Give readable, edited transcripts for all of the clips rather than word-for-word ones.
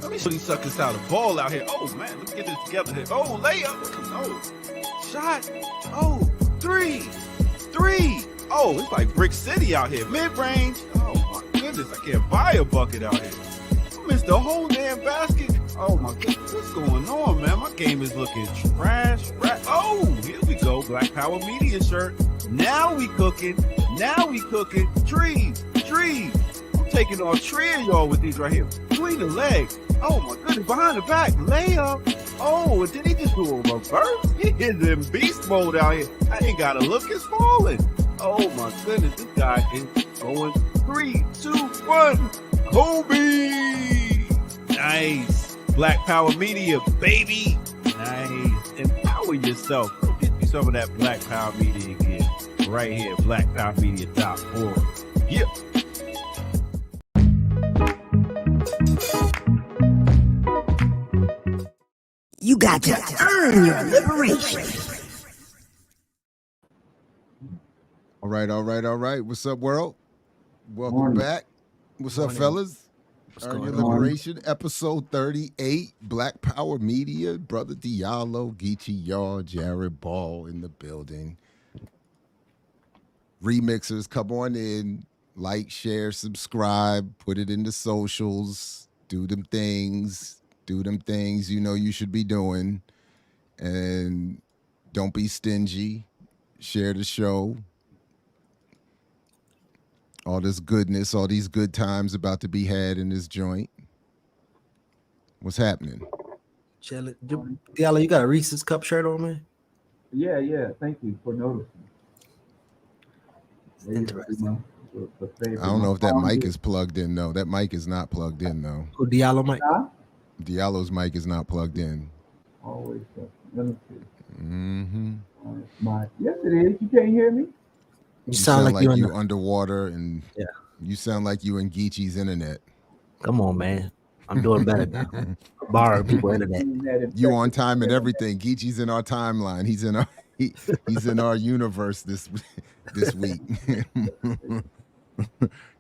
Let me show these suckers how to ball out here. Oh, man, let's get this together here. Oh, layup. Oh, shot. Oh, three. Oh, it's like Brick City out here. Mid-range. Oh, my goodness. I can't buy a bucket out here. I missed the whole damn basket. Oh, my goodness. What's going on, man? My game is looking trash. Oh, here we go. Black Power Media shirt. Now we cooking. Trees. I'm taking on three of y'all with these right here. Between the legs. Oh, my goodness. Behind the back. Layup. Oh, did he just do a reverse? He is in beast mode out here. I ain't got to look. It's falling. Oh, my goodness. This guy is going 3, 2, 1. Kobe. Nice. Black Power Media, baby. Nice. Empower yourself. Go get me some of that Black Power Media again. Right here, blackpowermedia.org. Yeah. You got to earn your liberation. All right. What's up, world? Welcome back. What's up, fellas? Earn Your Liberation, episode 38. Black Power Media, Brother Diallo, Geechee Y'all, Jared Ball in the building. Remixers, come on in. Like, share, subscribe, put it in the socials. Do them things you know you should be doing. And don't be stingy. Share the show. All this goodness, all these good times about to be had in this joint. What's happening? Chilling. Diallo, you got a Reese's Cup shirt on, man? Yeah. Thank you for noticing. Interesting. I don't know if that mic is plugged in, though. That mic is not plugged in, though. Who, Diallo mic? Diallo's mic is not plugged in. Always. Let me see. Mm-hmm. Yes, it is. You can't hear me? You sound like you underwater, and you sound like you in Geechee's internet. Come on, man. I'm doing better now. Borrowing people internet. You on time and everything. Geechee's in our timeline. He's in our he's in our universe this week. He's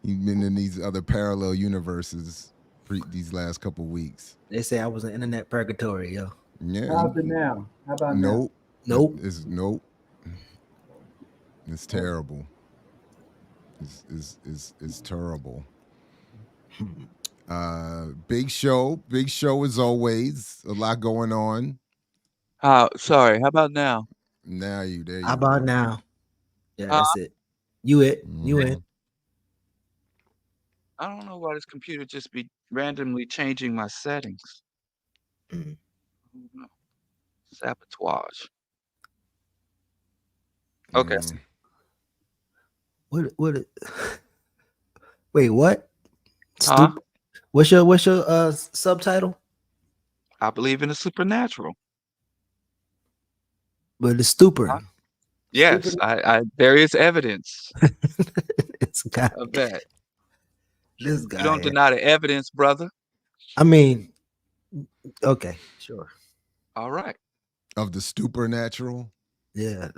been in these other parallel universes these last couple weeks. They say I was in internet purgatory, yo. Yeah. How's it now? How about nope. Nope. Nope. It's terrible. It's terrible. Big show as always. A lot going on. Sorry. How about now? There you How about now? Yeah, that's it. You in. I don't know why this computer just be randomly changing my settings. Sabotage. Okay. What? Wait, what? Huh? What's your subtitle? I believe in the supernatural. But it's stupor. Huh? Yes, I there is evidence It's got of that. this guy. You don't deny the evidence, brother. I mean, okay, sure. All right. Of the supernatural. Yeah.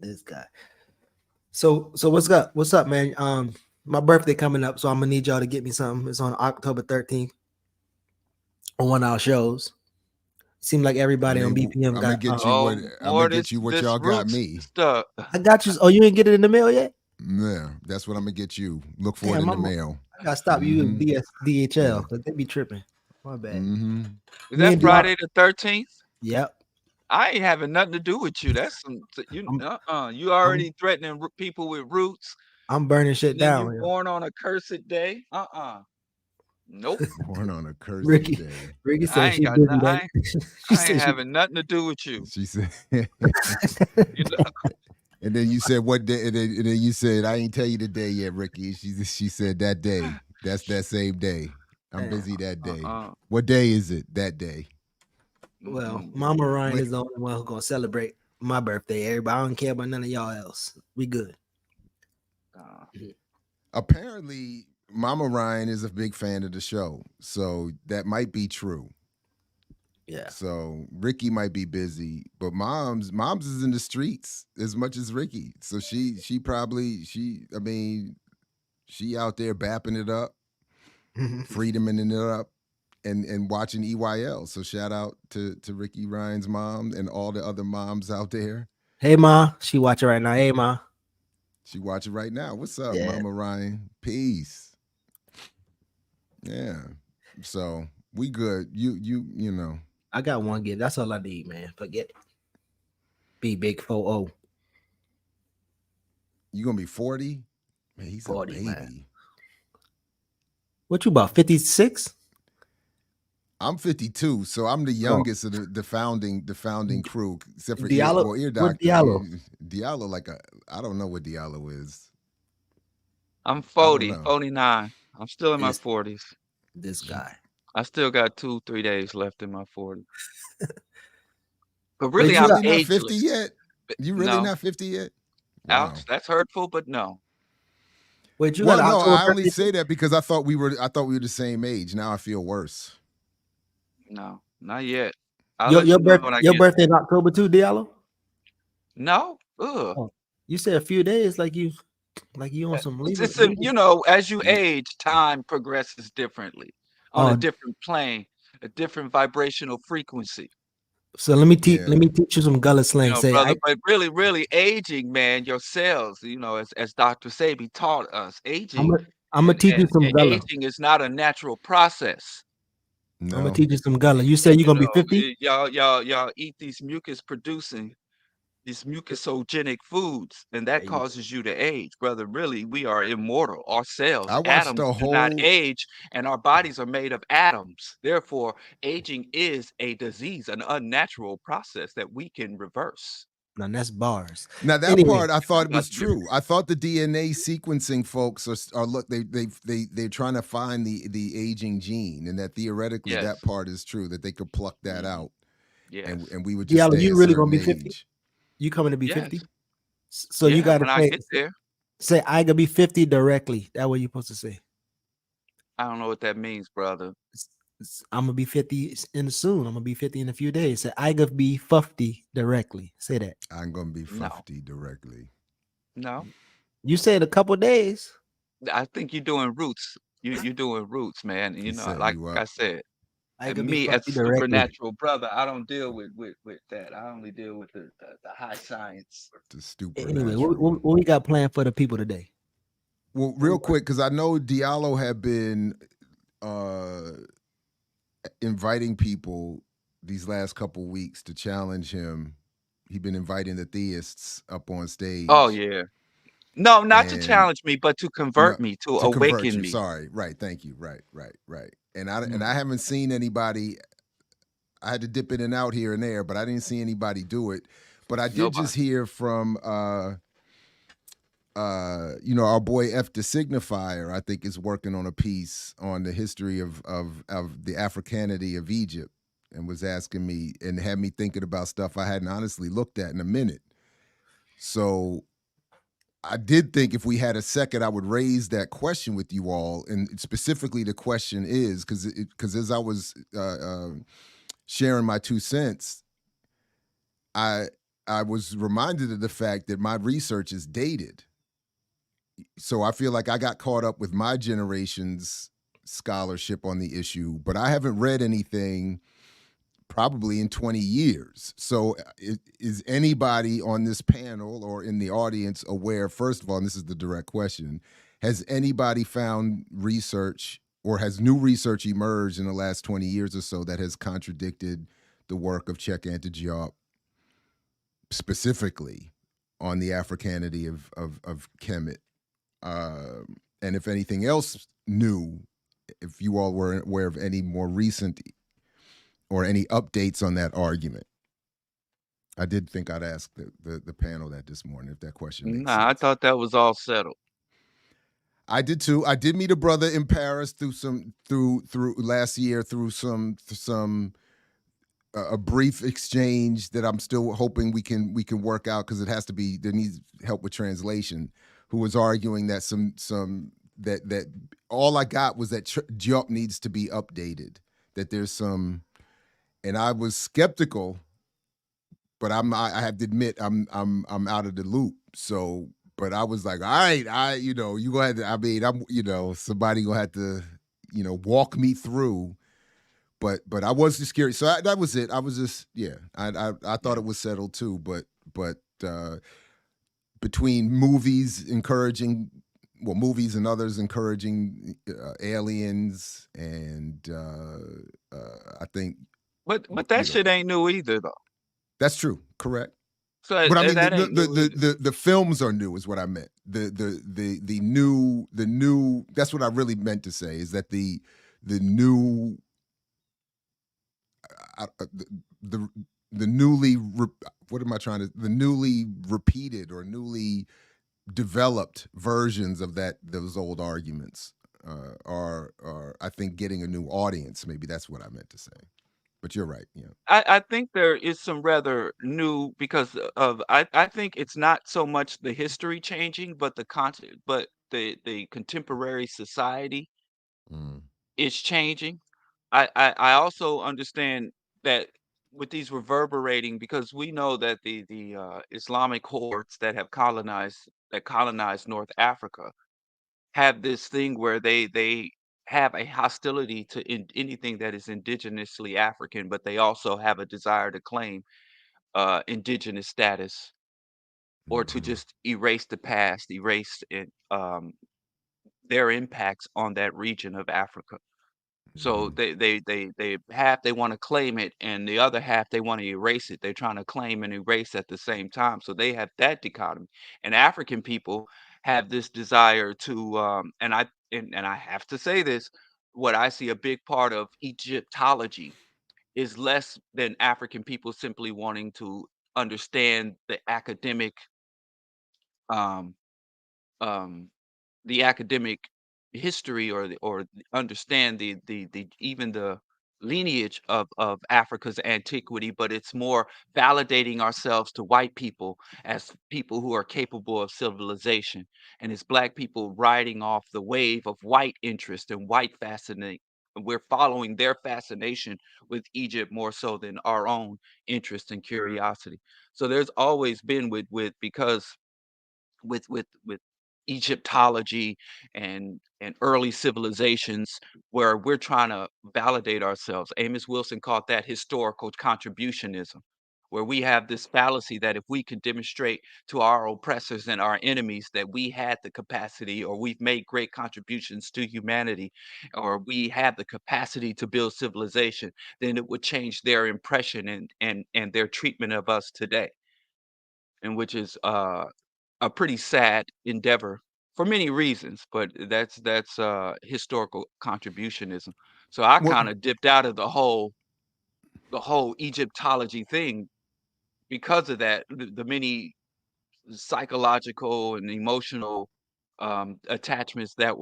This guy. So what's up, man? My birthday coming up, so I'm gonna need y'all to get me something. It's on October 13th on one of our shows. Seemed like everybody on BPM I'm got. gonna get you what y'all got me. Stuff. I got you. Oh, you didn't get it in the mail yet? Yeah, that's what I'm gonna get you. Look for it in the mail. I gotta stop you in DHL because they be tripping. My bad. Is that Friday the 13th? Yep. I ain't having nothing to do with you. That's some you already threatening people with roots. I'm burning shit down. You born on a cursed day. Nope. Born on a cursed day. Ricky said I ain't having nothing to do with you. She said. And then you said what day? And then you said I ain't tell you the day yet, Ricky. She said that day. That's that same day. I'm busy that day. What day is it? That day. Well, Mama Ryan is the only one who's gonna celebrate my birthday. Everybody, I don't care about none of y'all else. We good. Apparently, Mama Ryan is a big fan of the show, so that might be true. Yeah. So Ricky might be busy, but Mom's is in the streets as much as Ricky. So she She out there bapping it up, freedoming it up, and watching EYL. So shout out to Ricky Ryan's mom and all the other moms out there. Hey Ma, she watching right now. Hey Ma. She watching right now. What's up, Yeah. Mama Ryan? Peace. Yeah. So we good. You know. I got one gift. That's all I need, man. Forget it. Be big 4-0. You gonna be 40? Man, he's 40, a baby. man. What you about 56? I'm 52, so I'm the youngest of the founding crew, except for Diallo. Ear What Doctor. Diallo? Diallo, I don't know what Diallo is. I'm 40, 49. I'm still in my This- 40s. This guy. I still got 2-3 days left in my 40s. But Wait, really, you I'm really not ageless. 50 yet? You really No. not 50 yet? Wow. Alex, that's hurtful, but no. Wait, you Well, got no, October I only 30th? say that because I thought we were the same age. Now I feel worse. No, not yet. I'll Your, let your, you know birth, when I your get birthday in October too, Diallo? No. Ugh. Oh, you said a few days like you on some leave. You know, as you age, time progresses differently on Oh. a different plane, a different vibrational frequency. So let me Yeah. teach you some gullah slang. You know, Say, brother, but really aging, man, your cells, you know, as Dr. Sabi taught us, aging I'm gonna teach you some gullah. aging is not a natural process. No. I'm gonna teach you some gullah. You said you're gonna be 50? Y'all eat these mucus producing, these mucosogenic foods, and that causes you to age, brother. Really, we are immortal. Our cells, I watched atoms the do not whole age, and our bodies are made of atoms. Therefore, aging is a disease, an unnatural process that we can reverse. No, that's bars. Now that Anyway, part I thought was That's true. I thought the DNA sequencing folks are look they're trying to find the aging gene, and that theoretically Yes. that part is true, that they could pluck that out. Yes. And we would just Diallo, stay you a really certain gonna be 50? age. You coming to be Yes. 50? So you gotta when I get there. say I gonna be 50 directly. That's what you're supposed to say. I don't know what that means, brother. I'm gonna be 50 in soon. I'm gonna be 50 in a few days. Say I gonna be 50 directly. Say that. I'm gonna be No. 50 directly. No. You said a couple days. I think you're doing roots. You're doing roots, man. You He know, set like you up. I said, I and gonna be me as a 50 directly. supernatural brother, I don't deal with that. I only deal with the high science. The stupid. Anyway, what we got planned for the people today? Well, real quick, because I know Diallo had been inviting people these last couple weeks to challenge him. He'd been inviting the theists up on stage. Oh yeah. No, not to And- challenge me, but to convert me, to convert awaken you. me. Sorry, right. Thank you. Right. And I haven't seen anybody. I had to dip in and out here and there, but I didn't see anybody do it. But I did just hear from our boy F the Signifier, I think, is working on a piece on the history of the Africanity of Egypt, and was asking me and had me thinking about stuff I hadn't honestly looked at in a minute. So I did think if we had a second, I would raise that question with you all. And specifically the question is, because as I was sharing my 2 cents, I was reminded of the fact that my research is dated. So I feel like I got caught up with my generation's scholarship on the issue, but I haven't read anything probably in 20 years. So is anybody on this panel or in the audience aware, first of all, and this is the direct question, has anybody found research or has new research emerged in the last 20 years or so that has contradicted the work of Cheikh Anta Diop specifically on the Africanity of Kemet? And if anything else new, if you all were aware of any more recent or any updates on that argument. I did think I'd ask the panel that this morning, if that question makes sense. I thought that was all settled. I did too. I did meet a brother in Paris through last year through a brief exchange that I'm still hoping we can work out, because there needs help with translation, who was arguing that that all I got was that Diop needs to be updated, that there's some. And I was skeptical, but I have to admit I'm out of the loop. So, but I was like, all right, you gonna have to, I mean, somebody gonna have to, walk me through. But I was just curious. So that was it. I was just, I thought it was settled too. But between movies and others encouraging aliens, and I think, But that shit ain't new either, though. that's true. Correct. So But I mean, that ain't new either. the films are new, is what I meant. The new. That's what I really meant to say, is that the new, the newly the newly repeated or newly developed versions of those old arguments are I think getting a new audience. Maybe that's what I meant to say. But you're right. Yeah. I think there is some rather new because of I think it's not so much the history changing, but the contemporary society Mm. is changing. I also understand that with these reverberating because we know that the Islamic hordes that have colonized North Africa have this thing where they have a hostility to anything that is indigenously African, but they also have a desire to claim indigenous status or to Mhm. just erase the past, erase their impacts on that region of Africa. So Mhm. they want to claim it, and the other half they want to erase it. They're trying to claim and erase at the same time. So they have that dichotomy. And African people have this desire to and I have to say this, what I see a big part of Egyptology is less than African people simply wanting to understand um um the academic history understand the even the lineage of Africa's antiquity, but it's more validating ourselves to white people as people who are capable of civilization, and it's black people riding off the wave of white interest and white fascinate. We're following their fascination with Egypt more so than our own interest and curiosity. So there's always been because with Egyptology and early civilizations where we're trying to validate ourselves. Amos Wilson called that historical contributionism, where we have this fallacy that if we can demonstrate to our oppressors and our enemies that we had the capacity or we've made great contributions to humanity or we have the capacity to build civilization, then it would change their impression and their treatment of us today. And which is a pretty sad endeavor for many reasons, but that's historical contributionism. So I Well, kinda dipped out of the whole Egyptology thing because of that, the many psychological and emotional, attachments that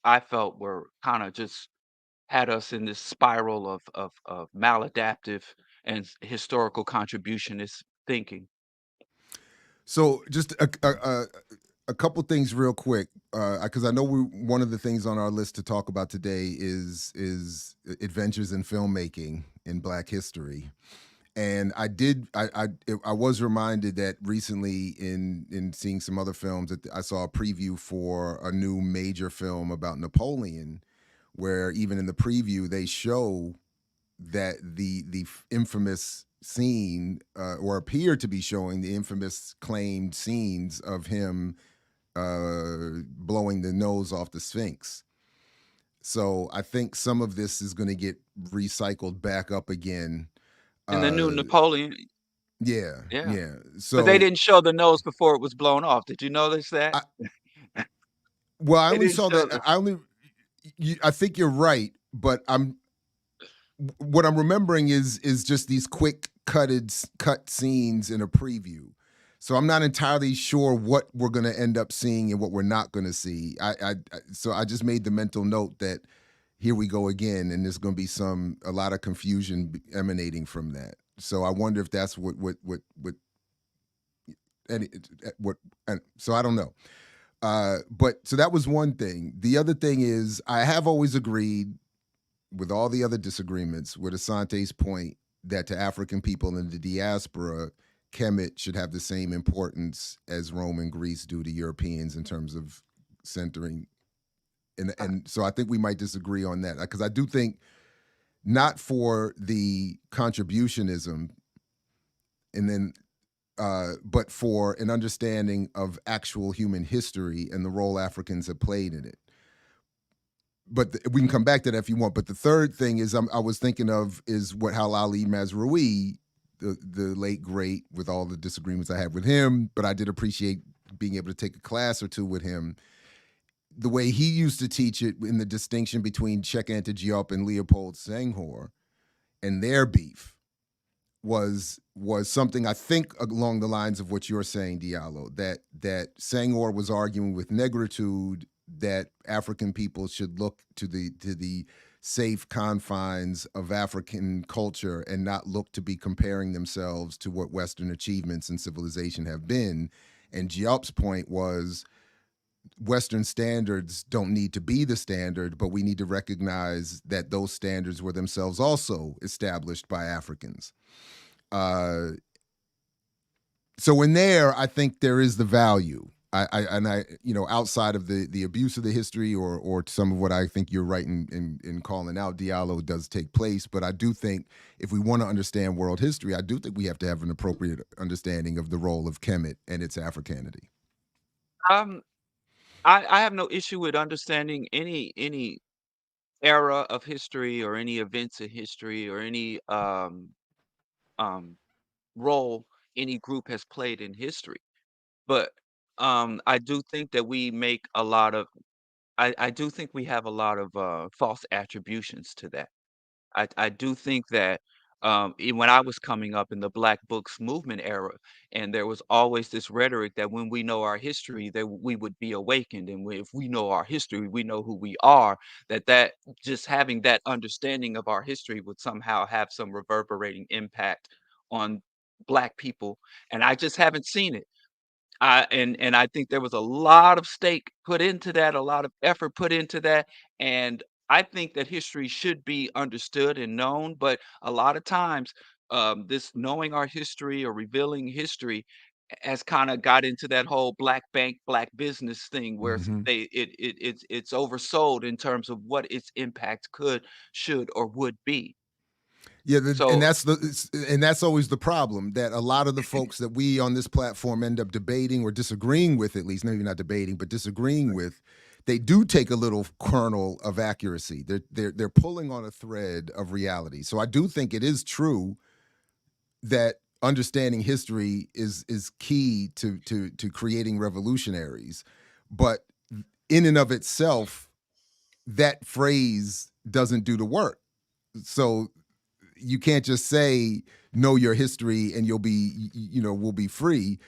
I felt were kinda just had us in this spiral of maladaptive and historical contributionist thinking. so just a couple things real quick, because I know one of the things on our list to talk about today is adventures in filmmaking in Black history. And I was reminded that recently in seeing some other films that I saw a preview for a new major film about Napoleon, where even in the preview they show that the infamous scene, or appear to be showing the infamous claimed scenes of him blowing the nose off the Sphinx. So I think some of this is going to get recycled back up again. And the new Uh, Napoleon yeah, yeah. yeah. But they So, didn't show the nose before it was blown off. Did you notice that? I, well, I They only didn't saw show that. the I think you're right, but what I'm remembering is just these cut scenes in a preview. So I'm not entirely sure what we're going to end up seeing and what we're not going to see. So I just made the mental note that here we go again, and there's going to be a lot of confusion emanating from that. So I wonder if that's what, and so I don't know. But so that was one thing. The other thing is I have always agreed with all the other disagreements with Asante's point that to African people in the diaspora, Kemet should have the same importance as Rome and Greece do to Europeans in terms of centering. And so I think we might disagree on that, because I do think not for the contributionism, and then but for an understanding of actual human history and the role Africans have played in it. But we can come back to that if you want. But the third thing is I was thinking of is what Halali Mazrui, the late great, with all the disagreements I had with him, but I did appreciate being able to take a class or two with him. The way he used to teach it in the distinction between Cheikh Anta Diop and Leopold Senghor and their beef was something I think along the lines of what you're saying, Diallo, that Senghor was arguing with negritude that African people should look to the safe confines of African culture and not look to be comparing themselves to what Western achievements and civilization have been. And Diop's point was Western standards don't need to be the standard, but we need to recognize that those standards were themselves also established by Africans. So in there, I think there is the value. I outside of the abuse of the history or some of what I think you're right in calling out, Diallo does take place. But I do think if we want to understand world history, I do think we have to have an appropriate understanding of the role of Kemet and its Africanity. I have no issue with understanding any era of history or any events in history or any um, role any group has played in history. But I do think that we make a lot of I do think we have a lot of false attributions to that. I do think that when I was coming up in the Black Books movement era, and there was always this rhetoric that when we know our history, that we would be awakened, and if we know our history, we know who we are. That just having that understanding of our history would somehow have some reverberating impact on Black people, and I just haven't seen it. And I think there was a lot of stake put into that, a lot of effort put into that, and I think that history should be understood and known, but a lot of times, this knowing our history or revealing history has kinda got into that whole black bank, black business thing where Mm-hmm. it's oversold in terms of what its impact could, should, or would be. Yeah, So and that's always the problem, that a lot of the folks that we on this platform end up debating or disagreeing with, at least maybe not debating, but disagreeing with, they do take a little kernel of accuracy. They're pulling on a thread of reality. So I do think it is true that understanding history is key to creating revolutionaries, but in and of itself, that phrase doesn't do the work. So you can't just say know your history and we'll be free.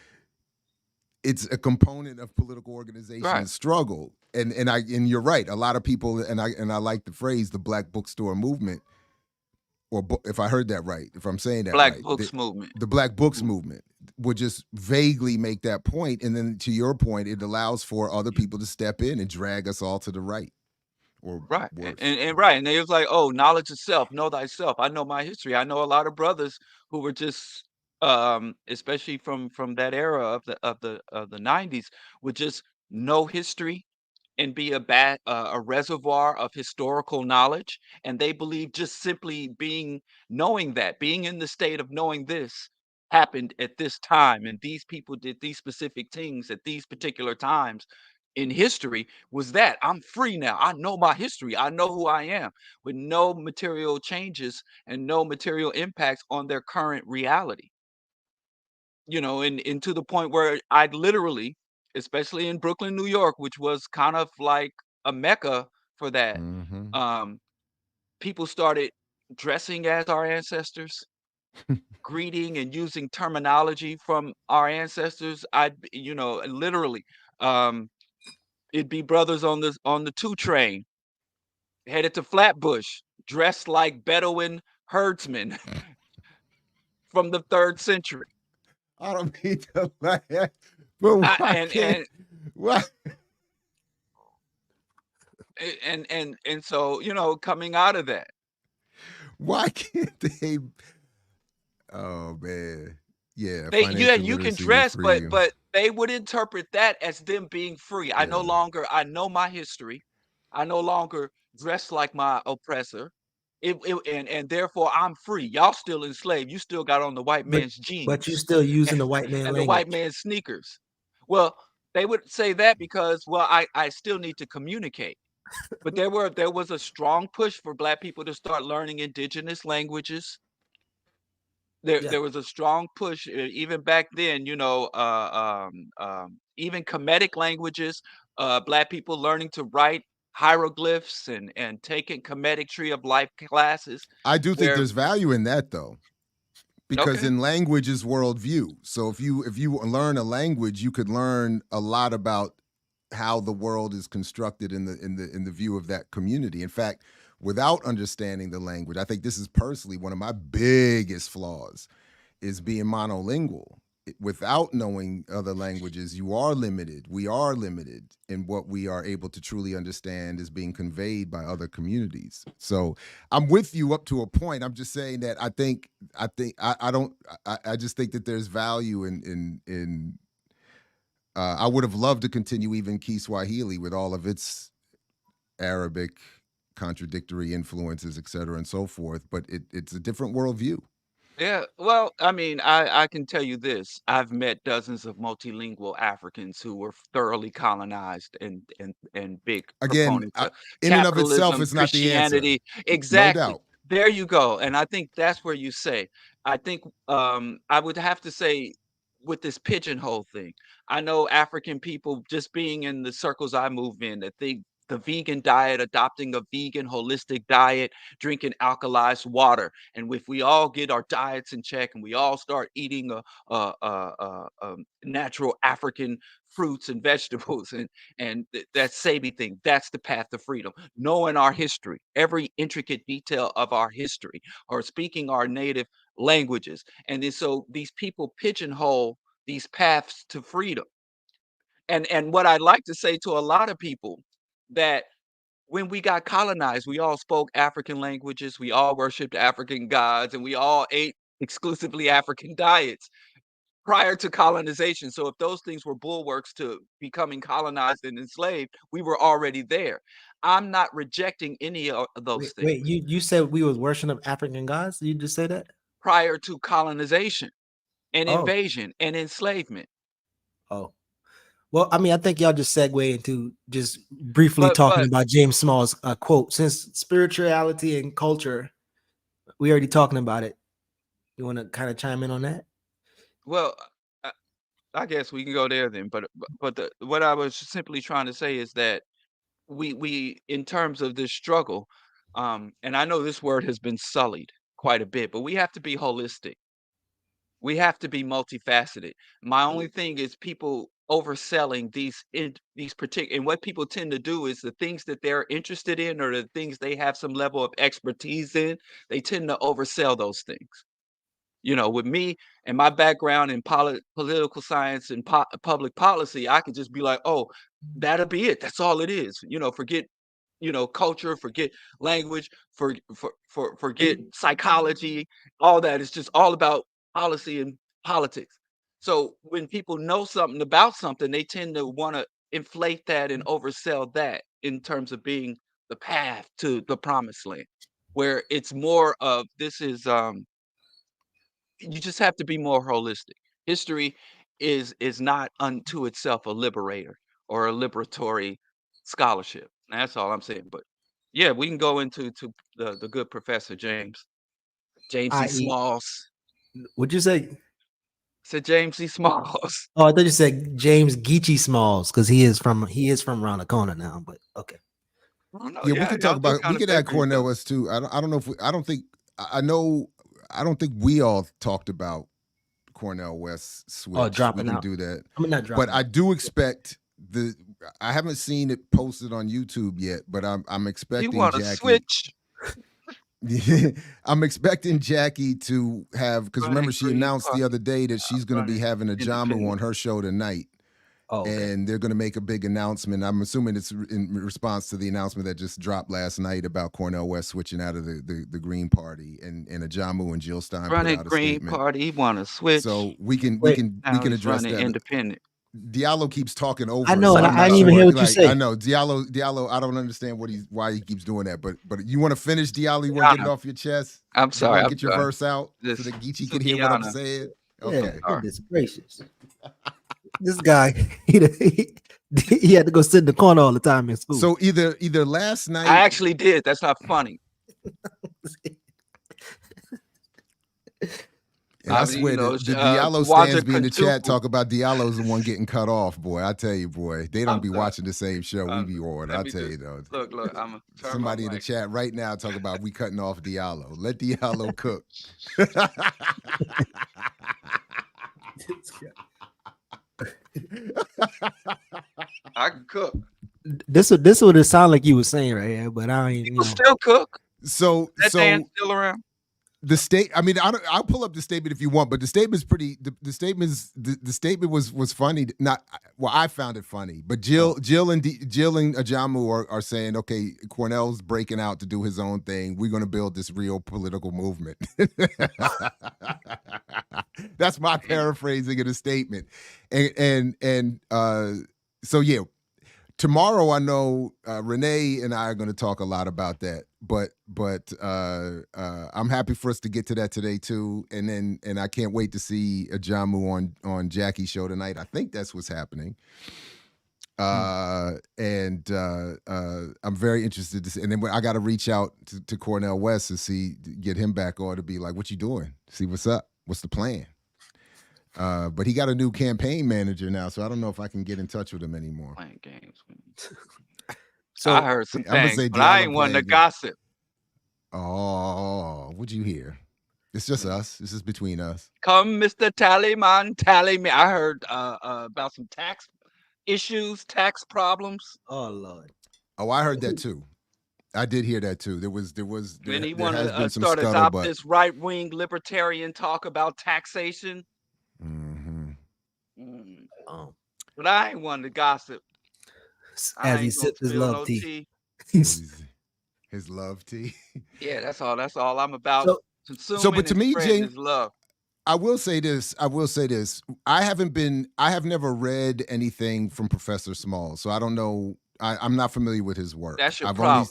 It's a component of political organization right, and struggle. And you're right. A lot of people, and I like the phrase the Black Bookstore movement, or if I heard that right, if I'm saying that Black right, Books movement. the Black Books Mhm. movement would just vaguely make that point, and then to your point, it allows for other people to step in and drag us all to the right or Right, worse. and right, and they was like, "Oh, knowledge of self, know thyself." I know my history. I know a lot of brothers who were just, especially from that era of the '90s, would just know history and be a reservoir of historical knowledge, and they believe just simply knowing that, being in the state of knowing this happened at this time, and these people did these specific things at these particular times in history was that I'm free now. I know my history. I know who I am with no material changes and no material impacts on their current reality. And to the point where I literally, especially in Brooklyn, New York, which was kind of like a mecca for that, Mm-hmm. um, people started dressing as our ancestors, greeting and using terminology from our ancestors. Literally, um, it'd be brothers on the 2 train headed to Flatbush, dressed like Bedouin herdsmen from the 3rd century. I don't mean to laugh, but I, why and can't and why? and so coming out of that. Why can't they? Oh man, Yeah, They yeah, financial you can literacy will dress, free you. but they would interpret that as them being free. Yeah. I know my history. I no longer dress like my oppressor. And therefore I'm free. Y'all still enslaved. You still got on the white But man's but you jeans still and, using the white man and the white language. man's sneakers. Well, they would say that because, well, I still need to communicate. But there was a strong push for black people to start learning indigenous languages. Yeah. There was a strong push, even back then, even Kemetic languages, black people learning to write hieroglyphs and taking Kemetic Tree of Life classes I do think where there's value in that though, because okay. in language is worldview. So if you learn a language, you could learn a lot about how the world is constructed in the view of that community. In fact, without understanding the language, I think this is personally one of my biggest flaws is being monolingual. Without knowing other languages, you are limited. We are limited in what we are able to truly understand is being conveyed by other communities. So I'm with you up to a point. I'm just saying that I just think that there's value in I would have loved to continue even Kiswahili with all of its Arabic contradictory influences, et cetera, and so forth. But it's a different worldview. Yeah, well, I mean, I can tell you this. I've met dozens of multilingual Africans who were thoroughly colonized and big Again, proponents of in and of itself, capitalism, it's not the answer. Christianity. No Exactly. doubt. There you go. And I think that's where you say. I think I would have to say with this pigeonhole thing. I know African people just being in the circles I move in that think the vegan diet, adopting a vegan holistic diet, drinking alkalized water, and if we all get our diets in check and we all start eating natural African fruits and vegetables and that Sabi thing, that's the path to freedom. Knowing our history, every intricate detail of our history, or speaking our native languages, and then so these people pigeonhole these paths to freedom. And what I'd like to say to a lot of people that when we got colonized, we all spoke African languages, we all worshiped African gods, and we all ate exclusively African diets prior to colonization. So if those things were bulwarks to becoming colonized and enslaved, we were already there. I'm not rejecting any of those things Wait, you said we was worshiping African gods? Did you just say that? prior to colonization and Oh, invasion and enslavement. oh. Well, I mean, I think y'all just segue into just briefly talking But about James Small's quote. Since spirituality and culture, we already talking about it. You want to kind of chime in on that? well, I, I guess we can go there then. What I was simply trying to say is that we in terms of this struggle, and I know this word has been sullied quite a bit, but we have to be holistic. We have to be multifaceted. My only thing is people overselling these particular, and what people tend to do is the things that they're interested in or the things they have some level of expertise in, they tend to oversell those things. With me and my background in political science and public policy, I could just be like, "Oh, that'll be it. That's all it is." Forget, culture, forget language, forget psychology, all that. It's just all about policy and politics. So when people know something about something, they tend to want to inflate that and oversell that in terms of being the path to the promised land, where it's more of this is you just have to be more holistic. History is not unto itself a liberator or a liberatory scholarship. That's all I'm saying. But yeah, we can go into to the good Professor James C. I.e., Smalls. would you say? Said James C. Smalls. Oh, I thought you said James Geechee Smalls because he is from around the corner now. But okay. I don't know. Yeah, we Yeah, could y'all talk do about. kind We of could add favor each Cornell other. West too. I don't know if I don't think I know. I don't think we all talked about Cornell West Oh, switch. We dropping can out. do that, I mean, not but dropping I out. do expect the. I haven't seen it posted on YouTube yet, but I'm You expecting want to Jackie. switch? I'm expecting Jackie to have because remember Running she Green announced the Party. other day that she's going to be Running having a Jamu independent. on her show tonight, Oh, okay. and they're going to make a big announcement. I'm assuming it's in response to the announcement that just dropped last night about Cornel West switching out of the Green Party, and Ajamu and Jill Stein put Running out a Green statement. Party, he want to switch. So we can Now he's address running that. independent. Diallo keeps talking over I us, know, so and I'm I not didn't even sure. hear what you Like, said. I know Diallo. I don't understand why he keeps doing that. But you want to finish, Diallo? You want to get it off your chest? I'm sorry. You I'm get your sorry. verse out This so that Geechee can hear what I'm Sukiana. saying. Yeah, Okay. goodness gracious. This guy, he had to go sit in the corner all the time in school. So either last night. I actually did. That's not funny. And I swear the Diallo stands be in the chat talk about Diallo's the one getting cut off, boy. I tell you, boy, they don't be watching the same show we be on. I tell you though. Look, I'm a somebody in the chat right now talk about we cutting off Diallo. Let Diallo cook. I can cook. This would it sound like you were saying right here, but I ain't. People still cook. So Dan still around. The state. I mean, I'll pull up the statement if you want, but the statement's pretty. The statement was funny. Not well, I found it funny, but Jill and Ajamu are saying, okay, Cornell's breaking out to do his own thing. We're going to build this real political movement. That's my paraphrasing of the statement, and so yeah. Tomorrow, I know Renee and I are going to talk a lot about that, but I'm happy for us to get to that today too, and I can't wait to see Ajamu on Jackie's show tonight. I think that's what's happening, and I'm very interested to see. And then I got to reach out to Cornel West to get him back on to be like, "What you doing? See what's up? What's the plan?" But he got a new campaign manager now, so I don't know if I can get in touch with him anymore. Playing games. So I heard some things, but I ain't one to gossip. Oh, what'd you hear? It's just us. This is between us. Come, Mr. Tallyman, tally me. I heard about some tax issues, tax problems. Oh Lord. Oh, I heard that too. I did hear that too. And he wanted to start adopt this right-wing libertarian talk about taxation. But I ain't one to gossip. As he sipped his love tea. His love tea. Yeah, that's all I'm about. So, but to me, Jane, is love. I will say this. I have never read anything from Professor Small, so I don't know. I'm not familiar with his work. That's your problem.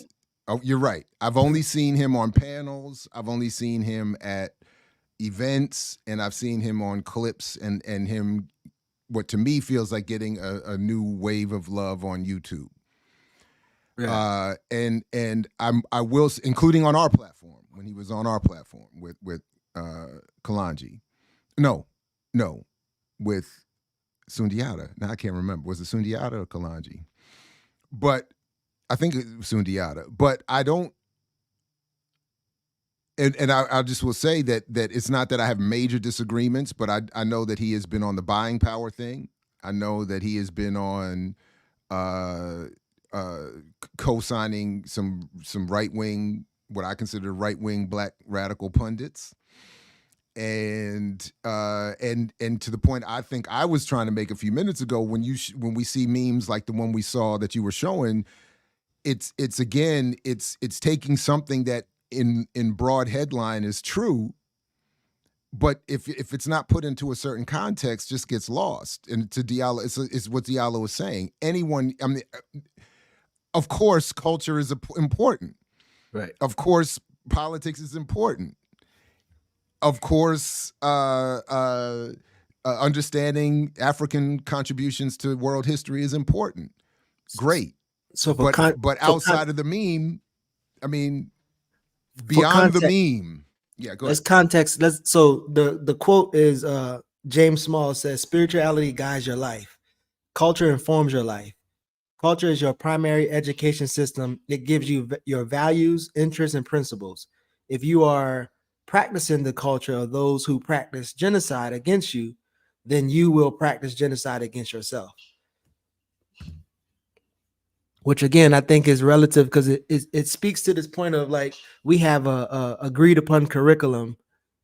You're right. I've only seen him on panels. I've only seen him at events, and I've seen him on clips and him, what to me feels like getting a new wave of love on YouTube. Yeah. And I will, including on our platform, when he was on our platform with Kalanji. No, with Sundiata. Now I can't remember. Was it Sundiata or Kalanji? But I think it was Sundiata. But I don't, and I just will say that it's not that I have major disagreements, but I know that he has been on the buying power thing. I know that he has been on co-signing some right-wing, what I consider right-wing black radical pundits. And to the point I think I was trying to make a few minutes ago, when we see memes like the one we saw that you were showing, it's taking something that in broad headline is true, but if it's not put into a certain context, just gets lost. And to Diallo, it's what Diallo was saying. Of course, culture is important. Right. Of course, politics is important. Of course, understanding African contributions to world history is important. Great. So, but outside of the meme, I mean, beyond the meme. Yeah, go ahead. Let's context. So the quote is James Small says, "Spirituality guides your life. Culture informs your life. Culture is your primary education system. It gives you your values, interests, and principles. If you are practicing the culture of those who practice genocide against you, then you will practice genocide against yourself." Which again, I think is relative, because it speaks to this point of like, we have a agreed upon curriculum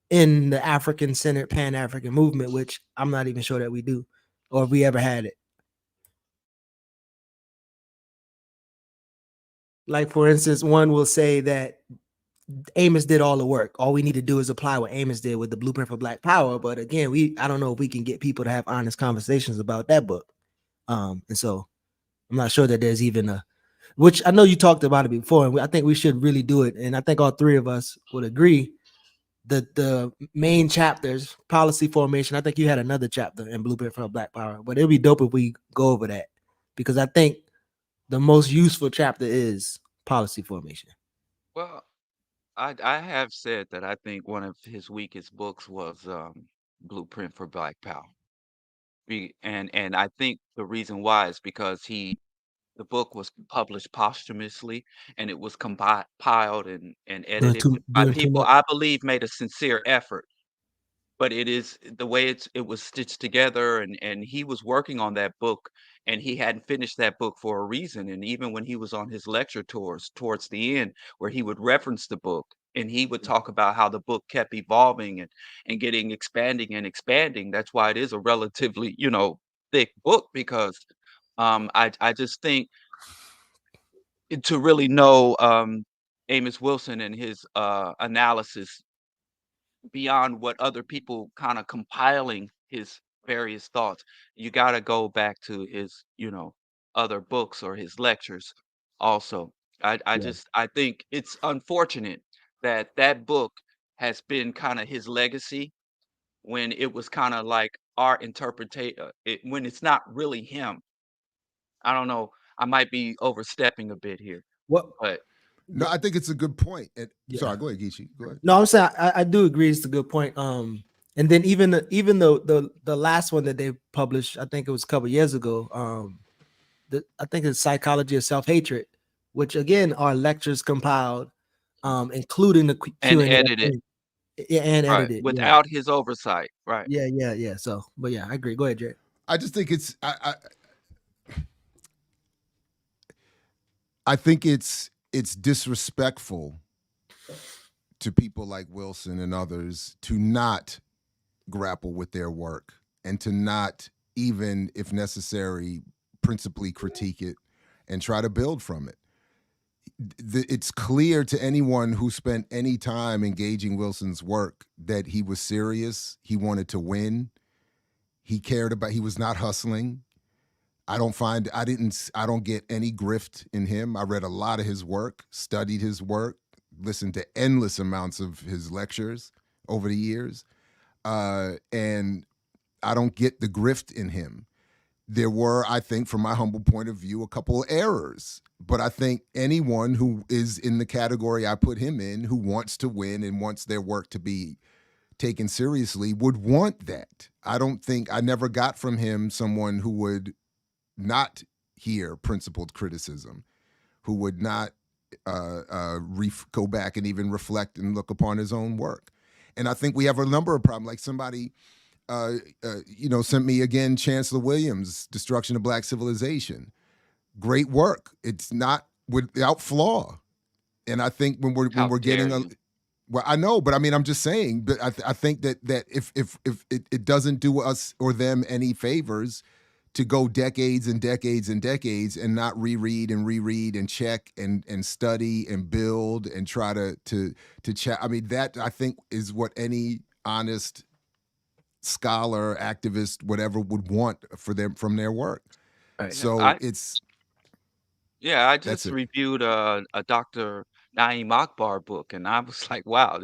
in the African-centered Pan-African movement, which I'm not even sure that we do, or if we ever had it. like for instance, one will say that Amos did all the work. All we need to do is apply what Amos did with the Blueprint for Black Power. But again, I don't know if we can get people to have honest conversations about that book. And so I'm not sure that there's even a, which I know you talked about it before, and I think we should really do it. And I think all three of us would agree that the main chapters, policy formation, I think you had another chapter in Blueprint for Black Power, but it'd be dope if we go over that, because I think the most useful chapter is policy formation. Well, I have said that I think one of his weakest books was Blueprint for Black Power. And I think the reason why is because the book was published posthumously, and it was compiled and edited by Doing too people much. I believe made a sincere effort. But it is the way it was stitched together, and he was working on that book, and he hadn't finished that book for a reason. And even when he was on his lecture tours towards the end, where he would reference the book, and he would talk about how the book kept evolving and getting expanding and expanding. That's why it is a relatively, thick book, because I just think to really know Amos Wilson and his analysis beyond what other people kind of compiling his various thoughts, you got to go back to his, other books or his lectures also. Yeah. I think it's unfortunate that that book has been kind of his legacy, when it was kind of like our interpretation, when it's not really him. I don't know. I might be overstepping a bit here, What? but No, I think it's a good point. Yeah. Sorry, go ahead, Geechee. Go ahead. No, I'm saying I do agree. It's a good point. And then even the last one that they published, I think it was a couple years ago. I think it's Psychology of Self-Hatred, which again are lectures compiled, including the and Q&A edited, and right, edited. Yeah, without his oversight, right. yeah. So, but yeah, I agree. Go ahead, Jay. I just think I think it's disrespectful to people like Wilson and others to not grapple with their work and to not, even if necessary, principally critique it and try to build from it. It's clear to anyone who spent any time engaging Wilson's work that he was serious. He wanted to win. He cared about, he was not hustling. I don't get any grift in him. I read a lot of his work, studied his work, listened to endless amounts of his lectures over the years. And I don't get the grift in him. There were, I think, from my humble point of view, a couple of errors. But I think anyone who is in the category I put him in, who wants to win and wants their work to be taken seriously, would want that. I never got from him someone who would not hear principled criticism, who would not go back and even reflect and look upon his own work. And I think we have a number of problems. Like somebody, sent me again, Chancellor Williams' Destruction of Black Civilization. Great work. It's not without flaw. And I think when we're getting well, I know, but I mean, I'm just saying. But I think that if it doesn't do us or them any favors to go decades and decades and decades and not reread and check and study and build and try to chat. I mean, that I think is what any honest scholar, activist, whatever would want for them from their work. Right. So I that's just it. reviewed a Dr. Naeem Akbar book, and I was like, wow,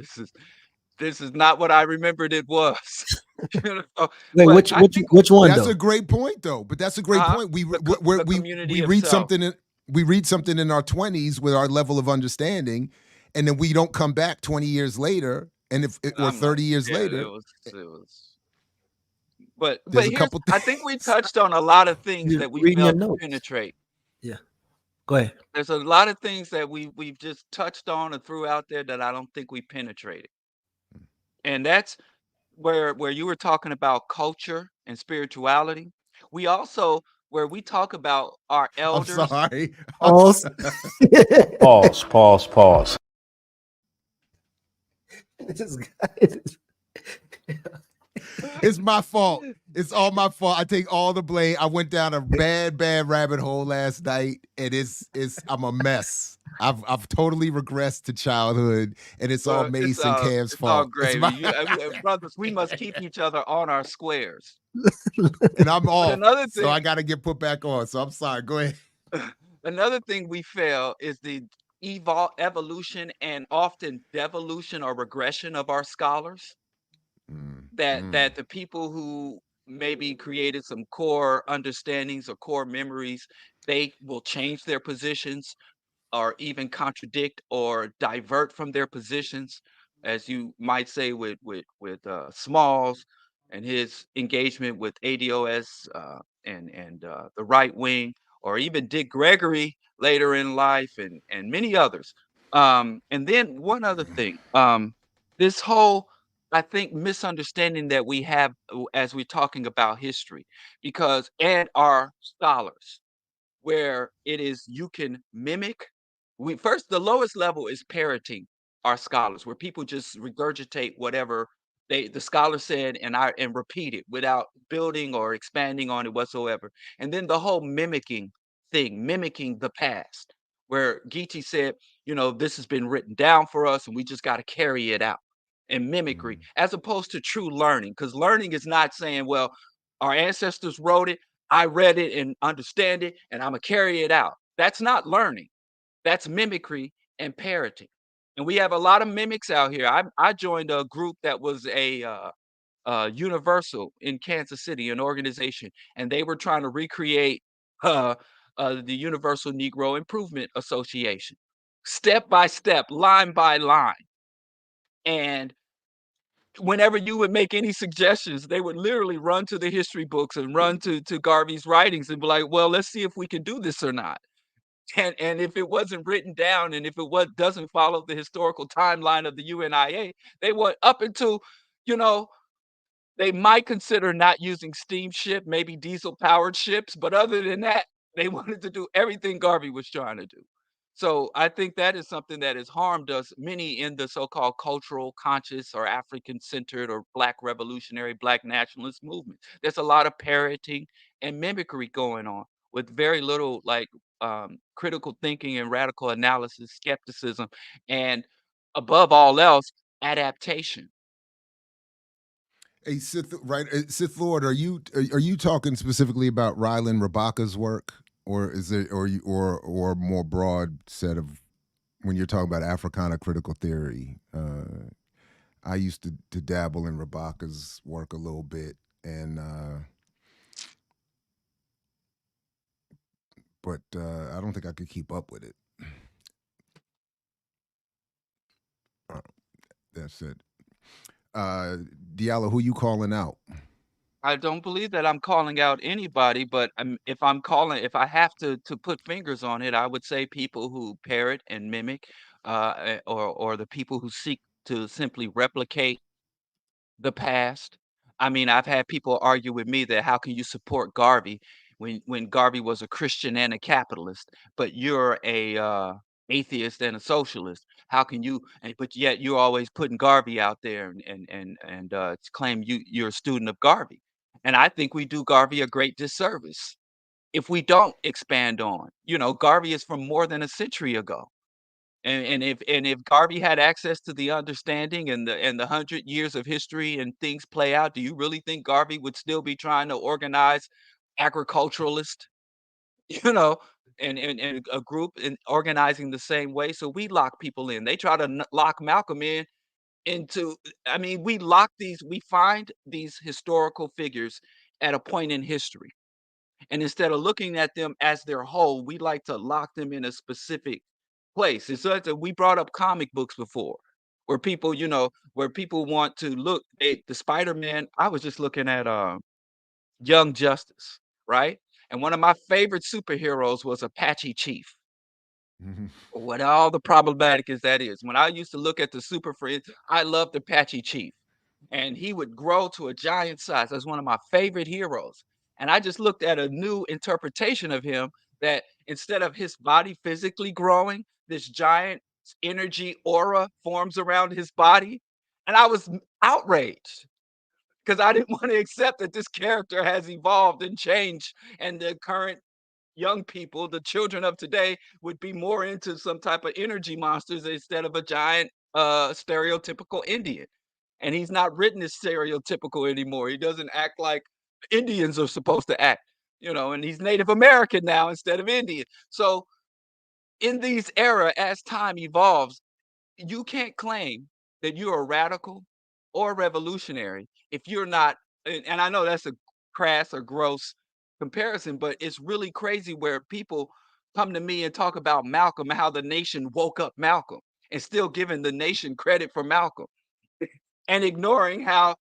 this is not what I remembered it was. Wait, But I think which one That's though? a great point, though. But that's a great point. the community We read itself. something. We read something in our 20s with our level of understanding, and then we don't come back 20 years later, and or I'm 30 like, years yeah, later. it was. But There's a here's, couple I think we touched on a lot of things You're that we reading your failed to notes. penetrate. Yeah. Go ahead. There's a lot of things that we've just touched on and threw out there that I don't think we penetrated. And that's where you were talking about culture and spirituality. We also, where we talk about our I'm elders. sorry. Pause. Pause. This guy is- It's my fault. It's all my fault. I take all the blame. I went down a bad rabbit hole last night, and I'm a mess. I've totally regressed to childhood, and it's all Well, Mace and Cam's it's all fault. It's gravy. my Brothers, we must keep each other on our squares. and I'm But off, another so I thing, got to get put back on. So I'm sorry. Go ahead. another thing we fail is the evolution and often devolution or regression of our scholars. Mm, That the people who maybe created some core understandings or core memories, they will change their positions or even contradict or divert from their positions, as you might say with Smalls and his engagement with ADOS and the right wing, or even Dick Gregory later in life, and many others. And then one other thing, this whole I think misunderstanding that we have as we're talking about history, because and our scholars where it is you can mimic. We first the lowest level is parroting our scholars, where people just regurgitate whatever the scholar said and repeat it without building or expanding on it whatsoever. And then the whole mimicking thing, mimicking the past, where Geechee said, this has been written down for us and we just got to carry it out. And mimicry, mm, as opposed to true learning, because learning is not saying, well, our ancestors wrote it, I read it and understand it, and Imma carry it out. That's not learning. That's mimicry and parroting. And we have a lot of mimics out here. I joined a group that was Universal in Kansas City, an organization, and they were trying to recreate uh, the Universal Negro Improvement Association, step by step, line by line. And whenever you would make any suggestions, they would literally run to the history books and run to Garvey's writings and be like, "Well, let's see if we can do this or not." And if it wasn't written down and if it doesn't follow the historical timeline of the UNIA, they went up until, you know, they might consider not using steamship, maybe diesel-powered ships, but other than that, they wanted to do everything Garvey was trying to do. So, I think that is something that has harmed us, many in the so-called cultural conscious or African-centered or Black revolutionary, Black nationalist movement. There's a lot of parroting and mimicry going on with very little, like, critical thinking and radical analysis, skepticism, and above all else, adaptation. Hey, Sith, right? Sith Lord, are you talking specifically about Ryland Rabaka's work, or is it, or more broad set of when you're talking about Africana critical theory? I used to dabble in Rabaka's work a little bit, and but I don't think I could keep up with it. Uh, that's it. Diallo, who you calling out? I don't believe that I'm calling out anybody, but if I have to put fingers on it, I would say people who parrot and mimic, or the people who seek to simply replicate the past. I mean, I've had people argue with me that how can you support Garvey when Garvey was a Christian and a capitalist, but you're a atheist and a socialist. How can you? But yet you're always putting Garvey out there and claim you're a student of Garvey. And I think we do Garvey a great disservice if we don't expand on. Garvey is from more than a century ago. And if Garvey had access to the understanding and the 100 years of history and things play out, do you really think Garvey would still be trying to organize agriculturalists, you know, and a group in organizing the same way? So we lock people in. They try to lock Malcolm in into. I mean, we find these historical figures at a point in history. And instead of looking at them as their whole, we like to lock them in a specific place. It's such that we brought up comic books before, where people want to look. The Spider-Man. I was just looking at Young Justice, right? And one of my favorite superheroes was Apache Chief. Mhm. What all the problematic is that is. When I used to look at the Super Friends, I loved Apache Chief. And he would grow to a giant size. That's one of my favorite heroes. And I just looked at a new interpretation of him that instead of his body physically growing, this giant energy aura forms around his body. And I was outraged. because I didn't want to accept that this character has evolved and changed, and the current young people, the children of today, would be more into some type of energy monsters instead of a giant stereotypical Indian. And he's not written as stereotypical anymore. He doesn't act like Indians are supposed to act, and he's Native American now instead of Indian. So in these era, as time evolves, you can't claim that you're a radical or revolutionary if you're not. And I know that's a crass or gross comparison, but it's really crazy where people come to me and talk about Malcolm and how the nation woke up Malcolm and still giving the nation credit for Malcolm and ignoring how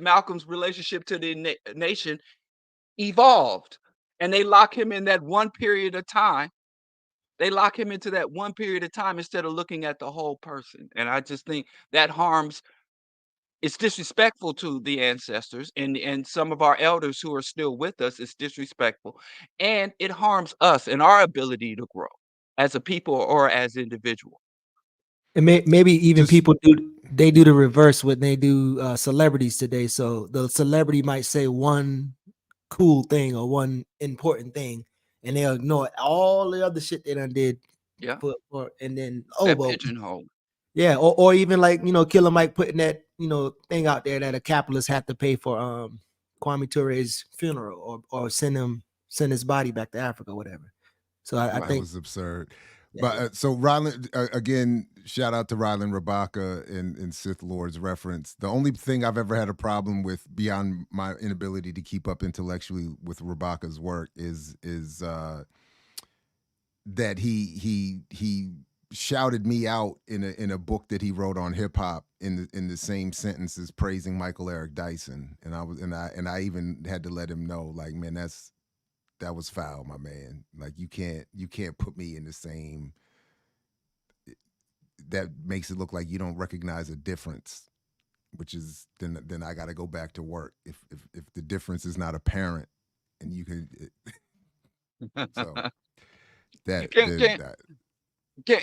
Malcolm's relationship to the nation evolved, and they lock him in that one period of time. They lock him into that one period of time instead of looking at the whole person, and I just think that harms. It's disrespectful to the ancestors and some of our elders who are still with us. It's disrespectful, and it harms us and our ability to grow as a people or as individuals. And maybe even Just- people do the reverse when they do celebrities today. So the celebrity might say one cool thing or one important thing, and they'll ignore all the other shit they done did. Yeah, And then that well, pigeonhole. yeah, or even like Killer Mike putting that thing out there that a capitalist had to pay for Kwame Ture's funeral or send his body back to Africa, or whatever. So I that think was absurd. Yeah, But so Ryland, again, shout out to Ryland Rabaka in Sith Lord's reference. The only thing I've ever had a problem with, beyond my inability to keep up intellectually with Rabaka's work, is that he shouted me out in a book that he wrote on hip hop in the same sentences praising Michael Eric Dyson, and I even had to let him know, like, man, that was foul, my man. Like, you can't put me in the same. That makes it look like you don't recognize a difference, which is then I got to go back to work if the difference is not apparent, and you can. So that Can then can that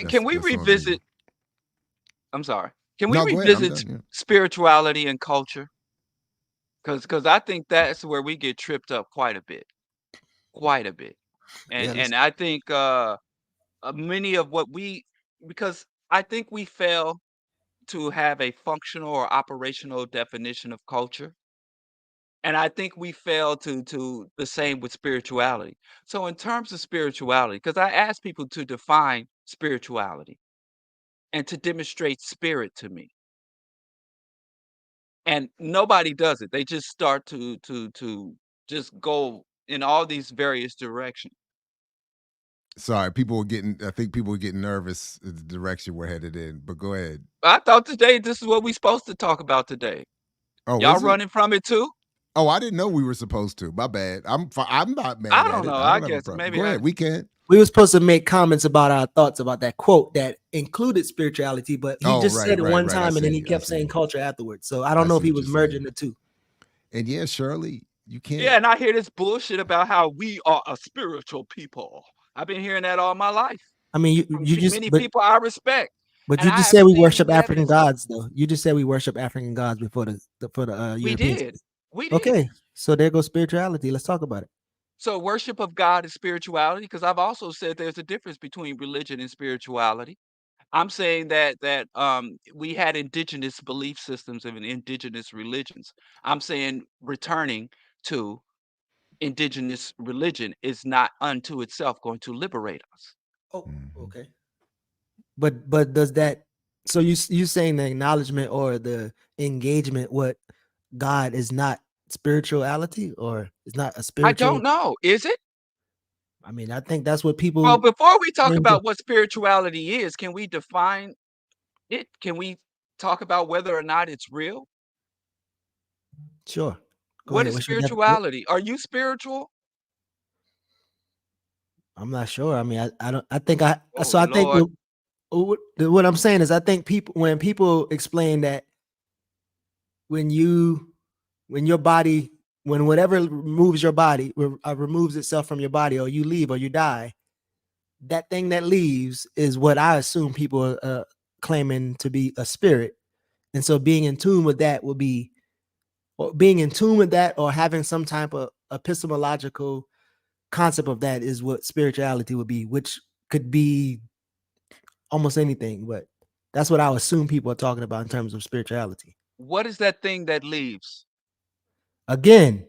can we that's on me. revisit? I'm sorry. Can we No, go ahead. I'm revisit done. Yeah. spirituality and culture? Because I think that's where we get tripped up quite a bit, quite a bit. And yeah, and I think many of what we because I think we fail to have a functional or operational definition of culture. And I think we fail to the same with spirituality. So in terms of spirituality, because I ask people to define spirituality and to demonstrate spirit to me. And nobody does it. They just start to just go in all these various directions. Sorry, I think people were getting nervous at the direction we're headed in. But go ahead. I thought today this is what we supposed to talk about today. Oh, Y'all is it? running from it too? Oh, I didn't know we were supposed to. My bad. I'm not mad I at don't it. know. I I don't have a guess problem. maybe Go ahead. We can. we were supposed to make comments about our thoughts about that quote that included spirituality, but he just said it one Right. I time and then he see. kept saying culture afterwards. So I don't I know if see he what was you're merging saying. the two. And yeah, Shirley, you can't. Yeah, and I hear this bullshit about how we are a spiritual people. I've been hearing that all my life I mean, from you just many people I respect, but and you I just haven't said we seen worship any African evidence of it. gods, though. You just said we worship African gods before the We Europeans. did. We did. Okay, so there goes spirituality. Let's talk about it. So worship of God is spirituality because I've also said there's a difference between religion and spirituality. I'm saying that we had indigenous belief systems and indigenous religions. I'm saying returning to indigenous religion is not unto itself going to liberate us. Oh, Mhm. okay. But does that? So you saying the acknowledgement or the engagement what God is not spirituality or is not a I don't spiritual? know. Is it? I mean, I think that's what Well, people before we talk claim to. about what spirituality is, can we define it? Can we talk about whether or not it's real? Sure, go What ahead. is What's your spirituality? Are you spiritual? I'm not sure. I mean, I don't. I think I. Oh So I think Lord. what I'm saying is I think when people explain that when your body when whatever removes your body removes itself from your body or you leave or you die, that thing that leaves is what I assume people are claiming to be a spirit. And so being in tune with that will be or being in tune with that, or having some type of epistemological concept of that is what spirituality would be, which could be almost anything, but that's what I would assume people are talking about in terms of spirituality. What is that thing that leaves? Again,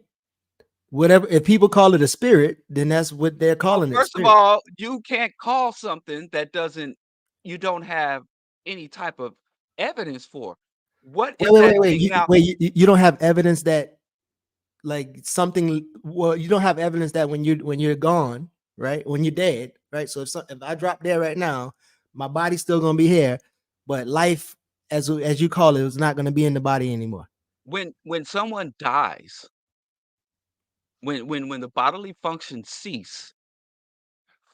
whatever, if people call it a spirit, then that's what they're Well, calling it, first of spirit. all, you can't call something that you don't have any type of evidence for. What is that thing? Now, You don't have evidence that like something, well, you don't have evidence that when you're gone, right? When you're dead, right? So if I drop dead right now, my body's still gonna be here, but life, as you call it, is not gonna be in the body anymore. when someone dies, when the bodily functions cease,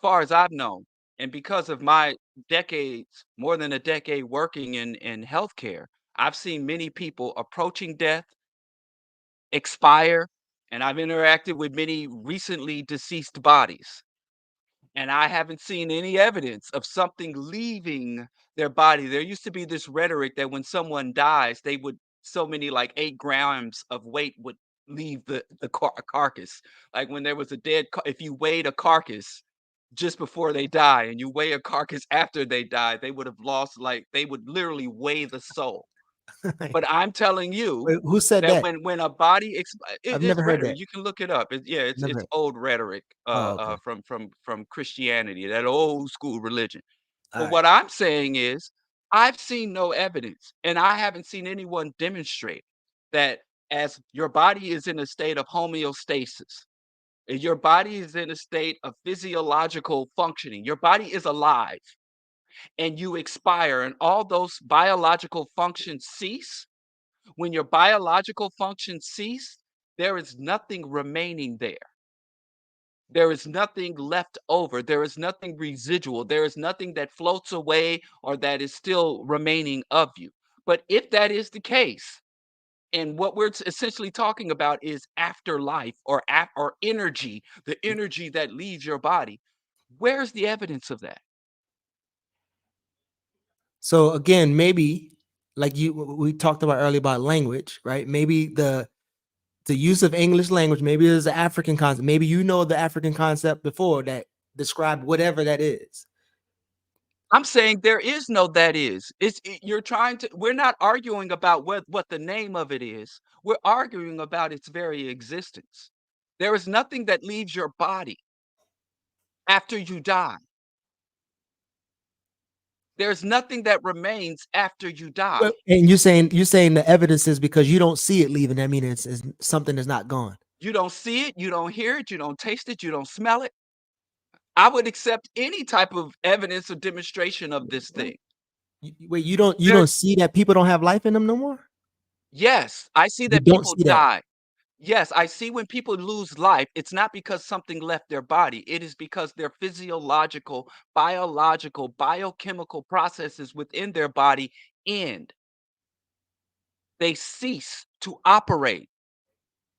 far as I've known, and because of my decades, more than a decade working in healthcare, I've seen many people approaching death, expire, and I've interacted with many recently deceased bodies. And I haven't seen any evidence of something leaving their body. There used to be this rhetoric that when someone dies, they would so many like 8 grams of weight would leave the carcass. Like when there was a if you weighed a carcass just before they die and you weigh a carcass after they die, they would have lost, like they would literally weigh the soul. But I'm telling you Wait, who said that that? when a body I've it's never heard rhetoric, that. you can look it up. Yeah, Never it's heard. old rhetoric, Oh, okay. from Christianity, that old school religion. All But right. what I'm saying is, I've seen no evidence, and I haven't seen anyone demonstrate that as your body is in a state of homeostasis, your body is in a state of physiological functioning, your body is alive, and you expire, and all those biological functions cease. When your biological functions cease, there is nothing remaining there. There is nothing left over. There is nothing residual. There is nothing that floats away or that is still remaining of you. But if that is the case, and what we're essentially talking about is afterlife or energy, the energy that leaves your body, where's the evidence of that? So again, maybe like we talked about earlier about language, right? Maybe the use of English language, maybe there's an African concept. Maybe you know the African concept before that describe whatever that is. I'm saying there is no that is. You're trying to, we're not arguing about what the name of it is. We're arguing about its very existence. There is nothing that leaves your body after you die. There's nothing that remains after you die. Well, and you're saying the evidence is because you don't see it leaving. I mean, it's something that's not gone. You don't see it, you don't hear it, you don't taste it, you don't smell it. I would accept any type of evidence or demonstration of this thing. Wait, you There, don't see that people don't have life in them no more? yes, I see You that don't people see that. die. Yes, I see when people lose life, it's not because something left their body. It is because their physiological, biological, biochemical processes within their body end. They cease to operate.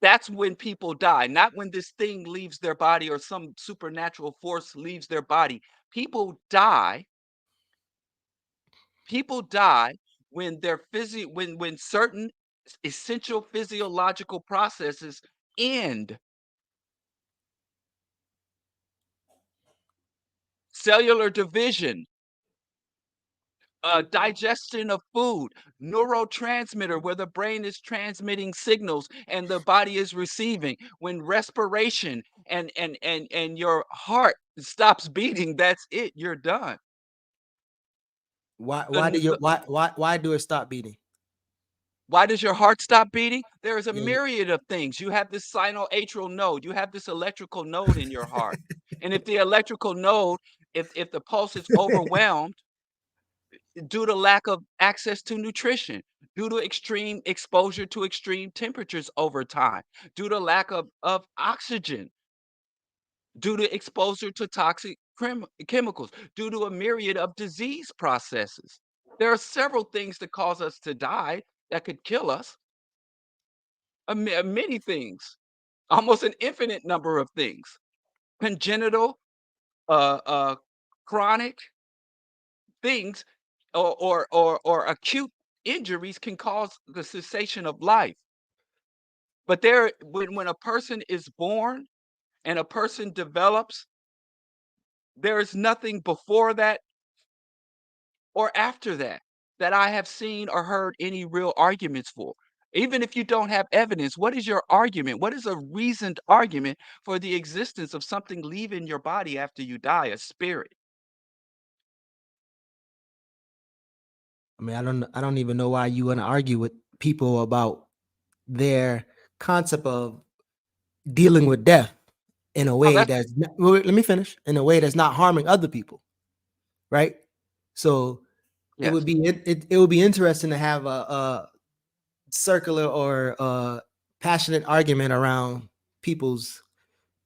That's when people die, not when this thing leaves their body or some supernatural force leaves their body. People die. People die when when certain essential physiological processes end. Cellular division, digestion of food, neurotransmitter where the brain is transmitting signals and the body is receiving. When respiration and your heart stops beating, that's it. You're done. Why do The, you the, why do it stop beating? why does your heart stop beating? There is a Yeah. myriad of things. You have this sinoatrial node. You have this electrical node in your heart. And if the electrical node, if the pulse is overwhelmed, due to lack of access to nutrition, due to extreme exposure to extreme temperatures over time, due to lack of oxygen, due to exposure to toxic chemicals, due to a myriad of disease processes. There are several things that cause us to die that could kill us, many things, almost an infinite number of things. Congenital, uh, uh, chronic, things or acute injuries can cause the cessation of life. But when a person is born and a person develops, there is nothing before that or after that I have seen or heard any real arguments for. Even if you don't have evidence, what is your argument? What is a reasoned argument for the existence of something leaving your body after you die, a spirit? I mean, I don't even know why you want to argue with people about their concept of dealing with death in a Oh, way that's that's not, wait, let me finish, in a way that's not harming other people, right? So yes. it would be interesting to have a circular or passionate argument around people's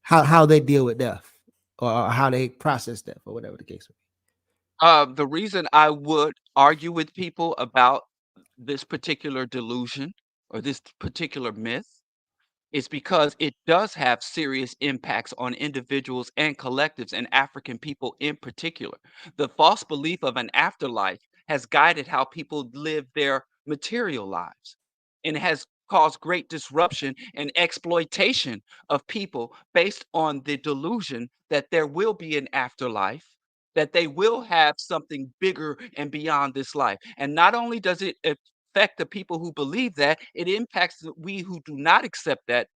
how they deal with death or how they process death or whatever the case may be. The reason I would argue with people about this particular delusion or this particular myth is because it does have serious impacts on individuals and collectives and African people in particular. The false belief of an afterlife has guided how people live their material lives and has caused great disruption and exploitation of people based on the delusion that there will be an afterlife, that they will have something bigger and beyond this life. And not only does it affect the people who believe that, it impacts we who do not accept that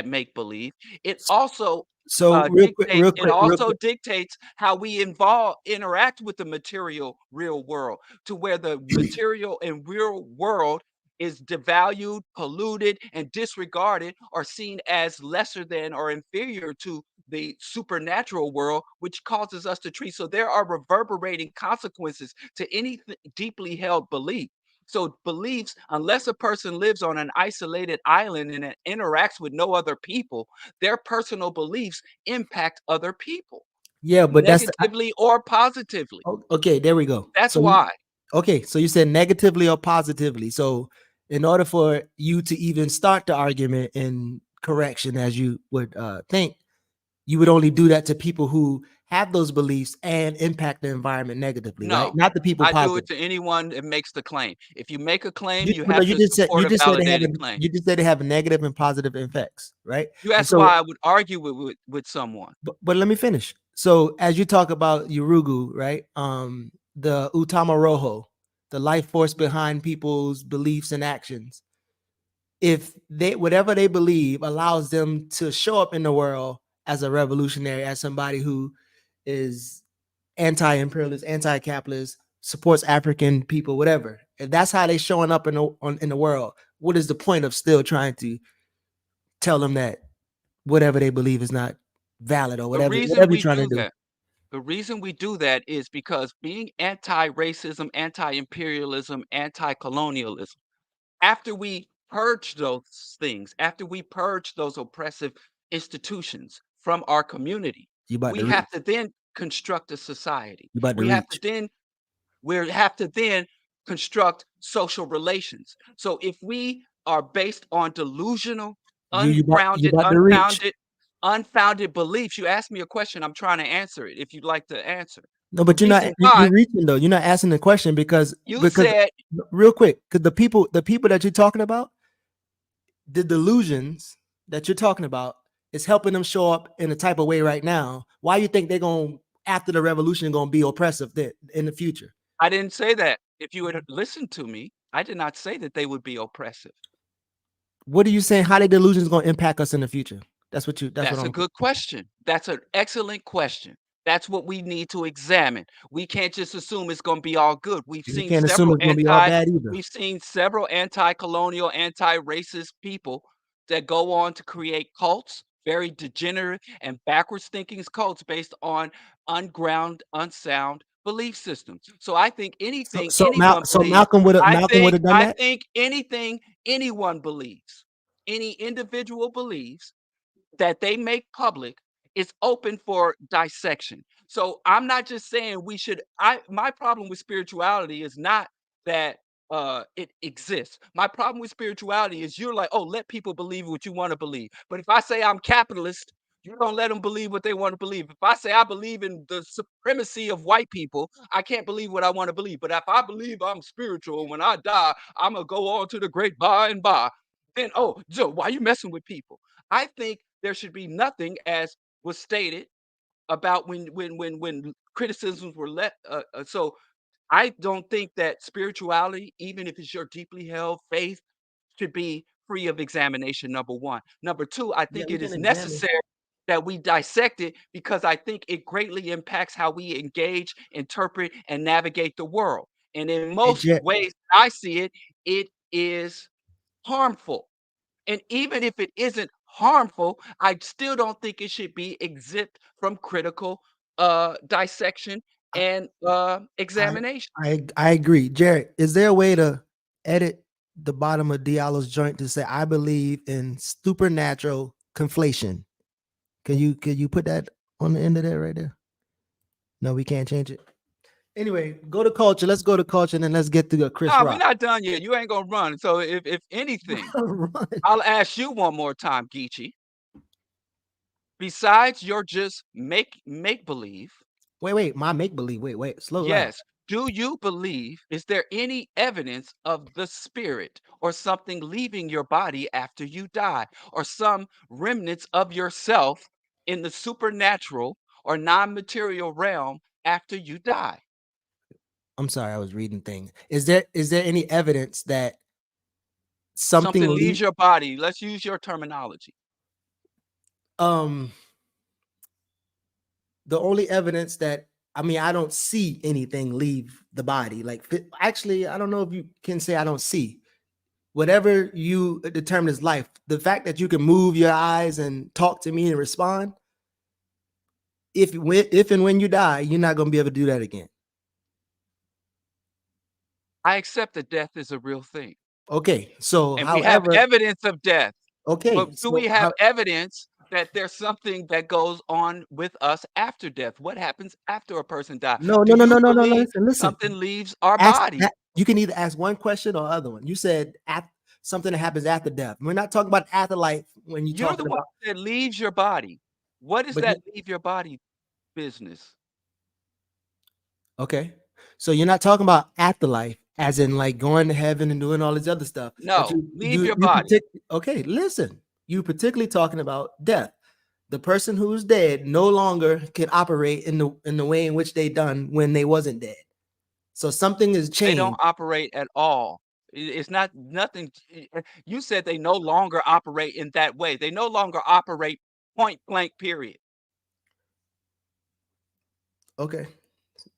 make believe. It also So real quick. dictates how we involve interact with the material real world, to where the material and real world is devalued, polluted, and disregarded, or seen as lesser than or inferior to the supernatural world, which causes us to treat. So there are reverberating consequences to any deeply held belief. So beliefs, unless a person lives on an isolated island and interacts with no other people, their personal beliefs impact other people Yeah, but negatively or positively. okay. There we go. That's why. Okay, so you said negatively or positively. So in order for you to even start the argument in correction, as you would think, you would only do that to people who have those beliefs and impact the environment negatively, right? No, Not the people I do it positive. to anyone that makes the claim. If you make a claim, you But no, have to support you a just said validated claim. you just said they have negative and positive effects, right? You And asked so, why I would argue with someone. but let me finish. So as you talk about Urugu, right? The Utama Rojo, the life force behind people's beliefs and actions. If they whatever they believe allows them to show up in the world as a revolutionary, as somebody who is anti-imperialist, anti-capitalist, supports African people, whatever. If that's how they showing up in the world, what is the point of still trying to tell them that whatever they believe is not valid or The reason whatever you're we trying to do do? that The reason we do that is because being anti-racism, anti-imperialism, anti-colonialism, after we purge those things, after we purge those oppressive institutions from our community, You about we to have reach. to then construct a society. You about to We have to reach. then we have to then construct social relations. So if we are based on delusional, You ungrounded, about to reach. unfounded beliefs, you ask me a question, I'm trying to answer it if you'd like to answer. No, The but reason you're why reaching though. You're not asking the question you because said real quick, because the people that you're talking about, the delusions that you're talking about is helping them show up in a type of way right now. Why you think they're going after the revolution going to be oppressive in the future? I didn't say that. If you had listened to me, I did not say that they would be oppressive. What are you saying? How the delusions going to impact us in the future? That's what That's a I'm. good question. That's an excellent question. That's what we need to examine. We can't just assume it's going to be all good. You can't assume it's going to be all bad either. We've seen several anti-colonial, anti-racist people that go on to create cults, very degenerate and backwards thinking cults based on unsound belief systems. So I think anything anyone So believes, Malcolm would have done I that. think anything anyone believes, any individual believes that they make public is open for dissection. So I'm not just saying we should my problem with spirituality is not that it exists. My problem with spirituality is you're like, "Oh, let people believe what you want to believe." But if I say I'm capitalist, you don't let them believe what they want to believe. If I say I believe in the supremacy of white people, I can't believe what I want to believe. But if I believe I'm spiritual, when I die, I'm gonna go on to the great by and by. then, oh, Joe, why you messing with people? I think there should be nothing, as was stated, about when criticisms were let. So I don't think that spirituality, even if it's your deeply held faith, should be free of examination. Number one. Number two, I Yeah, think we it can is examine. necessary that we dissect it because I think it greatly impacts how we engage, interpret, and navigate the world. And in Hey, most Jared, ways I see it, it is harmful. And even if it isn't harmful, I still don't think it should be exempt from critical dissection I, and I examination. I agree. Jared, is there a way to edit the bottom of Diallo's joint to say I believe in supernatural conflation? Can you put that on the end of that right there? No, we can't change it. Anyway, go to culture. Let's go to culture and then let's get to Chris Nah, we're Rock. not done yet. You ain't gonna run. So if anything, Run. I'll ask you one more time, Geechee. Besides your just make believe, Wait, my make believe. Wait, slow down. yes, do you believe, is there any evidence of the spirit or something leaving your body after you die, or some remnants of yourself in the supernatural or non-material realm after you die? I'm sorry, I was reading things. Is there any evidence that something Something leaves your body. Let's use your terminology. um the only evidence that I mean I don't see anything leave the body like actually I don't know if you can say I don't see whatever you determine as life, the fact that you can move your eyes and talk to me and respond, if and when you die you're not going to be able to do that again. I accept that death is a real thing, Okay, so and we have however, evidence of death. okay, But do so we have evidence that there's something that goes on with us after death? What happens after a person dies? no Do no no you no no no no, believe listen something leaves our ask body? you can either ask one question or other one. You said something that happens after death. We're not talking about afterlife when you're You're the talking one about, that leaves your body. What is but that leave your body business? okay. So you're not talking about afterlife as in like going to heaven and doing all this other stuff. But No, leave your you body. okay, listen. You particularly talking about death. The person who's dead no longer can operate in the way in which they done when they wasn't dead. So something has They don't changed. operate at all. It's not nothing. You said they no longer operate in that way. They no longer operate point blank, period. Okay.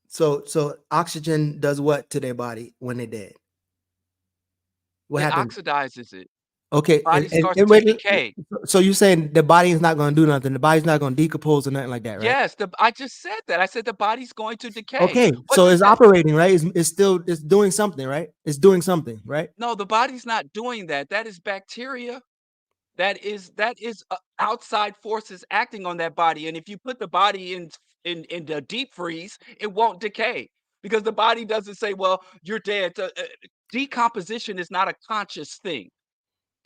So oxygen does what to their body when they're dead? What It happens? oxidizes it. Okay, Body starts and to wait, decay. so you're saying the body is not going to do nothing. The body's not going to decompose or nothing like that, right? Yes, I just said that. I said the body's going to decay. Okay, What so does it's that operating, right? It's still it's doing something, right? It's doing something, right? No, the body's not doing that. That is bacteria. That is outside forces acting on that body. And if you put the body in the deep freeze, it won't decay because the body doesn't say, "Well, you're dead." Decomposition is not a conscious thing.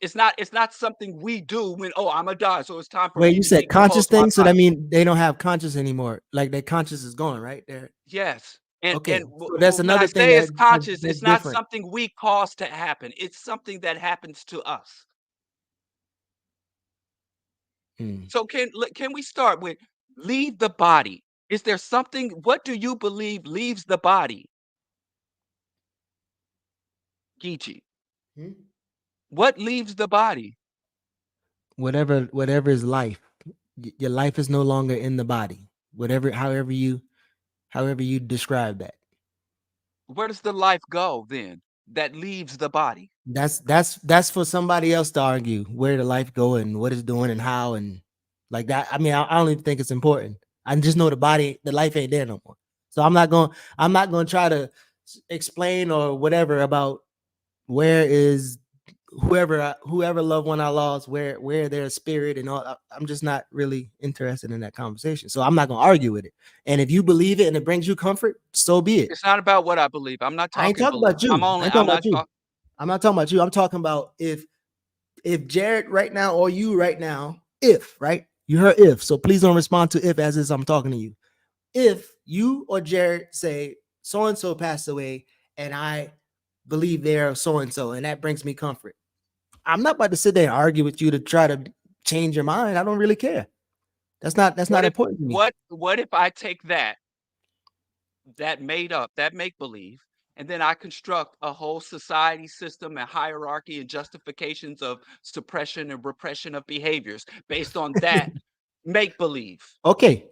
It's not something we do when, oh, I'm gonna die, so it's time for Wait, me you to said conscious decompose my thing, so that body. mean they don't have conscious anymore. Like their conscious is gone, right? There. Yes. And Okay, so that's when I another thing say it's conscious, that's it's not different. something we cause to happen. It's something that happens to us. Hmm. So can we start with leave the body? Is there something, what do you believe leaves the body? Geechee. Hmm? What leaves the body? Whatever is life, your life is no longer in the body. Whatever, however you describe that. Where does the life go then that leaves the body? That's for somebody else to argue where the life go and what it's doing and how and like that. I mean, I don't even think it's important. I just know the life ain't there no more. So I'm not going to try to explain or whatever about where is whoever loved one I lost, where their spirit and all. I'm just not really interested in that conversation. So I'm not going to argue with it. And if you believe it and it brings you comfort, so be it. It's not about what I believe. I'm not I ain't talking talking belief. about you. I ain't I'm talking about not you. talking. I'm not talking about you. I'm talking about if Jared right now or you right now, if right, you heard if, so please don't respond to if as is I'm talking to you. If you or Jared say so and so passed away and I believe they're so and so, and that brings me comfort, I'm not about to sit there and argue with you to try to change your mind. I don't really care. That's not important to me. What if I take that made up, that make believe, and then I construct a whole society system and hierarchy and justifications of suppression and repression of behaviors based on that make believe? Okay.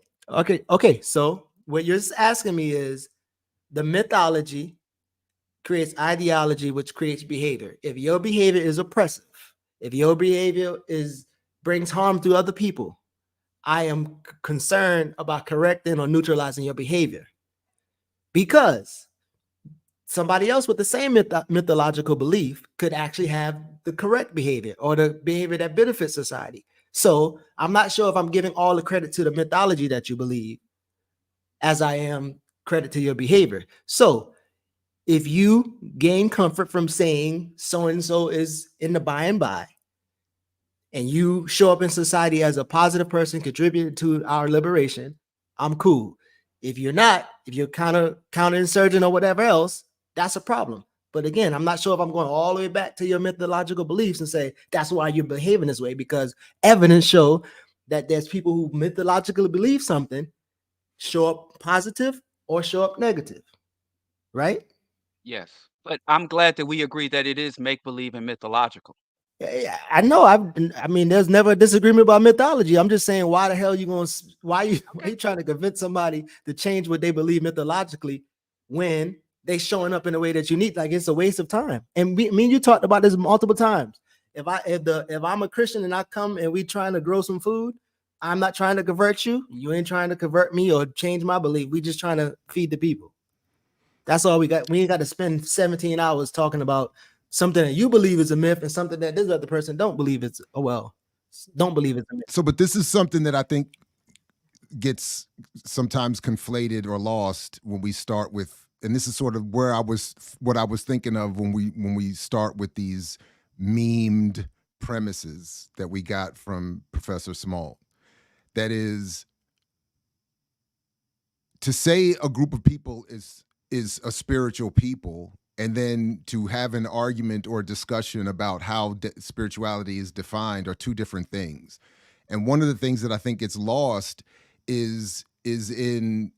So what you're asking me is the mythology creates ideology, which creates behavior. If your behavior is oppressive, if your behavior brings harm to other people, I am concerned about correcting or neutralizing your behavior, because somebody else with the same mythological belief could actually have the correct behavior or the behavior that benefits society. So I'm not sure if I'm giving all the credit to the mythology that you believe as I am credit to your behavior. So if you gain comfort from saying so-and-so is in the by and by, and you show up in society as a positive person, contributing to our liberation, I'm cool. If you're not, if you're kind of counterinsurgent or whatever else, that's a problem. But again, I'm not sure if I'm going all the way back to your mythological beliefs and say that's why you're behaving this way, because evidence show that there's people who mythologically believe something show up positive or show up negative, right? Yes. But I'm glad that we agree that it is make believe and mythological. Yeah, I know. I mean, there's never a disagreement about mythology. I'm just saying, why the hell you going? Why you trying to convince somebody to change what they believe mythologically when they showing up in a way that you need? Like, it's a waste of time. And me and you talked about this multiple times. If I'm a Christian and I come and we trying to grow some food, I'm not trying to convert you. You ain't trying to convert me or change my belief. We just trying to feed the people. That's all we got. We ain't got to spend 17 hours talking about something that you believe is a myth and something that this other person don't believe it's don't believe it's a myth. So, but this is something that I think gets sometimes conflated or lost when we start with, and this is sort of what I was thinking of when we start with these memed premises that we got from Professor Small. That is, to say a group of people is a spiritual people, and then to have an argument or discussion about how spirituality is defined are two different things. And one of the things that I think gets lost is in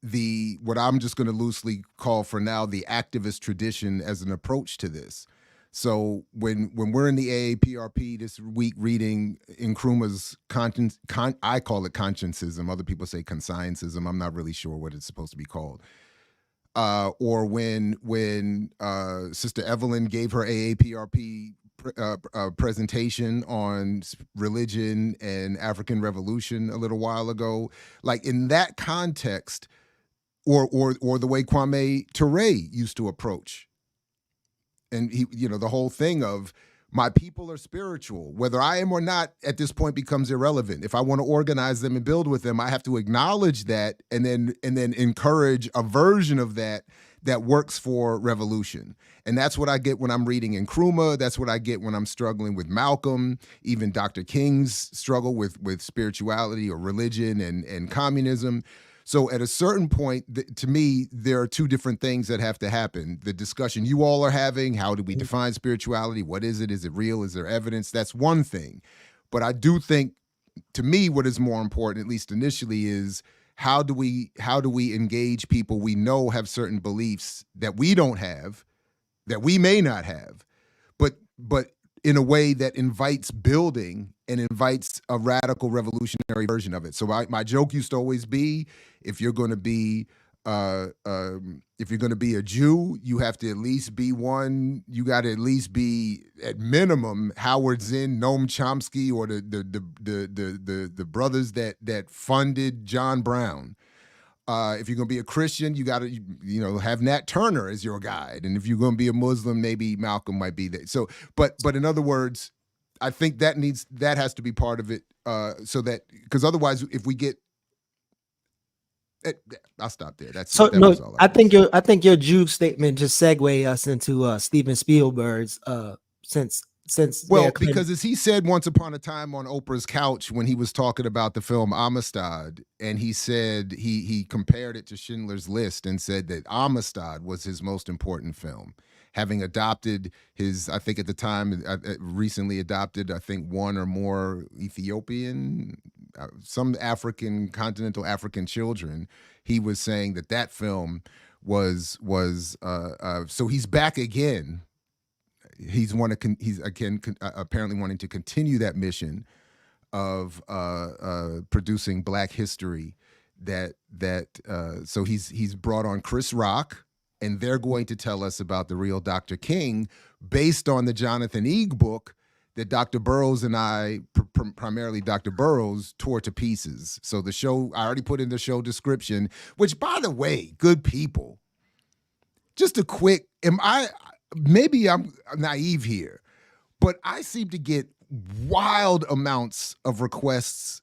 the, what I'm just going to loosely call for now, the activist tradition as an approach to this. So when we're in the AAPRP this week reading Nkrumah's I call it consciencism. Other people say consciencism. I'm not really sure what it's supposed to be called. Or when Sister Evelyn gave her AAPRP presentation on religion and African Revolution a little while ago, like in that context, or the way Kwame Ture used to approach. And he, the whole thing of my people are spiritual, whether I am or not, at this point becomes irrelevant. If I want to organize them and build with them, I have to acknowledge that and then encourage a version of that works for revolution. And that's what I get when I'm reading Nkrumah. That's what I get when I'm struggling with Malcolm, even Dr. King's struggle with spirituality or religion and communism. So at a certain point, to me, there are two different things that have to happen. The discussion you all are having, how do we define spirituality? What is it? Is it real? Is there evidence? That's one thing. But I do think, to me, what is more important, at least initially, is how do we engage people we know have certain beliefs that we don't have, that we may not have, but in a way that invites building and invites a radical revolutionary version of it. So my joke used to always be, if you're going to be a Jew, you have to at least be one. You got to at least be, at minimum, Howard Zinn, Noam Chomsky, or the brothers that funded John Brown. If you're going to be a Christian, you got to, have Nat Turner as your guide. And if you're going to be a Muslim, maybe Malcolm might be there. So, but in other words, I think that has to be part of it. So that, because otherwise, if we get, I'll stop there. Was all I think your Jew statement just segue us into Steven Spielberg's since because as he said once upon a time on Oprah's couch when he was talking about the film Amistad, and he said he compared it to Schindler's List and said that Amistad was his most important film. having adopted his, I think at the time, recently adopted, I think one or more Ethiopian, some African, continental African children. He was saying that film was so he's back again. He's apparently wanting to continue that mission of producing Black history. So he's brought on Chris Rock, and they're going to tell us about the real Dr. King based on the Jonathan Eag book that Dr. Burroughs and I, primarily Dr. Burroughs, tore to pieces. So the show, I already put in the show description, which, by the way, good people, just a quick, maybe I'm naive here, but I seem to get wild amounts of requests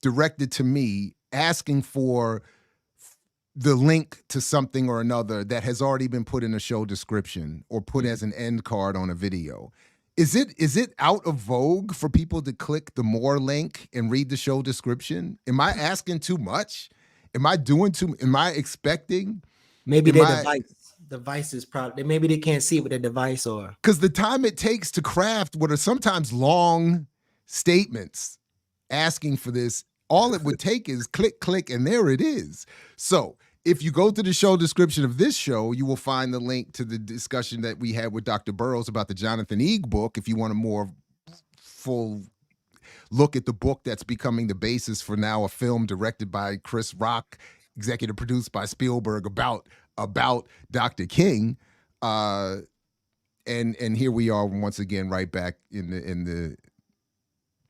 directed to me asking for the link to something or another that has already been put in a show description or put as an end card on a video. Is it out of vogue for people to click the more link and read the show description? Am I asking too much? Am I expecting? Maybe their device is probably, maybe they can't see it with their device, or because the time it takes to craft what are sometimes long statements asking for this, all it would take is click, and there it is. So if you go to the show description of this show, you will find the link to the discussion that we had with Dr. Burroughs about the Jonathan Eag book. If you want a more full look at the book that's becoming the basis for now a film directed by Chris Rock, executive produced by Spielberg about Dr. King, and here we are once again right back in the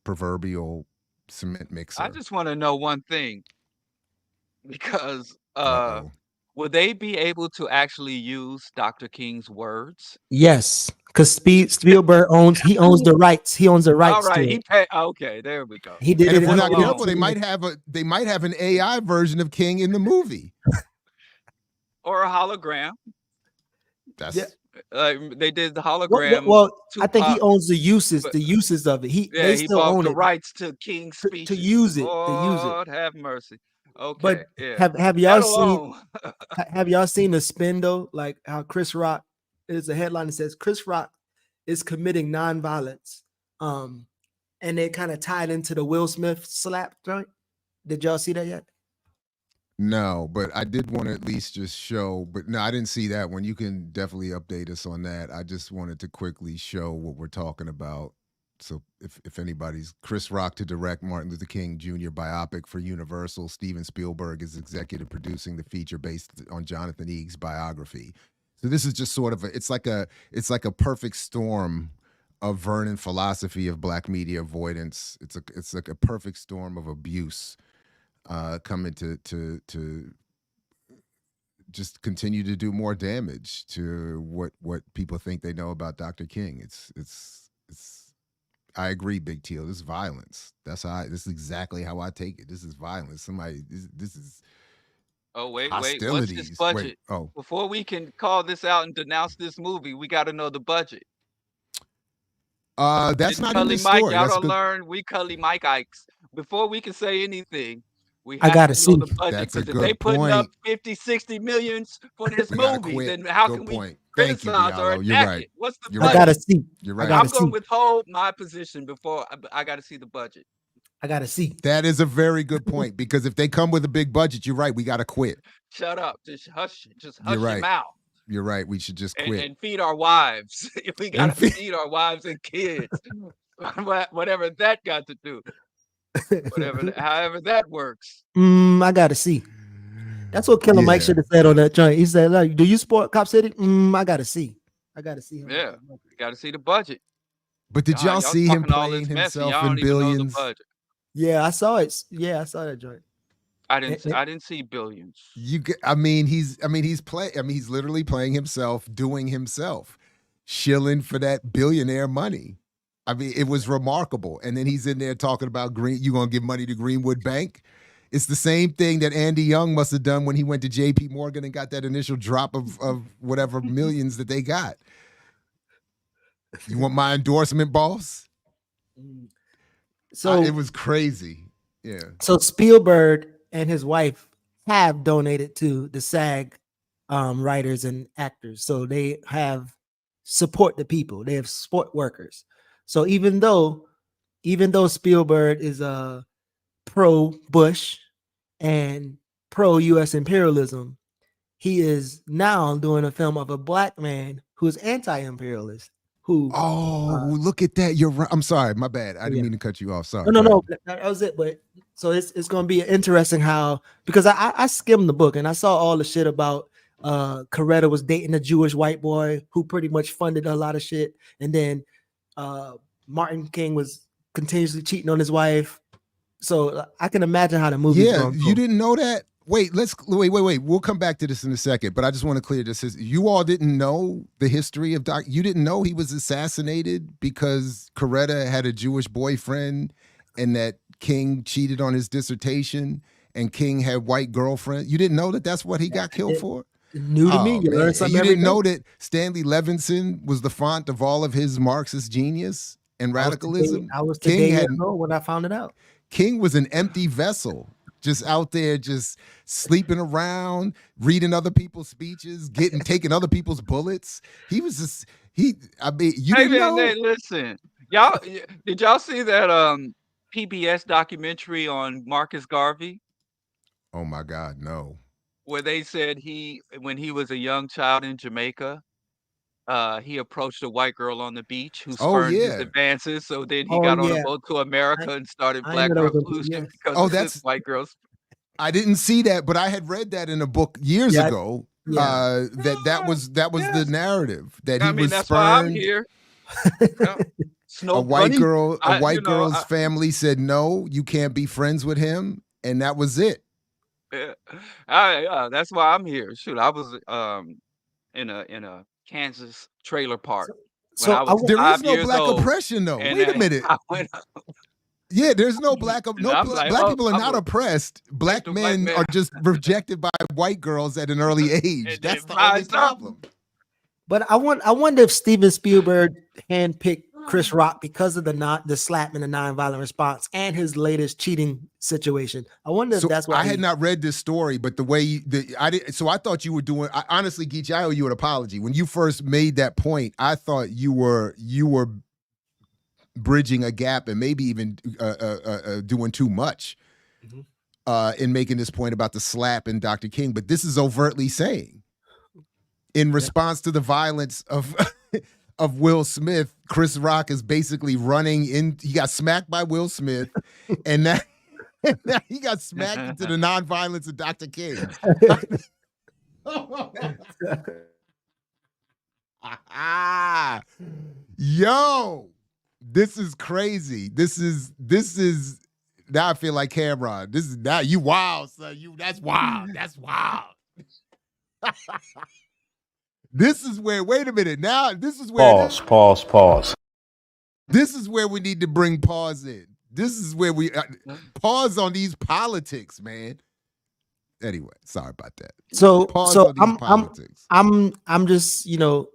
proverbial cement mixer. I just want to know one thing, because will they be able to actually use Dr. King's words? yes, because Spielberg owns the rights. He owns the rights. All right, to it. Okay, there we go. He did and it. If we're not alone. careful, they might have an AI version of King in the movie, or a hologram. That's they did the hologram. Well, I think he owns the uses of it. They he still bought own the it rights to King's speech to use it. Lord have mercy. Okay, But yeah. have y'all seen? Have y'all seen the spin though? Like how Chris Rock, is a headline that says Chris Rock is committing nonviolence, and they kind of tied into the Will Smith slap joint. Did y'all see that yet? No, but I did want to at least just show, but no, I didn't see that one. You can definitely update us on that. I just wanted to quickly show what we're talking about. So if anybody's, Chris Rock to direct Martin Luther King Jr. biopic for Universal. Steven Spielberg is executive producing the feature based on Jonathan Eag's biography. So this is just sort of it's like a perfect storm of Vernon philosophy of Black media avoidance. It's like a perfect storm of abuse coming to just continue to do more damage to what people think they know about Dr. King. It's I agree, Big Teal. This is violence. This is exactly how I take it. This is violence. This is wait, hostilities. What's this budget? Before we can call this out and denounce this movie, we got to know the budget. That's not in the story. Y'all don't learn. We Cully Mike Ikes. Before we can say anything, we I have gotta to know see. the budget. That's a Because if good they putting point. up 50, 60 millions for this movie, then how Good can point. we Thank you, criticize or Diallo. You're attack right. it? What's the You're budget? I gotta see. You're right. I'm going to withhold my position before I got to see the budget. I gotta see. That is a very good point, because if they come with a big budget, you're right. We got to quit. Shut up. Just hush You're right. your mouth. You're right. We should just quit. And feed our wives. If we got to feed our wives and kids, whatever that got to do. However that works. I gotta see. That's what Killer Mike should have said on that joint. He said, like, "Do you support Cop City?" I gotta see. I gotta see him. Yeah, got to see the budget. But did y'all see him talking all playing this mess and himself y'all in don't even know the Billions? budget. Yeah, I saw it. Yeah, I saw that joint. I didn't see Billions. He's literally playing himself, doing himself, shilling for that billionaire money. I mean, it was remarkable. And then he's in there talking about you gonna give money to Greenwood Bank. It's the same thing that Andy Young must have done when he went to JP Morgan and got that initial drop of whatever millions that they got. You want my endorsement, boss? So it was crazy. Yeah. So Spielberg and his wife have donated to the SAG writers and actors. So they have support the people. They have support workers. So even though Spielberg is a pro Bush and pro U.S. imperialism, he is now doing a film of a black man who's anti-imperialist. Who? Oh, look at that! You're right. I'm sorry, my bad. I didn't Yeah. mean to cut you off. Sorry. No, Go no, ahead. that was it. But so it's going to be interesting how, because I skimmed the book and I saw all the shit about Coretta was dating a Jewish white boy who pretty much funded a lot of shit, and then Martin King was continuously cheating on his wife. So I can imagine how the movie's Yeah, going. you didn't know that? Wait. We'll come back to this in a second, but I just want to clear this. You all didn't know the history of Doc. You didn't know he was assassinated because Coretta had a Jewish boyfriend and that King cheated on his dissertation and King had white girlfriend. You didn't know that that's what he got killed for? New to me. You Man. learn something You every didn't day. know that Stanley Levinson was the font of all of his Marxist genius and radicalism? I was King today had when I found it out. King was an empty vessel, just out there, just sleeping around, reading other people's speeches, taking other people's bullets. He was just I mean, you Hey, didn't man, know? hey, listen, did y'all see that PBS documentary on Marcus Garvey, Oh my God, no. where they said when he was a young child in Jamaica, he approached a white girl on the beach who Oh spurned his yeah. advances. So then he Oh got on a yeah, boat to America and started I Black know that was Revolution yes. because Oh, of this that's white girl's. I didn't see that, but I had read that in a book years Yeah, ago. yeah. That was the Yes. narrative that I he mean, was that's why I'm spurned. here. Yeah. A Snow white Bunny. a white girl's family said no, you can't be friends with him, and that was it. Yeah, that's why I'm here. Shoot, I was in a Kansas trailer park when I So was There is 5 no years black old, oppression though. and Wait a minute. I went. Yeah, there's no And I'm like, black oh, people are I'm not oppressed. Black just a white men man, are just rejected by white girls at an early age. and That's then the only rise up. problem. But I wonder if Steven Spielberg handpicked Chris Rock because of the slap and the nonviolent response and his latest cheating situation. I wonder if So that's why I had not read this story, but the way I did, so I thought you were doing. Honestly, Geechee, I owe you an apology. When you first made that point, I thought you were bridging a gap and maybe even doing too much in making this point about the slap and Dr. King. But this is overtly saying, in response to the violence of of Will Smith, Chris Rock is basically running in. He got smacked by Will Smith, and now he got smacked into the nonviolence of Dr. King. Yo, this is crazy. This is now I feel like Cameron. This is now you wild, son. That's wild. That's wild. This is where, wait a minute. Now, this is where Pause. this is where we need to bring pause in. This is where we pause on these politics, man. Anyway, sorry about that. So Pause so on these politics. I'm just not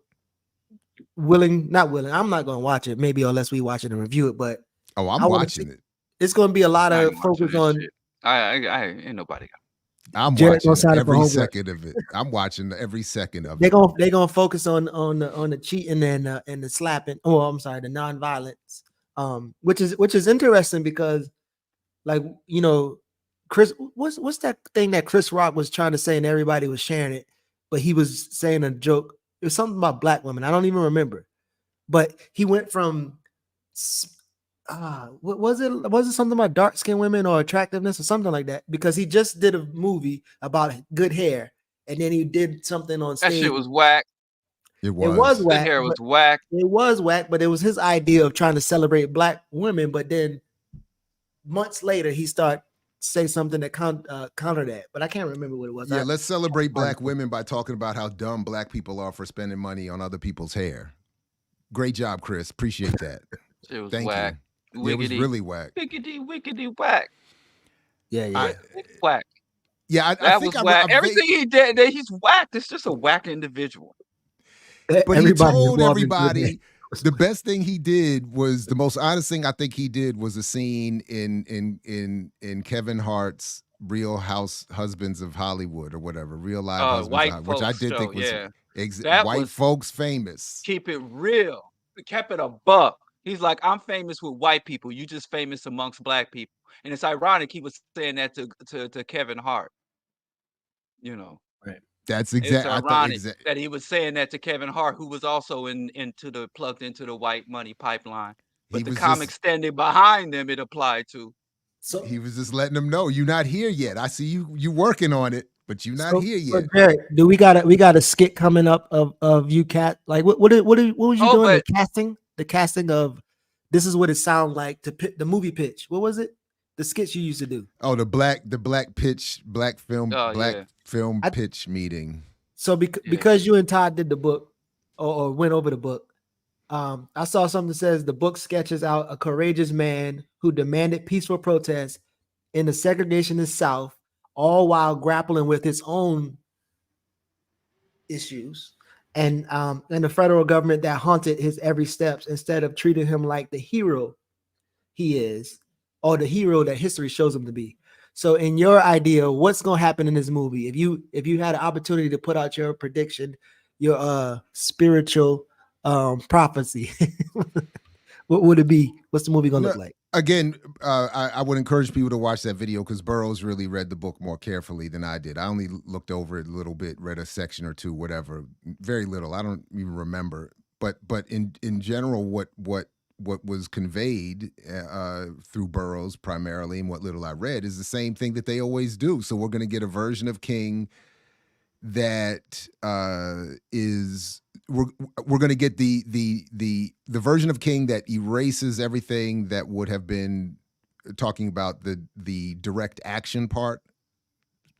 willing. I'm not going to watch it. Maybe unless we watch it and review it. But Oh, I'm I wanna watching it. it's going to be a lot I of ain't watching focus that on. shit. I ain't nobody. I'm Jared gonna watching sign up for every homework. second of it. I'm watching every second of They're it. gonna focus on the cheating and the slapping. Oh, I'm sorry, the nonviolence. Which is interesting because, like, Chris, what's that thing that Chris Rock was trying to say and everybody was sharing it, but he was saying a joke. It was something about black women. I don't even remember, but he went from what was it? Was it something about dark skinned women or attractiveness or something like that? Because he just did a movie about good hair, and then he did something on That stage. shit was whack. It It was was. Good whack. hair was but- whack. It was whack, but it was his idea of trying to celebrate black women. But then months later, he started say something that counter that. But I can't remember what it was. Yeah, let's celebrate black women by talking about how dumb black people are for spending money on other people's hair. Great job, Chris. Appreciate that. It was Thank whack. you. Yeah, it was Wiggity, really whack. wiggity, whack. Yeah. Whack. Yeah, I That think was whack. I'm Everything he did, he's whacked. It's just a whack individual. But he told involved in good everybody hair. the best thing he did was the most honest thing I think he did was a scene in Kevin Hart's Real House Husbands of Hollywood or whatever, Real Live Husbands of White Hollywood, which I folks did show, think was yeah. That white was folks famous. keep it real. He kept it a buck. He's like, I'm famous with white people. You just famous amongst black people. And it's ironic he was saying that to Kevin Hart. You know, Right. That's it's exact. I thought ironic exact. that he was saying that to Kevin Hart, who was also plugged into the white money pipeline. He But the was comic just standing behind them, it applied to. So he was just letting them know you're not here yet. I see you working on it, but you're not here so yet. Jared, do we got a skit coming up of you cat? Like what was you Oh, doing? but The casting of this is what it sounds like to the movie pitch. What was it? The skits you used to do. Oh, the black oh yeah, film I, pitch meeting. so yeah. because you and Todd did the book or went over the book, I saw something that says the book sketches out a courageous man who demanded peaceful protest in the segregationist South, all while grappling with his own issues and the federal government that haunted his every steps instead of treating him like the hero he is or the hero that history shows him to be. So in your idea, what's going to happen in this movie? If you had an opportunity to put out your prediction, your spiritual prophecy, what would it be? What's the movie going to No, look like? again, I would encourage people to watch that video because Burroughs really read the book more carefully than I did. I only looked over it a little bit, read a section or two, whatever, very little. I don't even remember. But in general, what was conveyed through Burroughs primarily, and what little I read, is the same thing that they always do. So we're going to get a version of King that is we're going to get the version of King that erases everything that would have been talking about the direct action part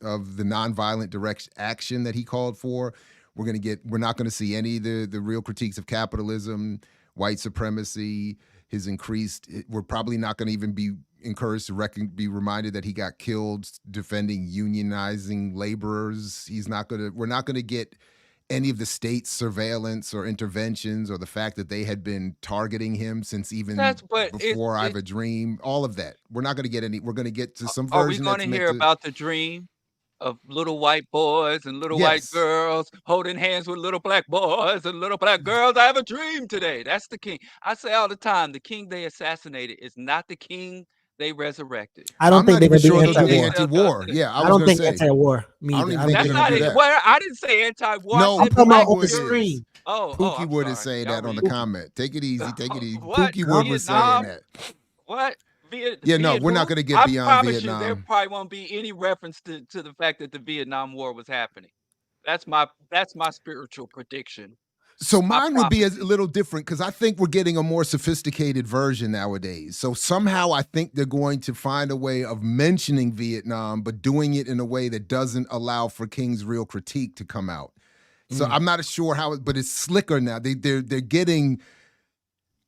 of the nonviolent direct action that he called for. We're not going to see any of the real critiques of capitalism, white supremacy, his increased. We're probably not going to even be encouraged to be reminded that he got killed defending unionizing laborers. We're not going to get any of the state's surveillance or interventions or the fact that they had been targeting him since even But before I've a dream. All of that. We're not going to get any. We're going to get to some are we version going that's to meant hear to. about the dream of little white boys and little white Yes. girls holding hands with little black boys and little black girls? I have a dream today. That's the king. I say all the time, the king they assassinated is not the king they resurrected. I don't I'm think not they're even going to be sure they'll do the They anti-war. still talk anti-war. today. Yeah, I I was don't going to think say. anti-war I don't neither. even I think think they're That's going not to do it. that. Well, I didn't say anti-war. I No, said I'm talking Pookie about black on the Wood fury. is. screen. Oh, Pookie I'm Wood is sorry. saying Y'all that on the read. comment. Take it easy. Take it easy. What? Pookie Wood was saying Vietnam? that. What? Yeah, no, we're not Vietnam? going to get I beyond promise you, there Vietnam. probably won't be any reference to the fact that the Vietnam War was happening. That's my spiritual prediction. So My mine would be a prophecy. little different because I think we're getting a more sophisticated version nowadays. So somehow I think they're going to find a way of mentioning Vietnam, but doing it in a way that doesn't allow for King's real critique to come out. So I'm not sure how, but it's slicker now. They're getting.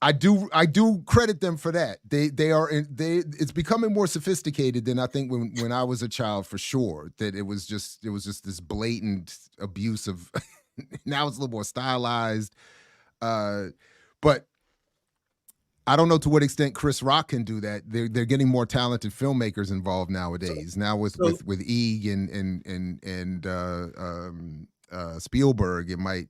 I do credit them for that. It's becoming more sophisticated than I think when I was a child, for sure. That it was just this blatant abuse of. Now it's a little more stylized, but I don't know to what extent Chris Rock can do that. They're getting more talented filmmakers involved nowadays. Now with E and Spielberg, it might,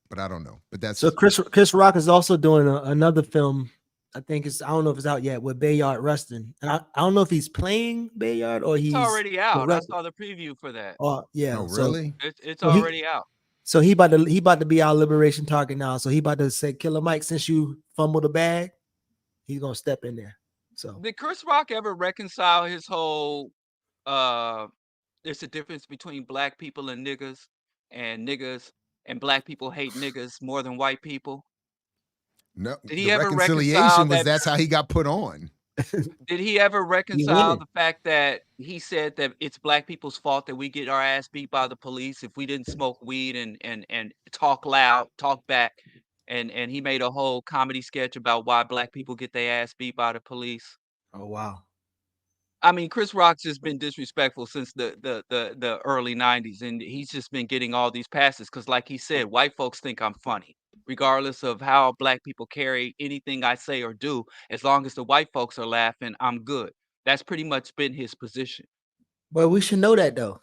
but I don't know. But that's So Chris Rock is also doing another film. I think I don't know if it's out yet with Bayard Rustin, and I don't know if he's playing Bayard or It's he's already out. I directing. saw the preview for that. Oh yeah, oh really? It's so he already out. so he about to be our liberation target now. So he about to say, Killer Mike, since you fumbled the bag, he's gonna step in there. So Did Chris Rock ever reconcile his whole uh there's a difference between black people and niggas and black people hate niggas more than white people? No, Did the he ever reconcile reconciliation was that? that's how he got put on. Did he ever he reconcile winning. the fact that he said that it's black people's fault that we get our ass beat by the police if we didn't smoke weed and talk loud, talk back, and he made a whole comedy sketch about why black people get their ass beat by the police? Oh wow. I mean, Chris Rock's just been disrespectful since the early '90s, and he's just been getting all these passes because, like he said, white folks think I'm funny, regardless of how black people carry anything I say or do. As long as the white folks are laughing, I'm good. That's pretty much been his position. But we should know that though.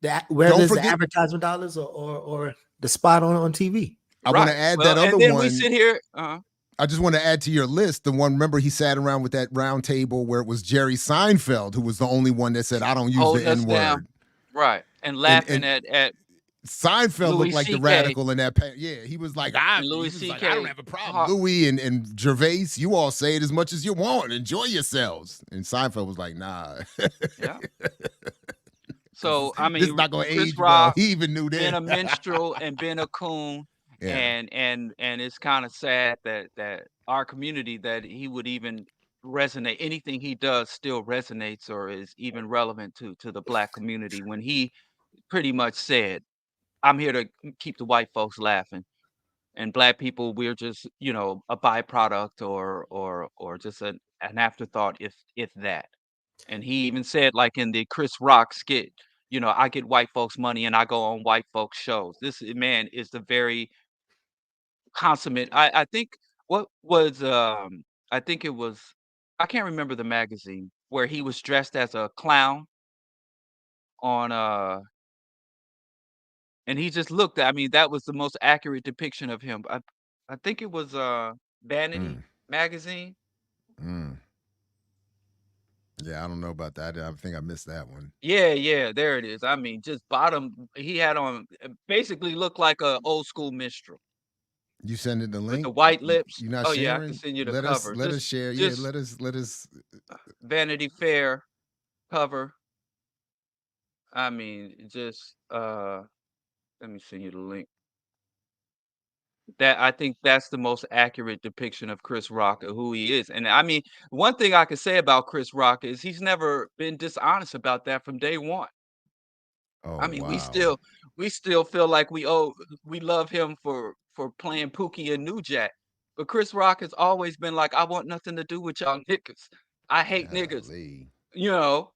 That whether Don't it's the forget, advertisement dollars or the spot on TV. I want Right. to add Well, that other and then we one. sit here. I just want to add to your list the one. Remember, he sat around with that round table where it was Jerry Seinfeld who was the only one that said, "I don't use the Holding us N down. word." Right. And And laughing at Seinfeld Louis looked like the C.K. radical in that. Yeah, he was like, and he Louis was like, I don't C.K. have a problem. Louis and Gervais, you all say it as much as you want. Enjoy yourselves. And Seinfeld was like, nah. Yeah. So I This is mean, not going to Chris age well. Rock He even knew being this. a minstrel and being a coon, Yeah. and it's kind of sad that our community that he would even resonate. Anything he does still resonates or is even relevant to the black community when he pretty much said, "I'm here to keep the white folks laughing." And black people, we're just, a byproduct or just an afterthought, if that. And he even said, like in the Chris Rock skit, I get white folks money and I go on white folks shows. This man is the very consummate. I think what was I think it was I can't remember the magazine where he was dressed as a clown on and he just looked. I mean, that was the most accurate depiction of him. I think it was Vanity Mm, magazine. mm. Yeah, I don't know about that. I think I missed that one. Yeah, yeah, there it is. I mean, just bottom. He had on basically looked like a old school minstrel You send it the with the link. white lips. You're not Oh yeah, I can sharing. send you the Let us cover. let us Just share. Yeah, just let us. Vanity Fair cover. I mean, just let me send you the link. That I think that's the most accurate depiction of Chris Rock or who he is. And I mean, one thing I could say about Chris Rock is he's never been dishonest about that from day one. Oh I mean, wow. we still feel like we love him for playing Pookie and New Jack. But Chris Rock has always been like, I want nothing to do with y'all niggas. I hate niggas, Golly. you know.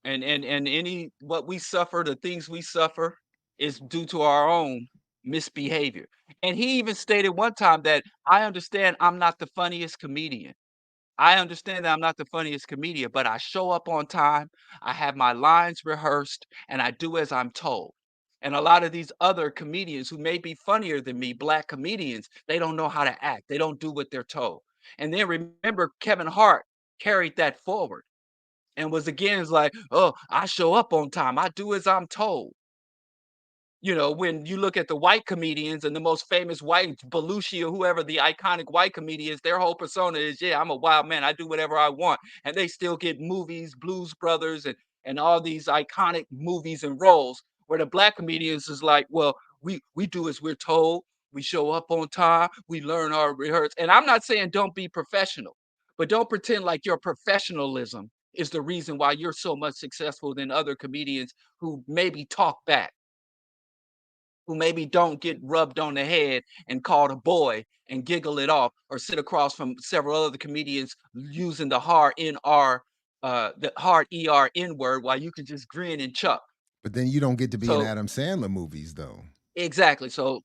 And any what we suffer, the things we suffer is due to our own misbehavior. And he even stated one time that I understand I'm not the funniest comedian. I understand that I'm not the funniest comedian, but I show up on time, I have my lines rehearsed, and I do as I'm told. And a lot of these other comedians who may be funnier than me, black comedians, they don't know how to act. They don't do what they're told. And then remember, Kevin Hart carried that forward and was again like, oh, I show up on time. I do as I'm told. When you look at the white comedians and the most famous white Belushi or whoever the iconic white comedians, their whole persona is, yeah, I'm a wild man. I do whatever I want. And they still get movies, Blues Brothers, and all these iconic movies and roles. Where the black comedians is like, well, we do as we're told. We show up on time. We learn our rehearse. And I'm not saying don't be professional, but don't pretend like your professionalism is the reason why you're so much successful than other comedians who maybe talk back, who maybe don't get rubbed on the head and called a boy and giggle it off, or sit across from several other comedians using the hard N word while you can just grin and chuck. But then you don't get to be in So Adam Sandler movies though. exactly. So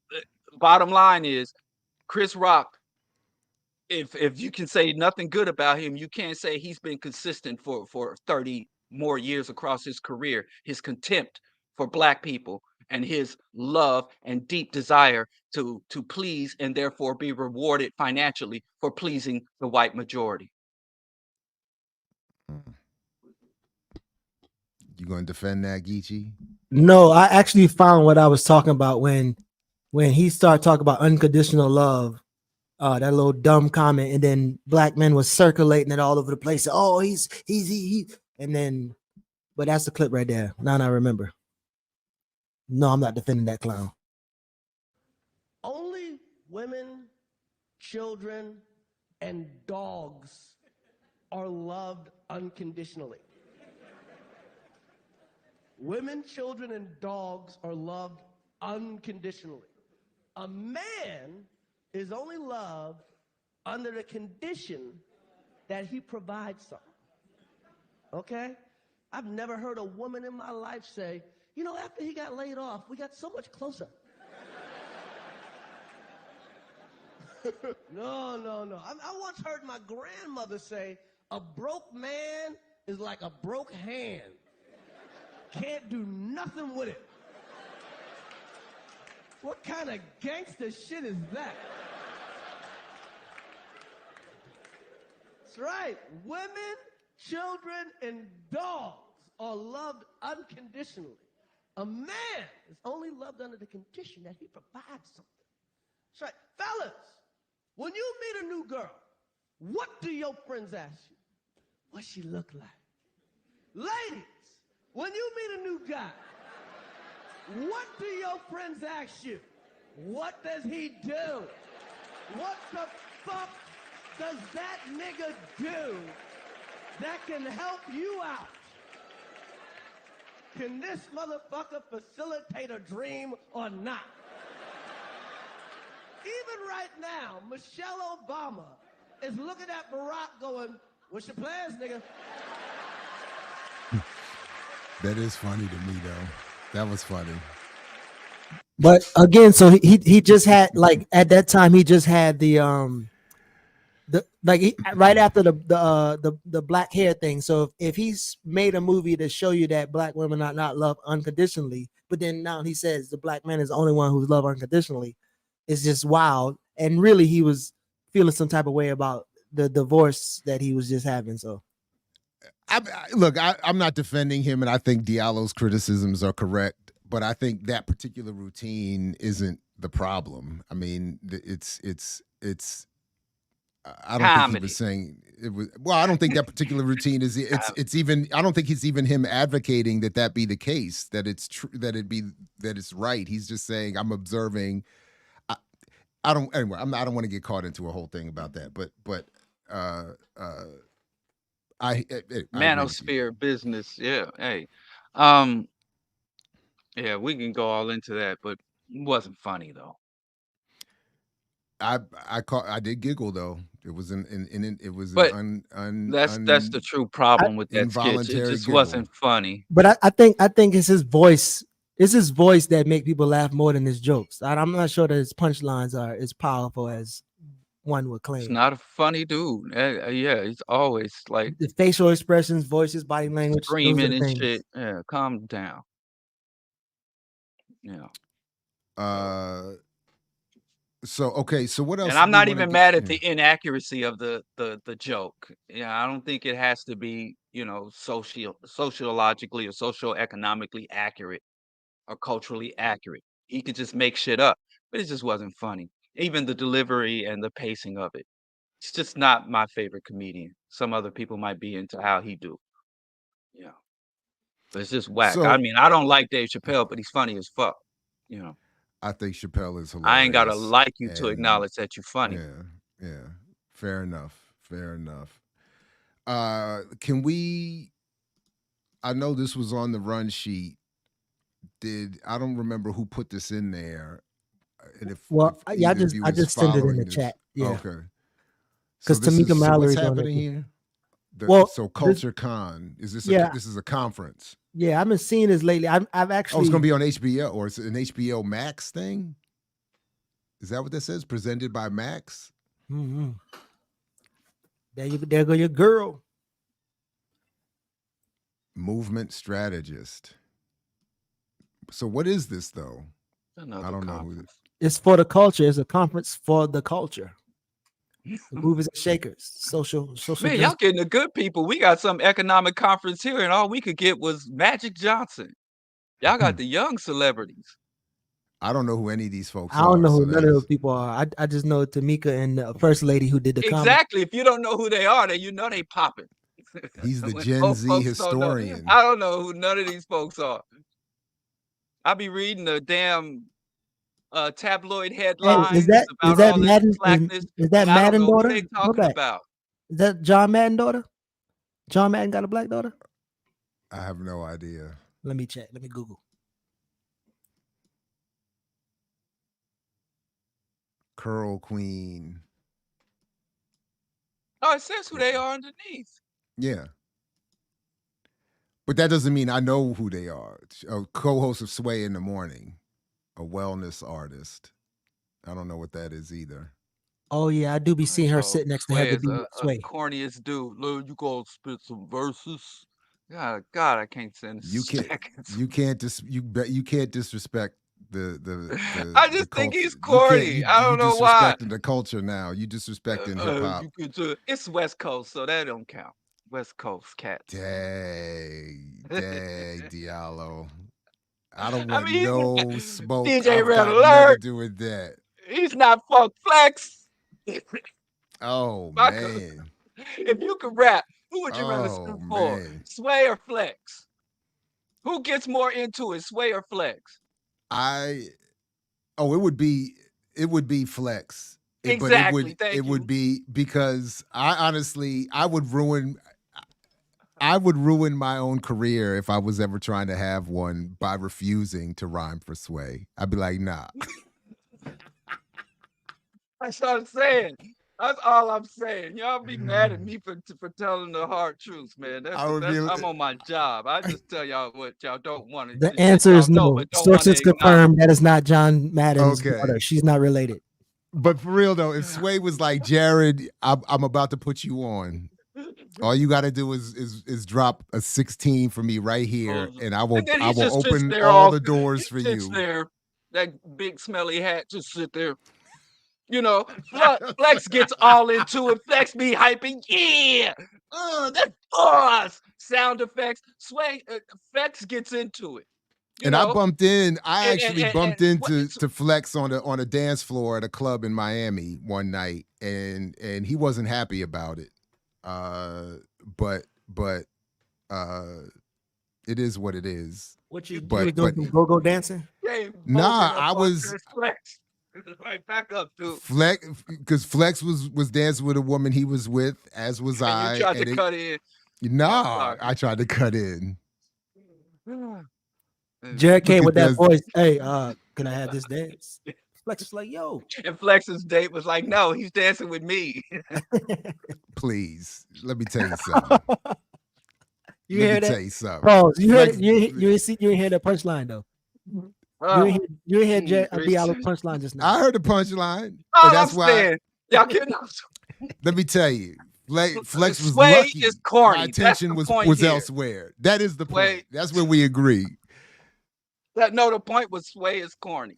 bottom line is Chris Rock, if you can say nothing good about him, you can't say he's been consistent for 30 more years across his career. His contempt for black people and his love and deep desire to please and therefore be rewarded financially for pleasing the white majority. Mm. You gonna defend that, Geechee? No, I actually found what I was talking about when he started talking about unconditional love. That little dumb comment, and then black men was circulating it all over the place. Oh, he, and then, but that's the clip right there. Now I remember. No, I'm not defending that clown. Only women, children, and dogs are loved unconditionally. Women, children, and dogs are loved unconditionally. A man is only loved under the condition that he provides something. Okay? I've never heard a woman in my life say, after he got laid off, we got so much closer. No. I once heard my grandmother say, a broke man is like a broke hand. Can't do nothing with it. What kind of gangster shit is that? That's right. Women, children, and dogs are loved unconditionally. A man is only loved under the condition that he provides something. That's right. Fellas, when you meet a new girl, what do your friends ask you? What she look like? Ladies, when you meet a new guy, what do your friends ask you? What does he do? What the fuck does that nigga do that can help you out? Can this motherfucker facilitate a dream or not? Even right now, Michelle Obama is looking at Barack going, what's your plans, nigga? That is funny to me, though. That was funny. But again, so he just had, like, at that time he just had the right after the black hair thing. So if he's made a movie to show you that black women are not loved unconditionally, but then now he says the black man is the only one who's loved unconditionally, it's just wild. And really, he was feeling some type of way about the divorce that he was just having. So I'm not defending him, and I think Diallo's criticisms are correct, but I think that particular routine isn't the problem. I mean, it's I don't think he was saying it was. Well, I don't think that particular routine is. It's even. I don't think it's even him advocating that be the case. That it's true. That it's right. He's just saying I'm observing. I don't. Anyway, I don't want to get caught into a whole thing about that. But Manosphere business. Yeah. Hey. Yeah, we can go all into that, but it wasn't funny though. I did giggle though. It was it was But an that's the true problem with that sketch. It just wasn't funny. But I think it's his voice. It's his voice that make people laugh more than his jokes. I'm not sure that his punchlines are as powerful as one would claim. It's not a funny dude. Yeah, he's always like the facial expressions, voices, body language, screaming and shit. Yeah, calm down. Yeah. So okay, so what else? And I'm not even mad at the inaccuracy of the joke. Yeah, I don't think it has to be, sociologically or socioeconomically accurate or culturally accurate. He could just make shit up, but it just wasn't funny. Even the delivery and the pacing of it. It's just not my favorite comedian. Some other people might be into how he do. Yeah. But it's just whack. I mean, I don't like Dave Chappelle, but he's funny as fuck. I think Chappelle is hilarious. I ain't gotta like you to acknowledge that you're funny. Yeah. Fair enough. Can we? I know this was on the run sheet. I don't remember who put this in there. And I just sent it in the chat. Yeah. Okay. Because Tamika Mallory. What's happening here? So Culture Con, is this? This is a conference. Yeah, I've been seeing this lately. I've actually. Oh, it's going to be on HBO, or it's an HBO Max thing. Is that what that says? Presented by Max. Mm-hmm. There go your girl. Movement strategist. So what is this though? Another I don't conference. know who this. It's for the culture. It's a conference for the culture. The movers and shakers, social. Man, y'all getting the good people. We got some economic conference here, and all we could get was Magic Johnson. Y'all got the young celebrities. I don't know who any of these folks are. I don't know who none of those people are. I just know Tamika and the first lady who did the exactly. If you don't know who they are, then you know they popping. He's the Gen Z historian. I don't know who none of these folks are. I be reading the damn tabloid headlines. Hey, is that Madden? Is that Madden daughter? What they talking about? Is that John Madden daughter? John Madden got a black daughter? I have no idea. Let me check. Let me Google. Curl Queen. Oh, it says who they are underneath. Yeah. But that doesn't mean I know who they are. A co-host of Sway in the Morning. A wellness artist. I don't know what that is either. Oh yeah, I do be seeing her Oh, sitting next to Sway Heather is B. a Sway. corniest dude. Lil, you gonna spit some verses? God, I can't stand You can't seconds. you can't disrespect I the just think culture. he's You can't corny. I you don't know why. disrespecting the culture now. You disrespecting hip hop. You could it's West Coast, so that don't count. West Coast cats. Dang, Diallo. I don't I want mean, no smoke. DJ I've Red got nothing to Alert. do with that. He's not Funk Flex. Oh Michael, man. if you could rap, who would you rather Oh sue for? man. Sway or Flex? Who gets more into it, Sway or Flex? It would be Flex. But Exactly. it Thank would you. be because I would ruin my own career if I was ever trying to have one by refusing to rhyme for Sway. I'd be like, nah. That's what I'm saying. That's all I'm saying. Y'all be mad at me for telling the hard truth, man. That's I would be I'm on my job. I just tell y'all what y'all don't want to. The The shit answer y'all is know no. but don't want to Sources acknowledge. confirm that is not John Madden's Okay. daughter. She's not related. But for real though, if Sway was like, Jared, I'm about to put you on. All you got to do is drop a 16 for me right here, and I will And then he just sits open there all the doors for sits you. there, that big smelly hat just sit there. You know, Flex gets all into it. Flex be hyping, yeah, that's us. Sound effects. Sway, Flex gets into it. You And know, I actually bumped and what into to Flex on a dance floor at a club in Miami one night, and he wasn't happy about it. But it is what it is. What you But doing some go-go dancing? nah, I was Flex. Right, back up, dude. Flex because Flex was dancing with a woman he was with, as was And I. you tried to cut in. Nah, I tried to cut in. Jared came with that this. voice. Hey, can I have this dance? Flex is like, yo. And Flex's date was like, no, he's dancing with me. Please, let me tell you something. You let hear me that? tell you something. Pause. You heard Flex, it. You ain't hear that punchline though. You ain't hear Diallo punchline just now. I heard the punchline. All That's I'm why. saying, y'all kidding? Let me tell you, Flex was Sway lucky. is corny. My attention That's was the point here. elsewhere. That is the Sway, point. That's where we agree. The point was Sway is corny.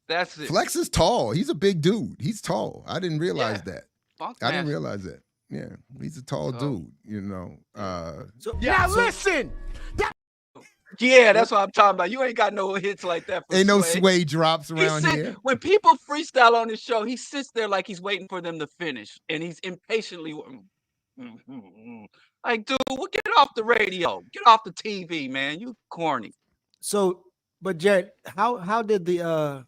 That's it. Flex is tall. He's a big dude. He's tall. I didn't realize that. I didn't realize that. Yeah, he's a tall dude. You know. Now listen. Yeah, that's what I'm talking about. You ain't got no hits like that. Ain't no Sway drops around here. When people freestyle on his show, he sits there like he's waiting for them to finish, and he's impatiently like, dude, well, get off the radio, get off the TV, man. You corny. So, but Jared, how did the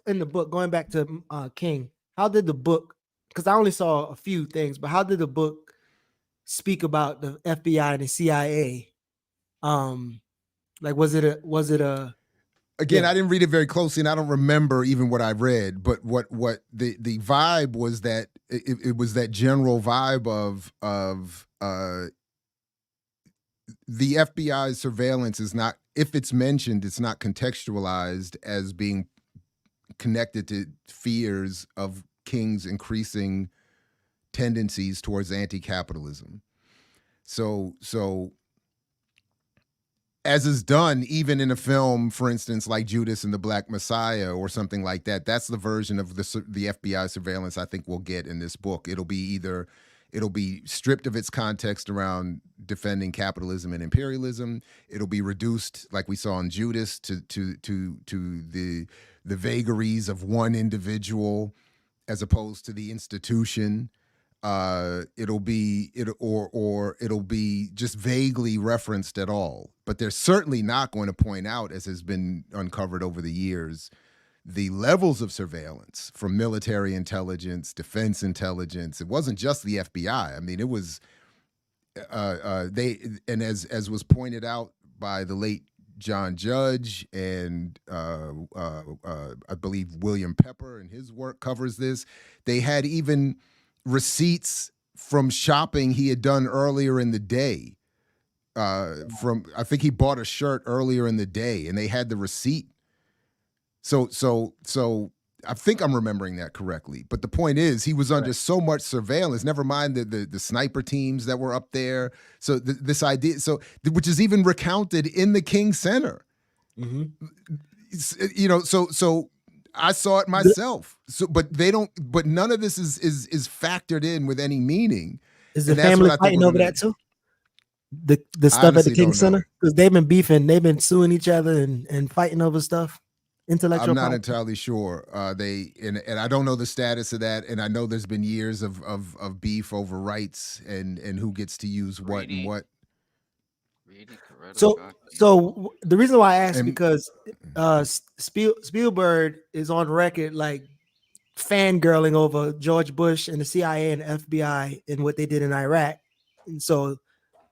in the book, going back to King, how did the book? Because I only saw a few things, but how did the book speak about the FBI and the CIA? Like, was it a Again, I didn't read it very closely, and I don't remember even what I read. But what the vibe was that it was that general vibe of the FBI's surveillance is not, if it's mentioned, it's not contextualized as being connected to fears of King's increasing tendencies towards anti-capitalism. So as is done even in a film, for instance, like Judas and the Black Messiah or something like that, that's the version of the FBI surveillance I think we'll get in this book. It'll be stripped of its context around defending capitalism and imperialism. It'll be reduced, like we saw in Judas, to the vagaries of one individual as opposed to the institution. It'll be just vaguely referenced at all. But they're certainly not going to point out, as has been uncovered over the years, the levels of surveillance from military intelligence, defense intelligence. It wasn't just the FBI. I mean, it was as was pointed out by the late John Judge, and I believe William Pepper and his work covers this. They had even receipts from shopping he had done earlier in the day. I think he bought a shirt earlier in the day, and they had the receipt. So I think I'm remembering that correctly. But the point is, he was under so much surveillance. Never mind the sniper teams that were up there. So this idea, which is even recounted in the King Center. You know, so I saw it myself. So, but they don't. But none of this is factored in with any meaning. Is the family fighting over that too? The stuff at the King Center, because they've been beefing, they've been suing each other and fighting over stuff. Intellectual. I'm not entirely sure. And I don't know the status of that. And I know there's been years of beef over rights and who gets to use what and what. So the reason why I asked because Spielberg is on record like fangirling over George Bush and the CIA and FBI and what they did in Iraq, and so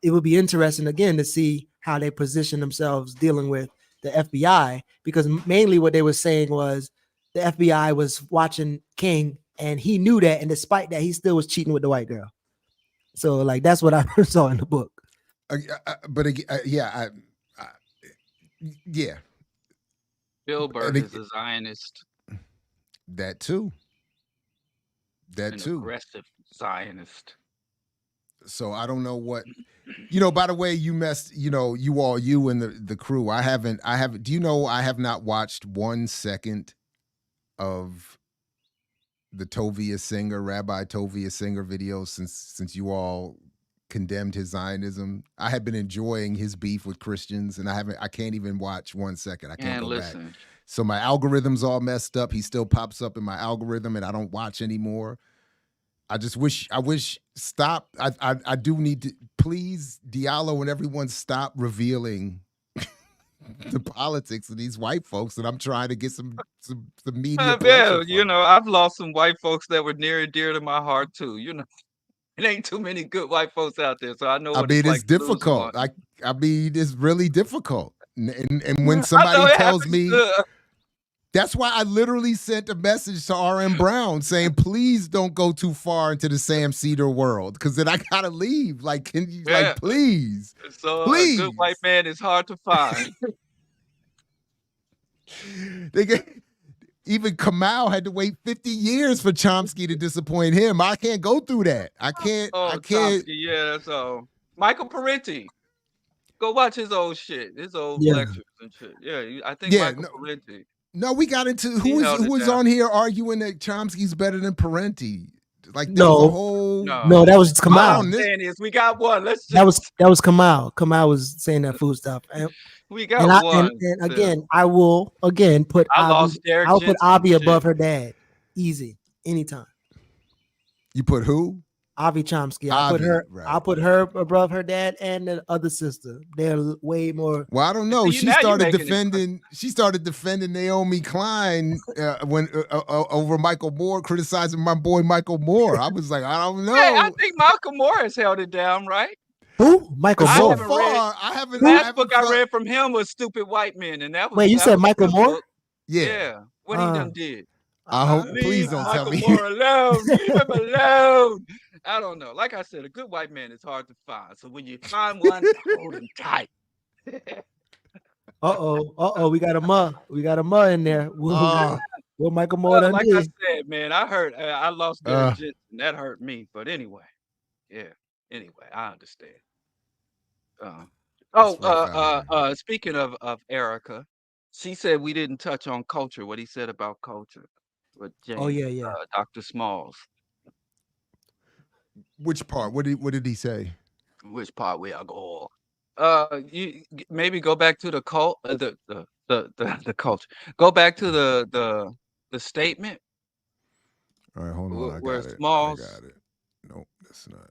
it would be interesting again to see how they position themselves dealing with the FBI, because mainly what they were saying was the FBI was watching King and he knew that, and despite that, he still was cheating with the white girl. So like that's what I saw in the book. Yeah. Spielberg is a Zionist. That too. Aggressive Zionist. So I don't know what, you know, by the way, you messed, you know, you and the crew. I haven't, do you know, I have not watched 1 second of the Rabbi Tovia Singer videos since you all condemned his Zionism. I have been enjoying his beef with Christians, and I can't even watch 1 second. I can't go back. So my algorithm's all messed up. He still pops up in my algorithm and I don't watch anymore. I do need to, please, Diallo and everyone, stop revealing the politics of these white folks, and I'm trying to get some media. Yeah, you know, I've lost some white folks that were near and dear to my heart too. You know, it ain't too many good white folks out there, so I know. It's difficult. I mean, it's really difficult. And when somebody tells me, that's why I literally sent a message to R.M. Brown saying, please don't go too far into the Sam Cedar world, because then I gotta leave. Like, can you, like, please? So please. A good white man is hard to find. Even Kamau had to wait 50 years for Chomsky to disappoint him. I can't go through that. I can't. Chomsky, yeah, so Michael Parenti. Go watch his old shit, his old lectures and shit. Yeah, I think Michael Parenti. No, we got into who was on here arguing that Chomsky's better than Parenti. Like there was a whole no, that was Kamau. All I'm saying is we got one. Let's just... that was Kamau. Kamau was saying that food stuff. And, we got one. And again, I will put I'll put Avi above her dad. Easy, anytime. You put who? Avi Chomsky. I'll put her above her dad and the other sister. They're way more. Well, I don't know. She started defending Naomi Klein when over Michael Moore, criticizing my boy Michael Moore. I was like, I don't know. Hey, I think Michael Moore has held it down, right? Who? Michael Moore. Last book I read from him was Stupid White Men, and that was. Wait, you said Michael Moore? Yeah. What he done did. I hope. Please don't tell me. Moore alone. Leave him alone. I don't know. Like I said, a good white man is hard to find. So when you find one, hold him tight. We got a ma in there. What Michael Moore done like did. I said, man, I lost Gary Jensen. That hurt me. But anyway, I understand. Speaking of Erica, she said we didn't touch on culture. What he said about culture with James, Dr. Smalls. Which part? What did he say? Which part we are going? You maybe go back to the cult, the culture. Go back to the statement. All right, hold on. Where Smalls. I got it. Nope, that's not.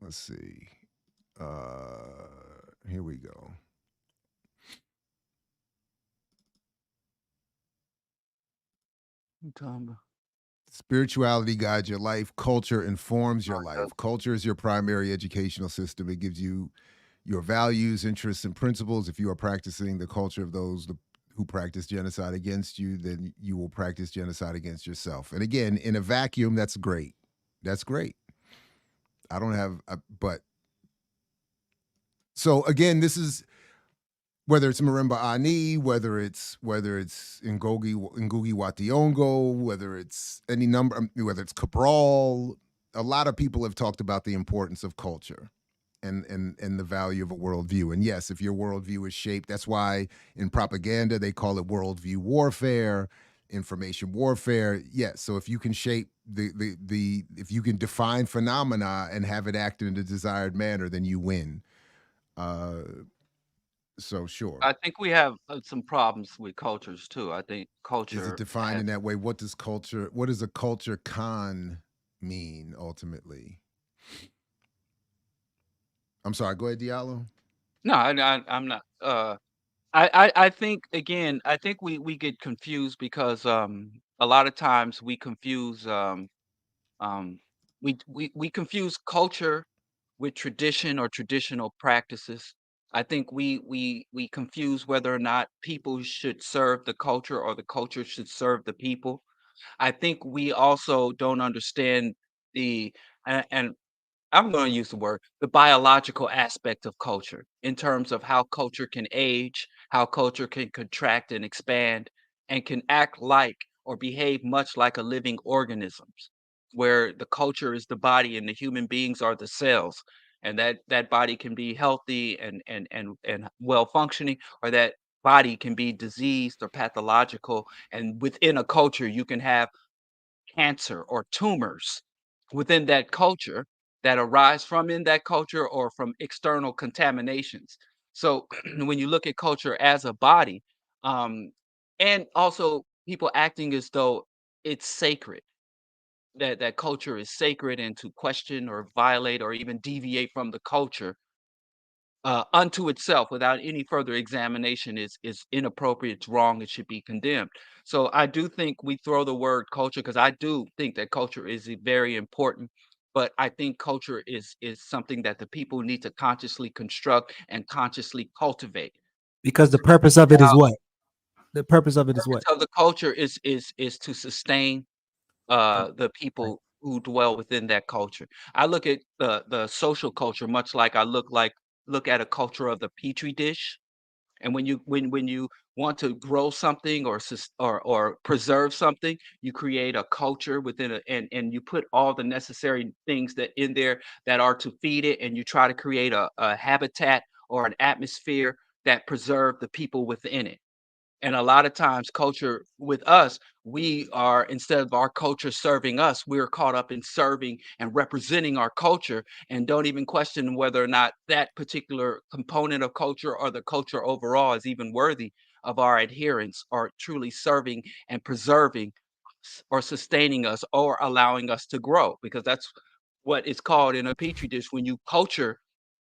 Let's see. Here we go. Spirituality guides your life. Culture informs your life. Culture is your primary educational system. It gives you your values, interests, and principles. If you are practicing the culture of those who practice genocide against you, then you will practice genocide against yourself. And again, in a vacuum, that's great. That's great. I don't have, but so again, this is whether it's Marimba Ani, whether it's Ngugi wa Thiong'o, whether it's any number, whether it's Cabral, a lot of people have talked about the importance of culture and the value of a worldview. And yes, if your worldview is shaped, that's why in propaganda they call it worldview warfare, information warfare. Yes, so if you can shape if you can define phenomena and have it act in a desired manner, then you win. So sure. I think we have some problems with cultures too. I think Is it culture defined in that way? What does a culture con mean ultimately? I'm sorry, go ahead, Diallo. No, I'm not. I think again, I think we get confused because a lot of times we confuse um we confuse culture with tradition or traditional practices. I think we confuse whether or not people should serve the culture or the culture should serve the people. I think we also don't understand and I'm going to use the word the biological aspect of culture in terms of how culture can age, how culture can contract and expand, and can act like or behave much like a living organisms, where the culture is the body and the human beings are the cells, and that body can be healthy and well functioning, or that body can be diseased or pathological, and within a culture you can have cancer or tumors within that culture that arise from in that culture or from external contaminations. So when you look at culture as a body, um, and also people acting as though it's sacred, that culture is sacred, and to question or violate or even deviate from the culture unto itself without any further examination is inappropriate, it's wrong, it should be condemned. So I do think we throw the word culture because I do think that culture is very important, but I think culture is something that the people need to consciously construct and consciously cultivate. Because the purpose of it is what? The purpose of it is what? Purpose of the culture is to sustain Oh, the right. people who dwell within that culture. I look at the social culture much like I look at a culture of the petri dish. And when you want to grow something or or preserve something, you create a culture within and you put all the necessary things that in there that are to feed it, and you try to create a habitat or an atmosphere that preserve the people within it. And a lot of times culture with us, we are instead of our culture serving us, we're caught up in serving and representing our culture and don't even question whether or not that particular component of culture or the culture overall is even worthy of our adherence or truly serving and preserving or sustaining us or allowing us to grow, because that's what is called in a petri dish. When you culture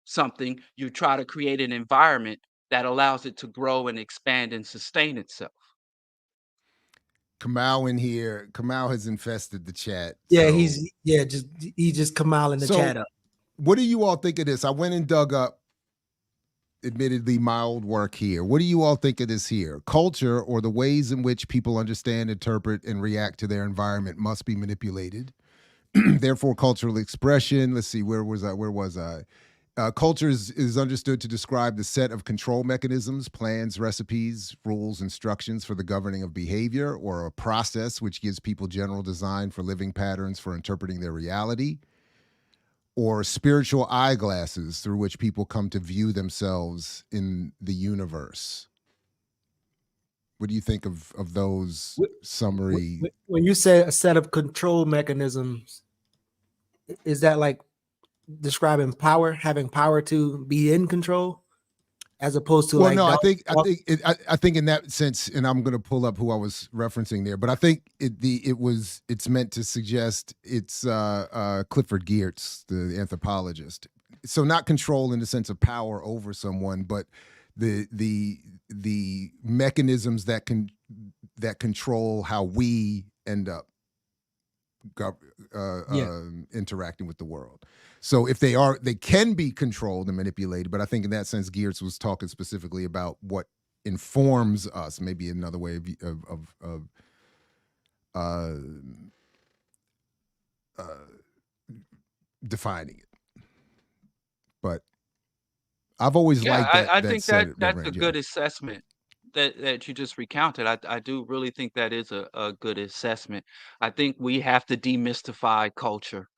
something, you try to create an environment that allows it to grow and expand and sustain itself. Kamau in here. Kamau has infested the chat. Yeah, So he just Kamal in the chat so up. what do you all think of this? I went and dug up, admittedly, my old work here. What do you all think of this here? Culture, or the ways in which people understand, interpret, and react to their environment, must be manipulated. Therefore, cultural expression. Let's see, where was I? Culture is understood to describe the set of control mechanisms, plans, recipes, rules, instructions for the governing of behavior, or a process which gives people general design for living patterns for interpreting their reality, or spiritual eyeglasses through which people come to view themselves in the universe. What do you think of those summary? When you say a set of control mechanisms, is that like describing power, having power to be in control, as opposed to Well, like no, I dog? think I think in that sense, and I'm going to pull up who I was referencing there, but I think it's meant to suggest it's Clifford Geertz, the anthropologist. So not control in the sense of power over someone, but the mechanisms that control how we end up Yeah. interacting with the world. So if they can be controlled and manipulated. But I think in that sense, Geertz was talking specifically about what informs us. Maybe another way of uh, uh, defining it. But I've always Yeah, liked I that think set that that's a range. Yeah. good assessment that you just recounted. I do really think that is a good assessment. I think we have to demystify culture,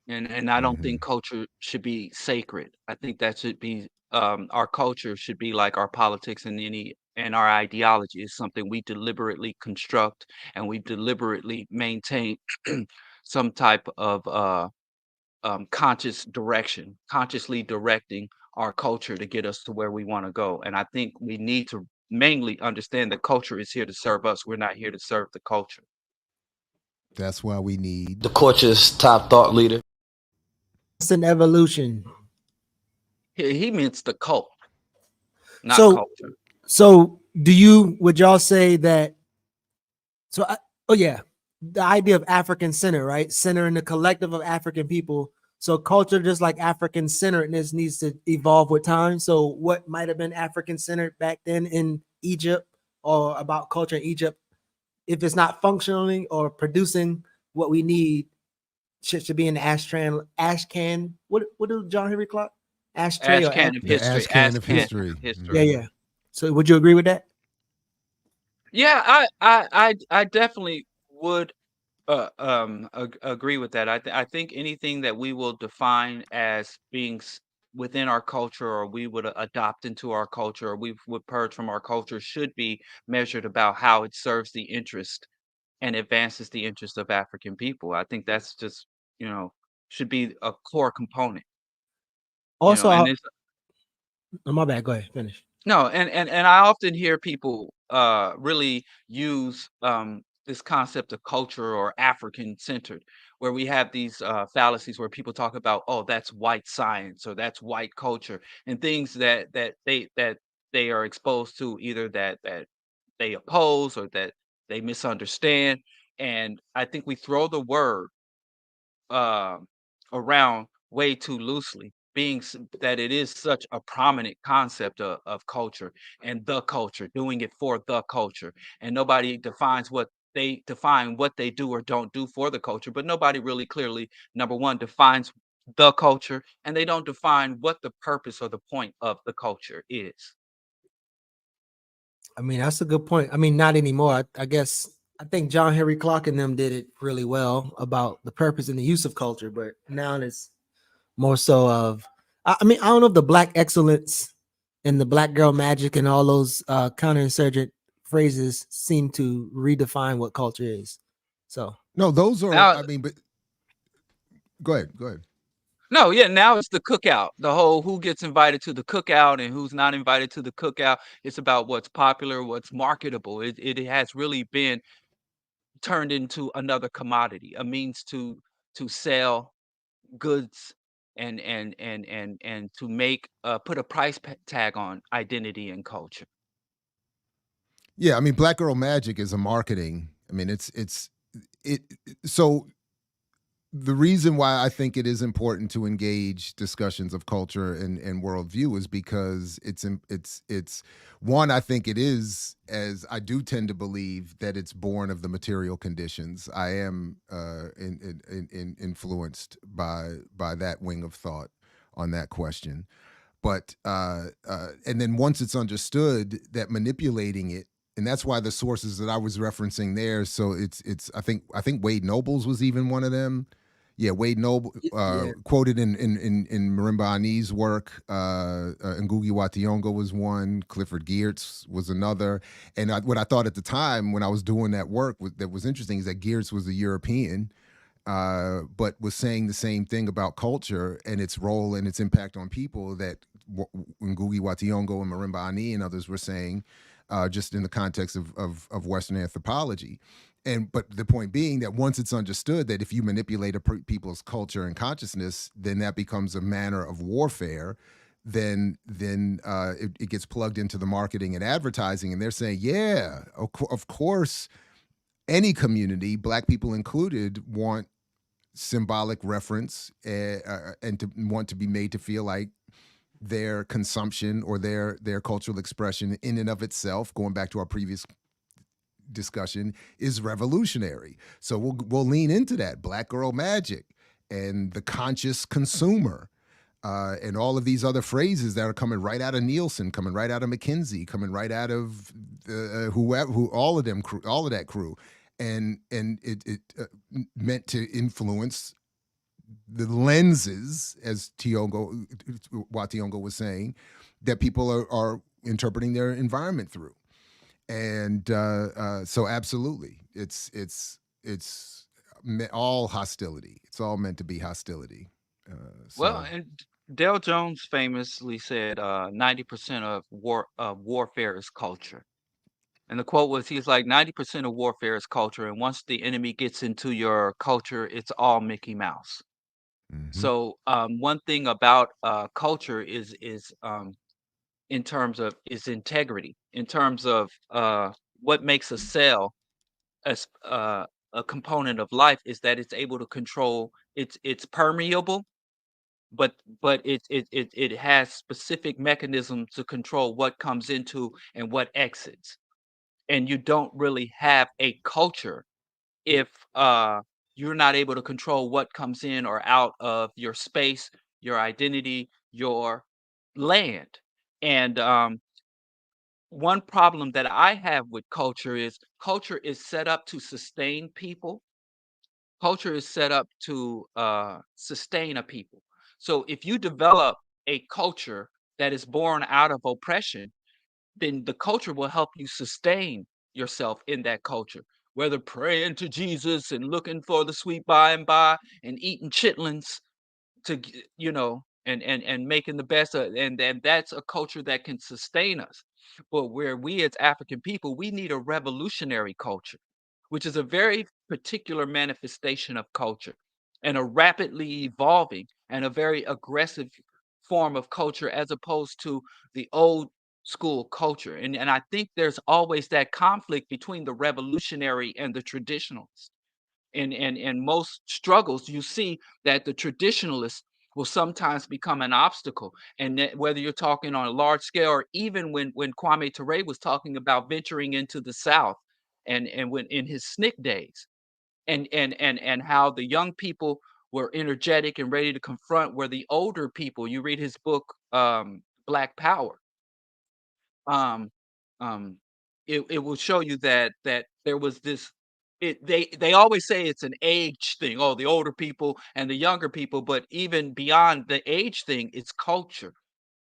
and I don't Hmm. think culture should be sacred. I think that should be our culture should be like our politics and our ideology is something we deliberately construct and we deliberately maintain some type of conscious direction, consciously directing our culture to get us to where we want to go. And I think we need to mainly understand that culture is here to serve us. We're not here to serve the culture. That's why we need. The culture's top thought leader. It's an evolution. He means the cult, not So, culture. so would y'all say that? So, oh yeah, the idea of African center, right? Center in the collective of African people. So culture, just like African centeredness, needs to evolve with time. So what might have been African centered back then in Egypt, or about culture in Egypt, if it's not functioning or producing what we need, should be in the ash can. What do John Henry Clark? Ashtray Ash or ash? can of The history. ash can Ash of can history. of history. Yeah, yeah. So would you agree with that? Yeah, I definitely would agree with that. I think anything that we will define as being within our culture, or we would adopt into our culture, or we would purge from our culture, should be measured about how it serves the interest and advances the interest of African people. I think that's just you know should be a core component. Also, And it's oh, my bad. Go ahead. Finish. No, and I often hear people really use this concept of culture or African centered, where we have these fallacies where people talk about, oh, that's white science or that's white culture, and things that they are exposed to, either that they oppose or that they misunderstand. And I think we throw the word um, around way too loosely, being that it is such a prominent concept of culture and the culture, doing it for the culture, and nobody defines what they define what they do or don't do for the culture, but nobody really clearly, number one, defines the culture, and they don't define what the purpose or the point of the culture is. I mean, that's a good point. I mean, not anymore. I guess I think John Henry Clark and them did it really well about the purpose and the use of culture, but now it's more so of. I mean, I don't know if the black excellence and the black girl magic and all those counterinsurgent phrases seem to redefine what culture is. So No, those are. Now, I mean, but go ahead. Go ahead. no, yeah, now it's the cookout. The whole who gets invited to the cookout and who's not invited to the cookout. It's about what's popular, what's marketable. It has really been turned into another commodity, a means to sell goods and to make put a price tag on identity and culture. Yeah, I mean, Black Girl Magic is a marketing. I mean, it. So the reason why I think it is important to engage discussions of culture and worldview is because it's one. I think it is, as I do tend to believe that it's born of the material conditions. I am influenced by that wing of thought on that question. But and then once it's understood that manipulating it, and that's why the sources that I was referencing there. So it's I think Wade Nobles was even one of them. Yeah, Wade Noble yeah, quoted in Marimba Ani's work. Ngugi wa Thiong'o was one. Clifford Geertz was another. And what I thought at the time when I was doing that work that was interesting is that Geertz was a European, but was saying the same thing about culture and its role and its impact on people that Ngugi wa Thiong'o and Marimba Ani and others were saying, just in the context of Western anthropology. But the point being that once it's understood that if you manipulate people's culture and consciousness, then that becomes a manner of warfare. Then it gets plugged into the marketing and advertising, and they're saying, yeah, of course, any community, Black people included, want symbolic reference and to want to be made to feel like their consumption or their cultural expression in and of itself, going back to our previous discussion, is revolutionary. So we'll lean into that Black Girl Magic and the conscious consumer. and all of these other phrases that are coming right out of Nielsen, coming right out of McKinsey, coming right out of all of that crew, and it meant to influence the lenses, as Wationgo was saying, that people are interpreting their environment through. And so absolutely, it's all hostility. It's all meant to be hostility. Well, So and Dale Jones famously said, 90% of warfare is culture. And the quote was, he's like, 90% of warfare is culture, and once the enemy gets into your culture, it's all Mickey Mouse. mhm. So, one thing about culture is in terms of is integrity, in terms of what makes a cell as a component of life is that it's able to control. It's permeable, but it has specific mechanisms to control what comes into and what exits. And you don't really have a culture if you're not able to control what comes in or out of your space, your identity, your land. And one problem that I have with culture is set up to sustain people. Culture is set up to sustain a people. So if you develop a culture that is born out of oppression, then the culture will help you sustain yourself in that culture. Whether praying to Jesus and looking for the sweet by and by and eating chitlins and making the best of, and that's a culture that can sustain us. But where we as African people, we need a revolutionary culture, which is a very particular manifestation of culture and a rapidly evolving and a very aggressive form of culture as opposed to the old school culture. And I think there's always that conflict between the revolutionary and the traditionalist. In most struggles, you see that the traditionalists will sometimes become an obstacle. And that whether you're talking on a large scale or even when Kwame Ture was talking about venturing into the South and when in his SNCC days and how the young people were energetic and ready to confront where the older people, you read his book, Black Power, um, um, it will show you that there was this. They always say it's an age thing. Oh, the older people and the younger people, but even beyond the age thing, it's culture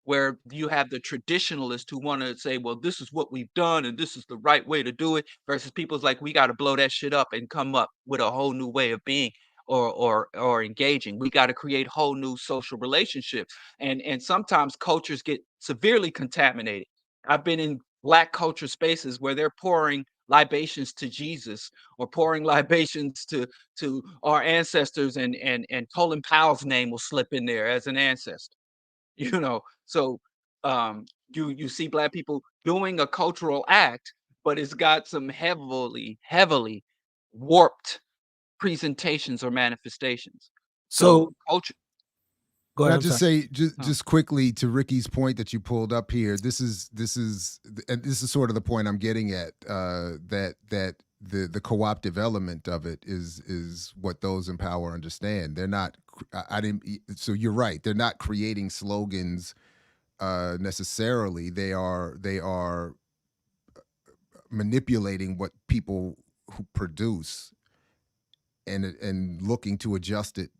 where you have the traditionalists who want to say, well, this is what we've done and this is the right way to do it, versus people's like, we got to blow that shit up and come up with a whole new way of being or engaging. We got to create whole new social relationships. And sometimes cultures get severely contaminated. I've been in black culture spaces where they're pouring libations to Jesus or pouring libations to our ancestors and Colin Powell's name will slip in there as an ancestor. So you see black people doing a cultural act, but it's got some heavily warped presentations or manifestations. So So culture. go Can ahead. I I'm just sorry. say, Huh. just quickly to Ricky's point that you pulled up here? And this is sort of the point I'm getting at. That the co-optive element of it is what those in power understand. They're not. I didn't. So you're right. They're not creating slogans necessarily. They are manipulating what people who produce and looking to adjust it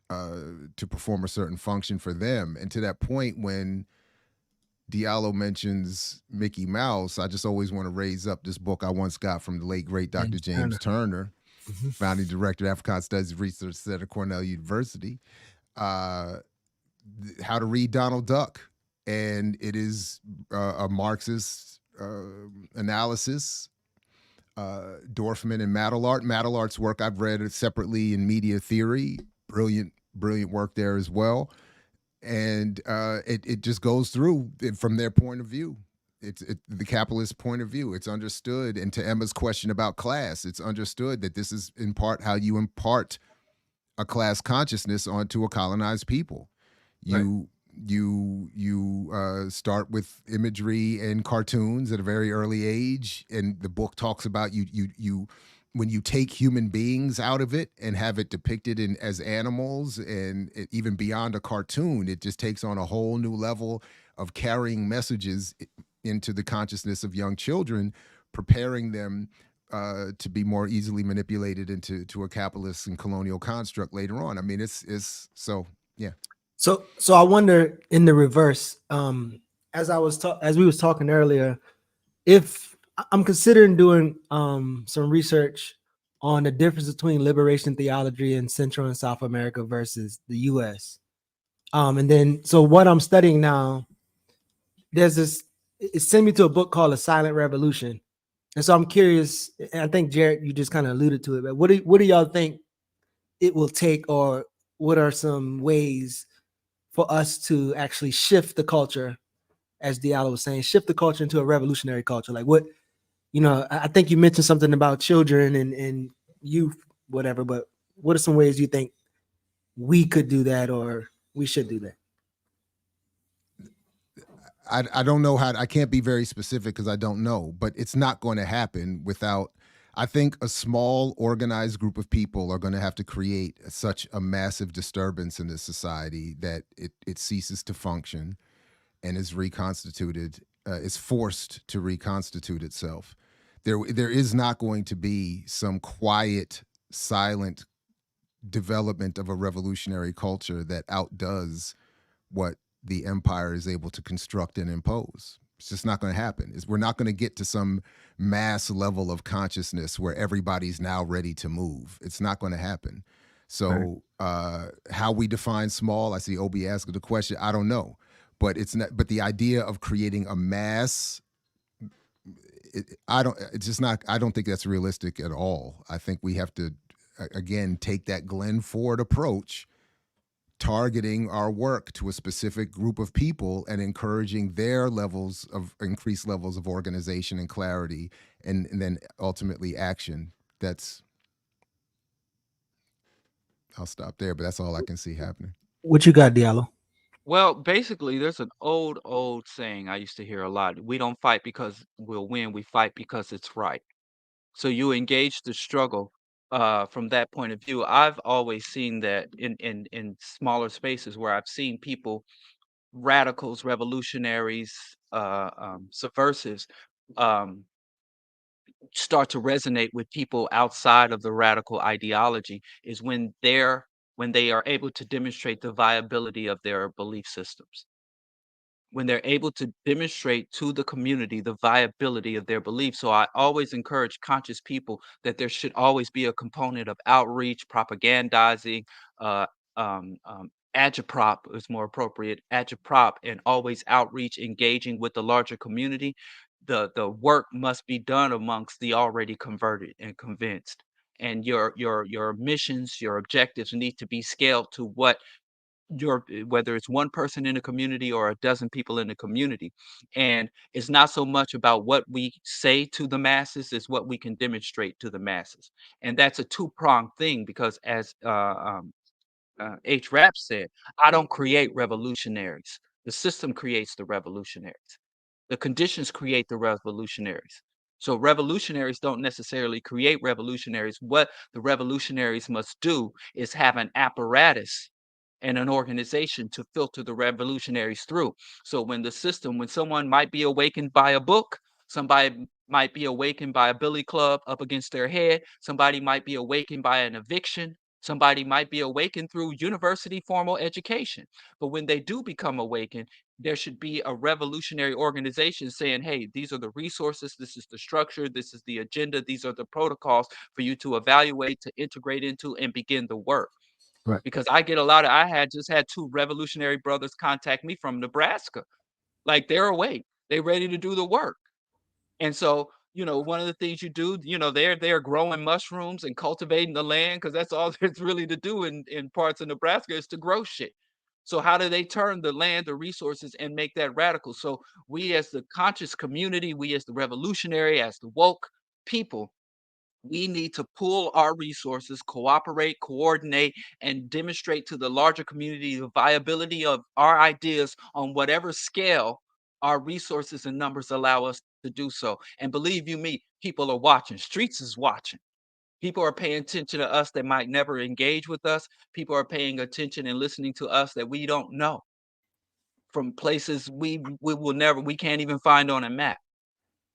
to perform a certain function for them. And to that point, when Diallo mentions Mickey Mouse, I just always want to raise up this book I once got from the late great Dr. James James Turner, Mhm. founding director of African Studies Research Center at Cornell University, uh, How to Read Donald Duck. And it is a Marxist analysis. Dorfman and Madelart. Madelart's work I've read separately in media theory. Brilliant work there as well. And it just goes through it from their point of view. It's the capitalist point of view. It's understood. And to Emma's question about class, it's understood that this is in part how you impart a class consciousness onto a colonized people. Right. You start with imagery and cartoons at a very early age, and the book talks about you when you take human beings out of it and have it depicted in as animals, and even beyond a cartoon, it just takes on a whole new level of carrying messages into the consciousness of young children, preparing them to be more easily manipulated into a capitalist and colonial construct later on. I mean, it's so yeah. So I wonder in the reverse, as we was talking earlier, if I'm considering doing some research on the difference between liberation theology in Central and South America versus the US. And then so what I'm studying now, there's this, it sent me to a book called A Silent Revolution. And so I'm curious, and I think Jared, you just kind of alluded to it, but what do y'all think it will take, or what are some ways for us to actually shift the culture, as Diallo was saying, shift the culture into a revolutionary culture? Like what, I think you mentioned something about children and youth, whatever, but what are some ways you think we could do that or we should do that? I don't know how I can't be very specific because I don't know, but it's not going to happen without. I think a small organized group of people are going to have to create such a massive disturbance in this society that it ceases to function and is reconstituted, is forced to reconstitute itself. There is not going to be some quiet, silent development of a revolutionary culture that outdoes what the empire is able to construct and impose. It's just not going to happen. We're not going to get to some mass level of consciousness where everybody's now ready to move. It's not going to happen. So how we define small, I see Obi asking the question, I don't know. But it's not. But the idea of creating a mass, I don't think that's realistic at all. I think we have to, again, take that Glenn Ford approach, targeting our work to a specific group of people and encouraging their increased levels of organization and clarity, and then ultimately action. I'll stop there, but that's all I can see happening. What you got, Diallo? Well, basically, there's an old saying I used to hear a lot. We don't fight because we'll win. We fight because it's right. So you engage the struggle from that point of view. I've always seen that in smaller spaces where I've seen people, radicals, revolutionaries, subversives, um, start to resonate with people outside of the radical ideology is when they are able to demonstrate the viability of their belief systems, when they're able to demonstrate to the community the viability of their beliefs. So I always encourage conscious people that there should always be a component of outreach, propagandizing, uh, agitprop is more appropriate, agitprop, and always outreach, engaging with the larger community. The work must be done amongst the already converted and convinced. And your missions, your objectives need to be scaled to what whether it's one person in the community or a dozen people in the community. And it's not so much about what we say to the masses, it's what we can demonstrate to the masses. And that's a two-pronged thing because as H. Rap said, I don't create revolutionaries. The system creates the revolutionaries. The conditions create the revolutionaries. So revolutionaries don't necessarily create revolutionaries. What the revolutionaries must do is have an apparatus and an organization to filter the revolutionaries through. So when someone might be awakened by a book, somebody might be awakened by a billy club up against their head, somebody might be awakened by an eviction, somebody might be awakened through university formal education. But when they do become awakened, there should be a revolutionary organization saying, hey, these are the resources, this is the structure, this is the agenda, these are the protocols for you to evaluate, to integrate into, and begin the work. Right. Because I had just had two revolutionary brothers contact me from Nebraska. Like they're awake, they're ready to do the work. And so, one of the things you do, they're growing mushrooms and cultivating the land because that's all there's really to do in parts of Nebraska is to grow shit. So how do they turn the land, the resources, and make that radical? So we as the conscious community, we as the revolutionary, as the woke people, we need to pool our resources, cooperate, coordinate, and demonstrate to the larger community the viability of our ideas on whatever scale our resources and numbers allow us to do so. And believe you me, people are watching. Streets is watching. People are paying attention to us that might never engage with us. People are paying attention and listening to us that we don't know from places we can't even find on a map.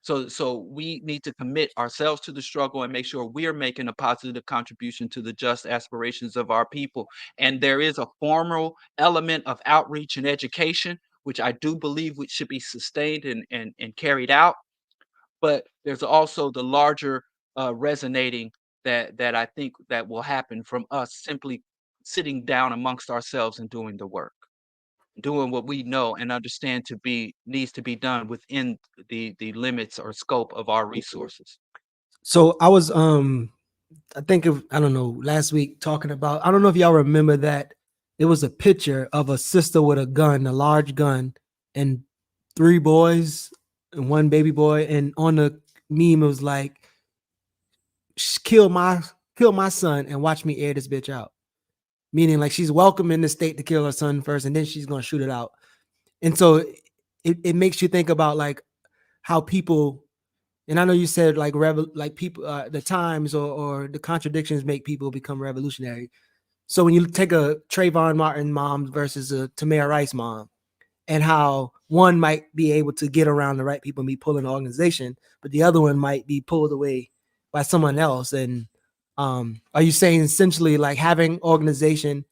So we need to commit ourselves to the struggle and make sure we are making a positive contribution to the just aspirations of our people. And there is a formal element of outreach and education, which I do believe which should be sustained and carried out. But there's also the larger resonating that I think that will happen from us simply sitting down amongst ourselves and doing the work, doing what we know and understand to be needs to be done within the limits or scope of our resources. So I think of, I don't know, last week talking about, I don't know if y'all remember that it was a picture of a sister with a gun, a large gun, and 3 boys and 1 baby boy. And on the meme, it was like, kill my son and watch me air this bitch out. Meaning like she's welcoming the state to kill her son first, and then she's gonna shoot it out. And so it makes you think about like how people, and I know you said like like people, the times or the contradictions make people become revolutionary. So when you take a Trayvon Martin mom versus a Tamir Rice mom, and how one might be able to get around the right people and be pulling an organization, but the other one might be pulled away by someone else. And are you saying essentially like having organization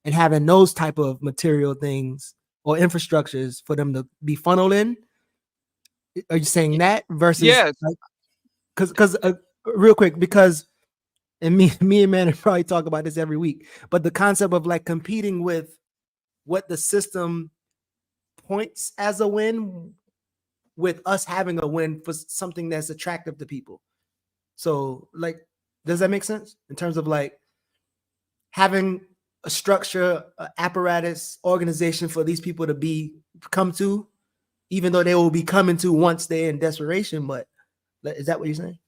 and having those type of material things or infrastructures for them to be funneled in? Are you saying that versus Yes. like, because real quick, because and me and Manny probably talk about this every week, but the concept of like competing with what the system points as a win with us having a win for something that's attractive to people. So like, does that make sense in terms of like having a structure, a apparatus, organization for these people to come to, even though they will be coming to once they're in desperation? But is that what you're saying?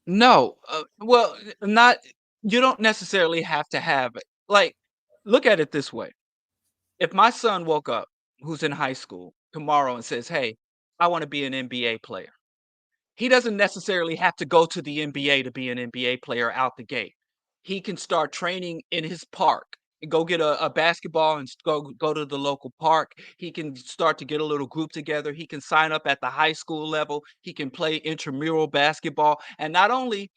No. Well, not you don't necessarily have to have it. Like, look at it this way. If my son woke up, who's in high school, tomorrow and says, "Hey, I want to be an NBA player." He doesn't necessarily have to go to the NBA to be an NBA player out the gate. He can start training in his park and go get a basketball and go to the local park. He can start to get a little group together. He can sign up at the high school level. He can play intramural basketball. And not only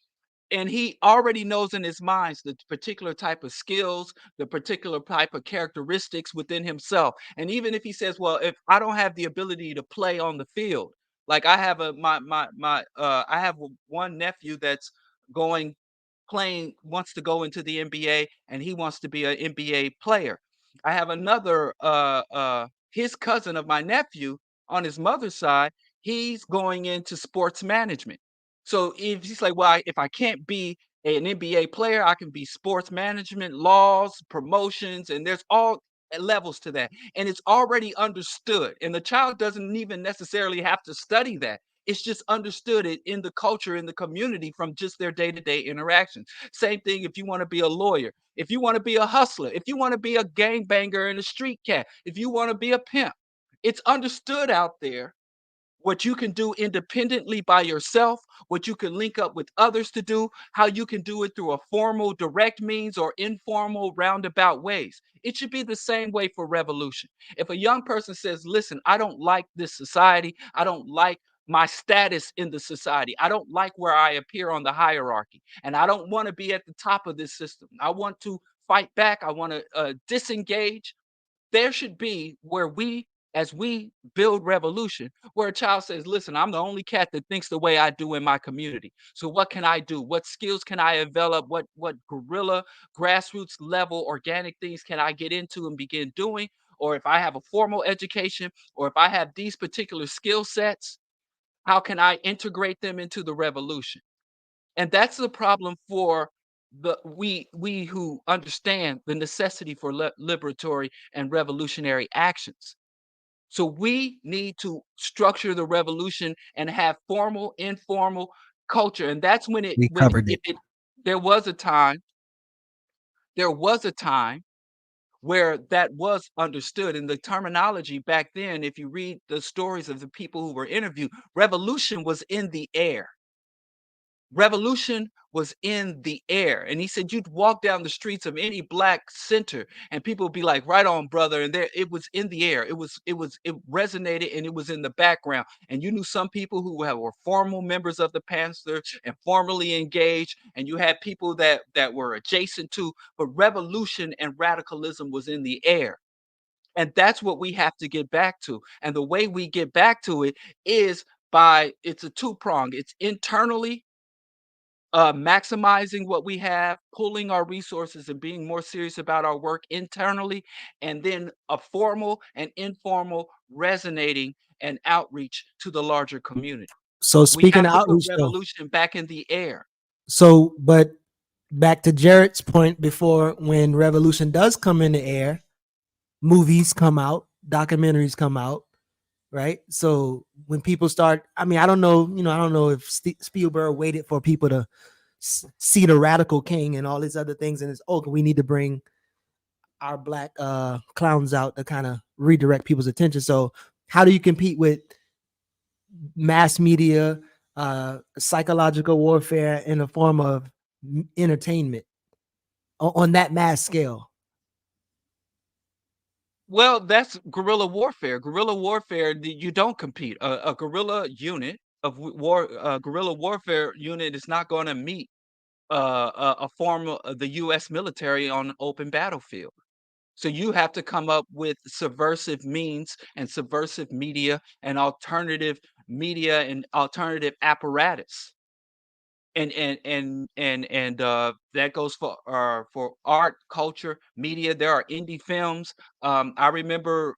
and he already knows in his mind the particular type of skills, the particular type of characteristics within himself. And even if he says, "Well, if I don't have the ability to play on the field," like I have a my I have one nephew that's going playing wants to go into the NBA and he wants to be an NBA player. I have another his cousin of my nephew on his mother's side, he's going into sports management. So if he's like, well, if I can't be an NBA player, I can be sports management, laws, promotions, and there's all levels to that. And it's already understood. And the child doesn't even necessarily have to study that. It's just understood it in the culture, in the community from just their day-to-day interactions. Same thing if you want to be a lawyer, if you want to be a hustler, if you want to be a gangbanger and a street cat, if you want to be a pimp, it's understood out there what you can do independently by yourself, what you can link up with others to do, how you can do it through a formal direct means or informal roundabout ways. It should be the same way for revolution. If a young person says, listen, I don't like this society, I don't like my status in the society, I don't like where I appear on the hierarchy, and I don't want to be at the top of this system. I want to fight back, I want to disengage. There should be where as we build revolution, where a child says, listen, I'm the only cat that thinks the way I do in my community. So what can I do? What skills can I develop? What guerrilla grassroots level organic things can I get into and begin doing? Or if I have a formal education, or if I have these particular skill sets, how can I integrate them into the revolution? And that's the problem for the we who understand the necessity for liberatory and revolutionary actions. So we need to structure the revolution and have formal, informal culture. And that's when We when covered if it. it there was a time where that was understood. And the terminology back then, if you read the stories of the people who were interviewed, revolution was in the air. Revolution was in the air. And he said you'd walk down the streets of any black center and people would be like, right on, brother. And there it was in the air. It resonated and it was in the background. And you knew some people who were formal members of the Panther and formally engaged, and you had people that were adjacent to, but revolution and radicalism was in the air. And that's what we have to get back to. And the way we get back to it is by it's a two prong. It's internally maximizing what we have, pulling our resources and being more serious about our work internally, and then a formal and informal resonating and outreach to the larger community. So We speaking have of to put outreach, though, revolution back in the air. so but back to Jared's point before, when revolution does come in the air, movies come out, documentaries come out, right? So when people start, I mean, I don't know, I don't know if Spielberg waited for people to see the Radical King and all these other things, and it's we need to bring our black clowns out to kind of redirect people's attention. So how do you compete with mass media, psychological warfare in the form of entertainment on that mass scale? Well, that's guerrilla warfare. Guerrilla warfare, you don't compete. A guerrilla unit of guerrilla warfare unit is not going to meet a form of the U.S. military on an open battlefield. So you have to come up with subversive means and subversive media and alternative apparatus. And that goes for art, culture, media. There are indie films. I remember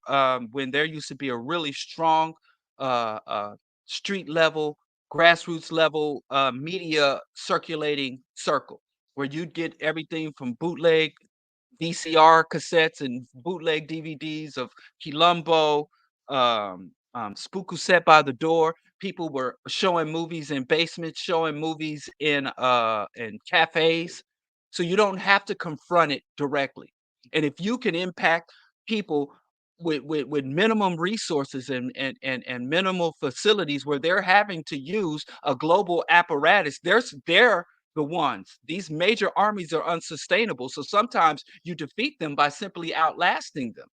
when there used to be a really strong street level, grassroots level media circulating circle where you'd get everything from bootleg VCR cassettes and bootleg DVDs of Quilombo, Spooku Set by the Door. People were showing movies in basements, showing movies in cafes. So you don't have to confront it directly. And if you can impact people with minimum resources and minimal facilities where they're having to use a global apparatus, they're the ones. These major armies are unsustainable. So sometimes you defeat them by simply outlasting them.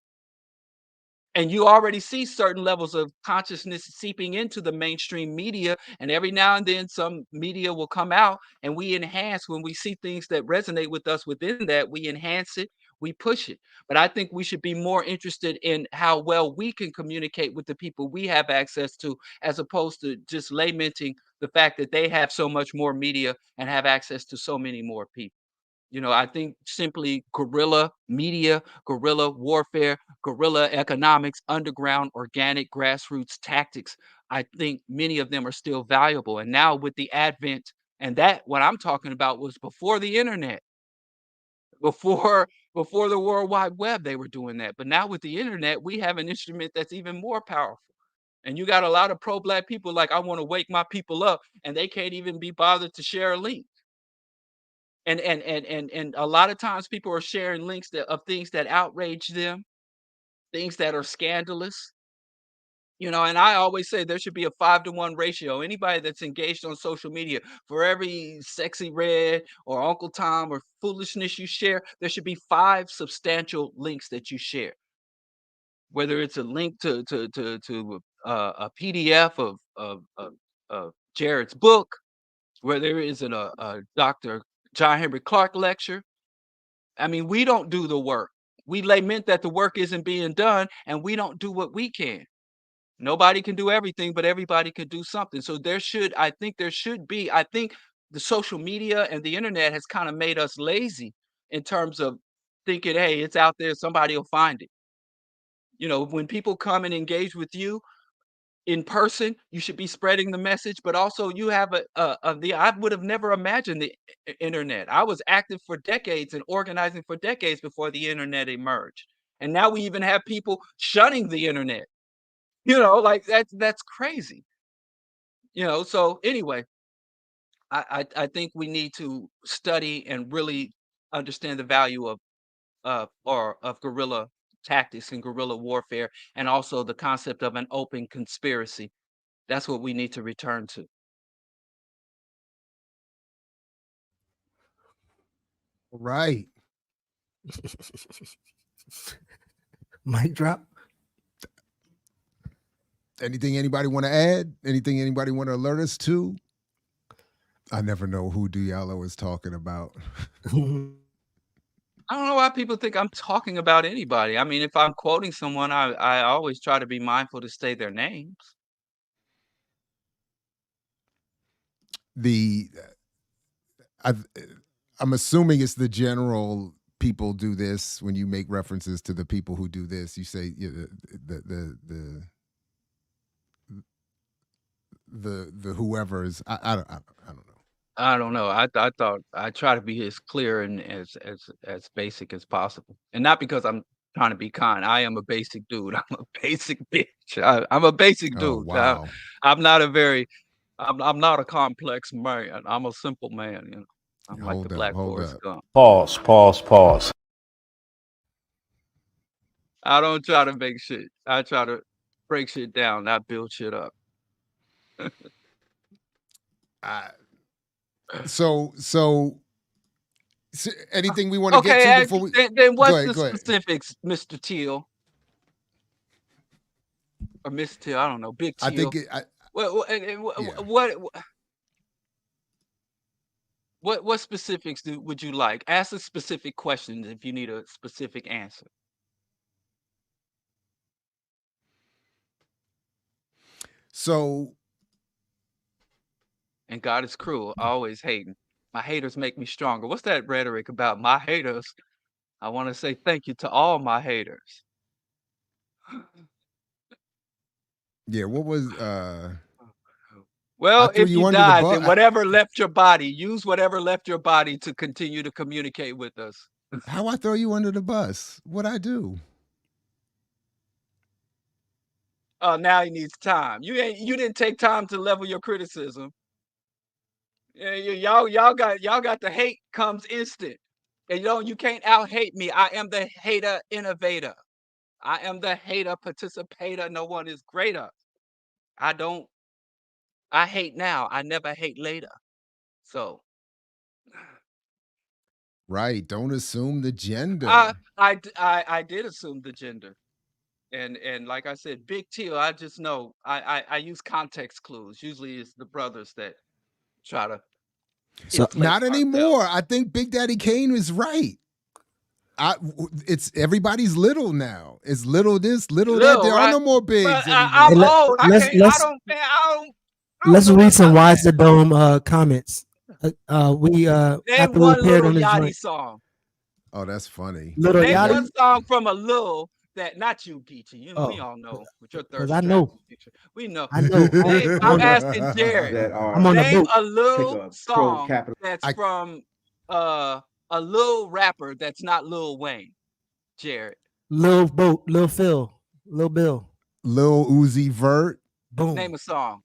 And you already see certain levels of consciousness seeping into the mainstream media. And every now and then, some media will come out and we enhance when we see things that resonate with us within that, we enhance it, we push it. But I think we should be more interested in how well we can communicate with the people we have access to, as opposed to just lamenting the fact that they have so much more media and have access to so many more people. I think simply guerrilla media, guerrilla warfare, guerrilla economics, underground, organic, grassroots tactics, I think many of them are still valuable. And now with the advent, and that what I'm talking about was before the internet, before before the World Wide Web, they were doing that. But now with the internet, we have an instrument that's even more powerful. And you got a lot of pro-black people like, I want to wake my people up, and they can't even be bothered to share a link. And a lot of times people are sharing links of things that outrage them, things that are scandalous. And I always say there should be a 5-to-1 ratio. Anybody that's engaged on social media, for every sexy red or Uncle Tom or foolishness you share, there should be 5 substantial links that you share. Whether it's a link to a PDF of Jared's book, whether it is a Dr. John Henry Clark lecture. I mean, we don't do the work. We lament that the work isn't being done, and we don't do what we can. Nobody can do everything, but everybody can do something. So I think the social media and the internet has kind of made us lazy in terms of thinking, hey, it's out there, somebody will find it. When people come and engage with you, in person, you should be spreading the message, but also you have I would have never imagined the internet. I was active for decades and organizing for decades before the internet emerged. And now we even have people shunning the internet. Like that's crazy. So anyway, I think we need to study and really understand the value of guerrilla tactics and guerrilla warfare, and also the concept of an open conspiracy. That's what we need to return to. Right. Mic drop. Anything anybody want to add? Anything anybody want to alert us to? I never know who Diallo is talking about. I don't know why people think I'm talking about anybody. I mean, if I'm quoting someone, I always try to be mindful to say their names. I'm assuming it's the general people do this when you make references to the people who do this. You say the whoever's. I don't know. I don't know. I thought I try to be as clear and as basic as possible, and not because I'm trying to be kind. I am a basic dude. I'm a basic bitch. I'm a basic Oh dude. wow. I'm not a very. I'm not a complex man. I'm a simple man. You know. I'm like the Black Forest Gump. Pause. I don't try to make shit. I try to break shit down, not build shit up. So anything we want to get to before we then what's go ahead, the specifics, Mr. Teal? Or Miss Teal, I don't know. Big Teal. I think what specifics would you like? Ask a specific question if you need a specific answer. So, and God is cruel, always hating. My haters make me stronger. What's that rhetoric about my haters? I want to say thank you to all my haters. Yeah, what was well, if you died, then whatever left your body, use whatever left your body to continue to communicate with us. How I throw you under the bus? What'd I do? Oh, now he needs time. You didn't take time to level your criticism. Yeah, y'all got the hate comes instant. And you can't out-hate me. I am the hater innovator. I am the hater participator. No one is greater. I hate now. I never hate later. So right, don't assume the gender. I did assume the gender. And like I said, Big Teal, I just know I use context clues. Usually it's the brothers that try to. So not anymore. I think Big Daddy Kane is right. It's everybody's little now. It's little this, little that. There are no more bigs anymore. I'm old. Let's read some Wise the Dome comments. We name one Little Yachty song. Oh, that's funny. Little name Yachty? one song from a Lil that not you, Geechee. We all know with your thirst. I know. We know. I know. I'm asking Jared. I'm on name the boat. a Lil song that's from a Lil rapper that's not Lil Wayne. Jared. Lil Boat, Lil Phil, Lil Bill. Lil Uzi Vert. Boom. Name a song.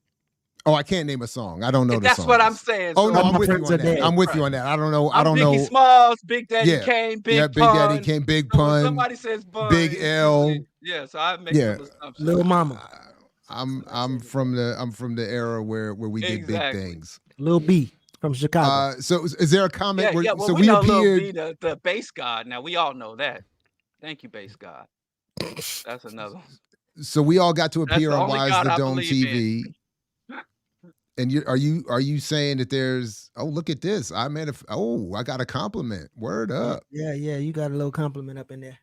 Oh, I can't name a song. I don't know the That's songs. what I'm saying. Oh no, I'm with you on that. I'm with you on that. I don't know. I don't know. Biggie Smalls, Big Daddy Kane, Big Pun. Big Daddy Kane, Big Pun. Somebody says Bun. Big L. Yeah, so I make some assumptions. Lil Mama. I'm from the era where we did big things. Lil B from Chicago. So is there a comment? Well, so we know appeared. Lil B, the bass god. Now we all know that. Thank you, bass god. That's another one. So we all got to appear on Wise the Dome TV. In. And are you saying that there's look at this. I got a compliment. Word up. Yeah, you got a little compliment up in there.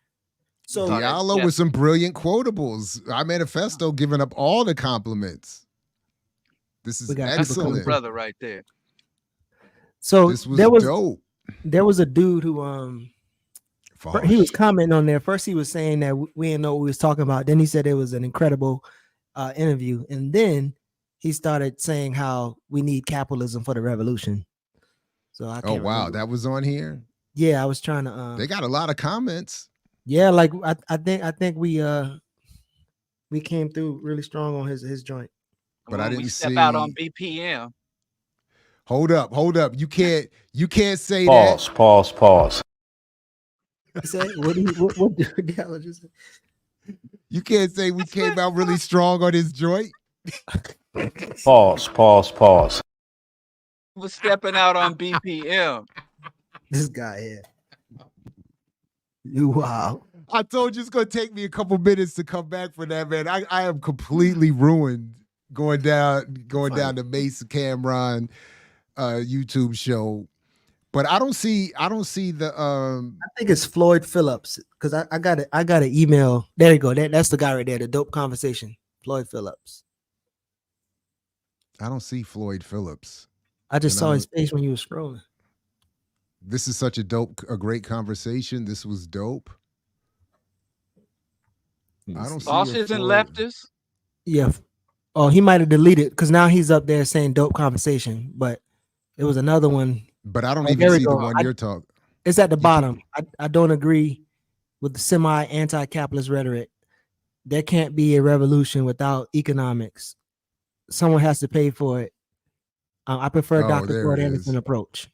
So Diallo with some brilliant quotables. I Manifesto giving up all the compliments. This is excellent. Brother right there. So this was dope. There was a dude who he was commenting on there. First he was saying that we didn't know what we was talking about. Then he said it was an incredible interview. And then he started saying how we need capitalism for the revolution. So I can't remember. That was on here. Yeah, I was trying to. They got a lot of comments. Yeah, like I think we came through really strong on his joint. But I didn't step out on BPM. Hold up. You can't say that. Pause. You say what did Diallo just say? You can't say we came out really strong on his joint. Pause. Was stepping out on BPM. This guy here. You wow. I told you it's gonna take me a couple minutes to come back for that, man. I am completely ruined going down to Mason Cameron YouTube show. But I don't see the I think it's Floyd Phillips because I got it. I got an email. There you go. That's the guy right there. The dope conversation. Floyd Phillips. I don't see Floyd Phillips. I just saw his face when you were scrolling. This is such a great conversation. This was dope. I don't see Bosses and leftists. Yeah. Oh, he might have deleted because now he's up there saying dope conversation, but it was another one. But I don't even see the one you're talking. It's at the bottom. I don't agree with the semi-anti-capitalist rhetoric. There can't be a revolution without economics. Someone has to pay for it. I prefer Dr. Todd Anderson approach.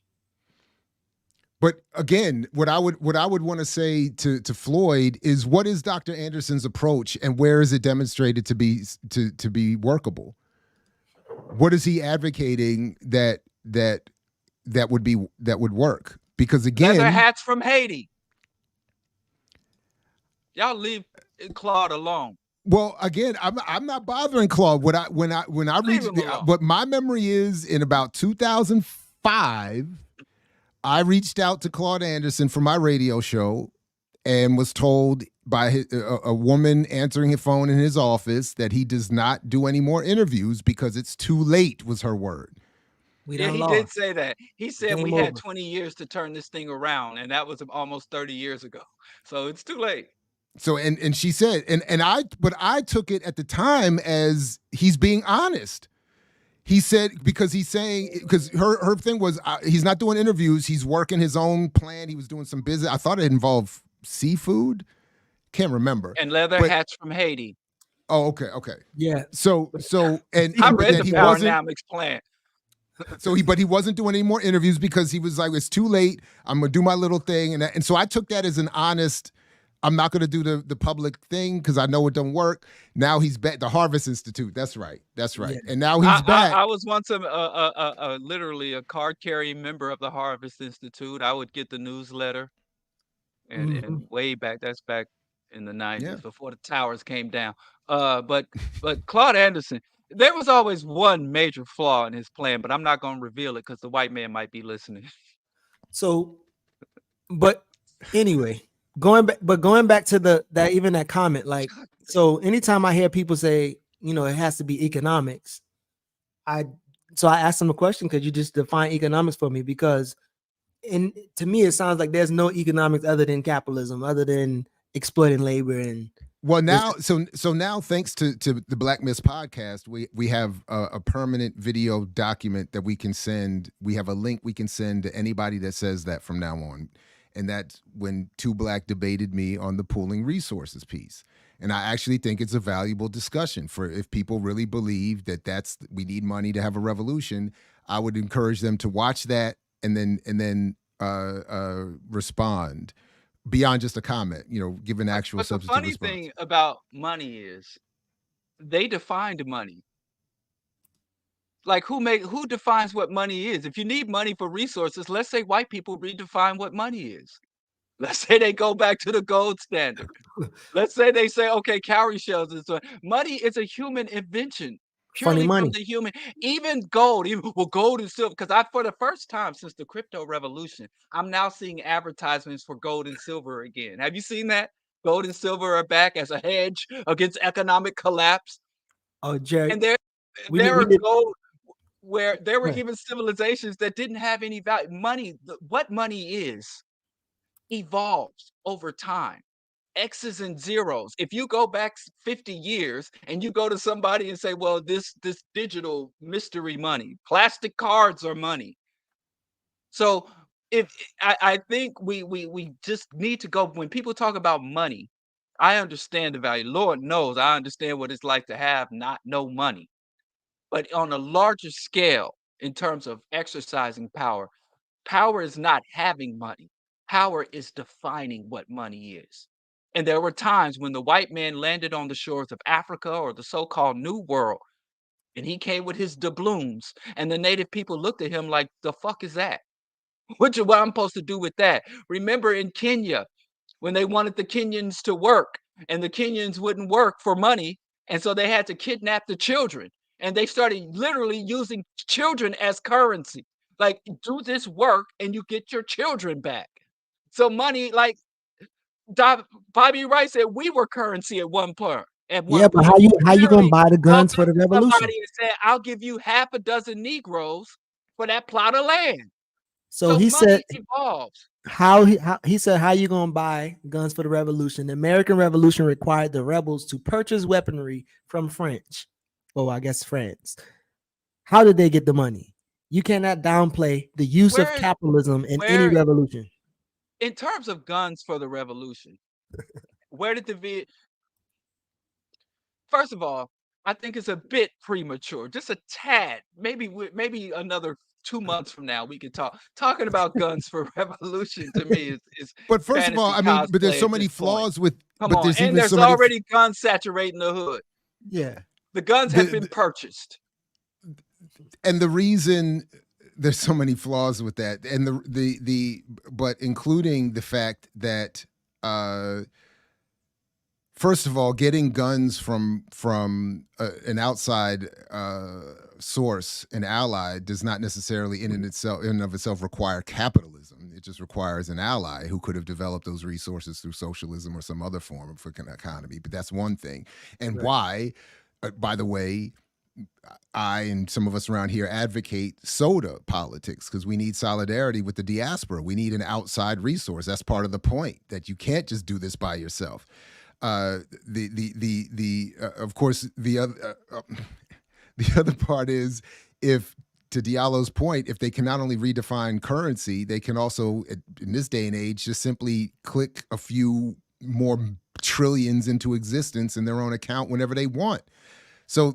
But again, what I would want to say to Floyd is, what is Dr. Anderson's approach, and where is it demonstrated to be workable? What is he advocating that would work? Because again, leather hats from Haiti. Y'all leave Claude alone. Well, again, I'm not bothering Claude. When I read what my memory is, in about 2005, I reached out to Claude Anderson for my radio show and was told by a woman answering his phone in his office that he does not do any more interviews because it's too late, was her word. Yeah, he did say that. He said we had 20 years to turn this thing around, and that was almost 30 years ago. So it's too late. So and she said, but I took it at the time as he's being honest. He said, because he's saying, because her thing was he's not doing interviews, he's working his own plan. He was doing some business. I thought it involved seafood. Can't remember. And leather hats from Haiti. Oh, okay. Yeah. So and I read the Dynamics plan. But he wasn't doing any more interviews because he was like, it's too late. I'm gonna do my little thing, and so I took that as an honest. I'm not going to do the public thing because I know it don't work. Now he's back. The Harvest Institute. That's right. Yeah. And now he's back. I was once literally a card-carrying member of the Harvest Institute. I would get the newsletter, and way back. That's back in the 90s before the towers came down. But Claude Anderson, there was always one major flaw in his plan, but I'm not going to reveal it because the white man might be listening. So, but anyway. Going back to that comment, like, so anytime I hear people say, it has to be economics, I asked them a question, could you just define economics for me? Because to me, it sounds like there's no economics other than capitalism, other than exploiting labor. And well, now, so now, thanks to the Black Myths podcast, we have a permanent video document that we can send. We have a link we can send to anybody that says that from now on. And that's when Two Black debated me on the pooling resources piece. And I actually think it's a valuable discussion for if people really believe that we need money to have a revolution. I would encourage them to watch that and then respond beyond just a comment, give an actual substantive response. The funny thing about money is they defined money. Like who defines what money is? If you need money for resources, let's say white people redefine what money is. Let's say they go back to the gold standard. Let's say they say, okay, cowrie shells is money is a human invention. Purely from the human, even gold, gold and silver. Because for the first time since the crypto revolution, I'm now seeing advertisements for gold and silver again. Have you seen that? Gold and silver are back as a hedge against economic collapse. Oh, Jerry. And there are gold. Where there were even civilizations that didn't have any value. Money, what money is, evolves over time. X's and zeros. If you go back 50 years and you go to somebody and say, well, this digital mystery money, plastic cards are money. So I think we just need to go, when people talk about money, I understand the value. Lord knows I understand what it's like to have not no money. But on a larger scale, in terms of exercising power, power is not having money. Power is defining what money is. And there were times when the white man landed on the shores of Africa or the so-called New World, and he came with his doubloons, and the native people looked at him like, the fuck is that? What am I supposed to do with that? Remember in Kenya, when they wanted the Kenyans to work, and the Kenyans wouldn't work for money, and so they had to kidnap the children, and they started literally using children as currency. Like, do this work and you get your children back. So money, like Bobby Wright said, we were currency at one point. Yeah, but how you gonna buy the guns for the revolution? Somebody said, "I'll give you half a dozen Negroes for that plot of land." So he money said evolves. how he said, how you gonna buy guns for the revolution? The American Revolution required the rebels to purchase weaponry from French. Oh, I guess France. How did they get the money? You cannot downplay the use of capitalism in any revolution. In terms of guns for the revolution, where did the First of all, I think it's a bit premature, just a tad. Maybe another 2 months from now we could talk. Talking about guns for revolution to me is But first of all, I mean, but there's so many flaws with. Come but on, there's and even there's so many already guns saturating the hood. Yeah, the guns have been purchased, and the reason there's so many flaws with that, and but including the fact that. First of all, getting guns from an outside source, an ally, does not necessarily in and of itself require capitalism. It just requires an ally who could have developed those resources through socialism or some other form of economy. But that's one thing. And why, by the way, I and some of us around here advocate soda politics, because we need solidarity with the diaspora. We need an outside resource. That's part of the point, that you can't just do this by yourself. Of course, the other part is, if, to Diallo's point, if they can not only redefine currency, they can also, in this day and age, just simply click a few more trillions into existence in their own account whenever they want. So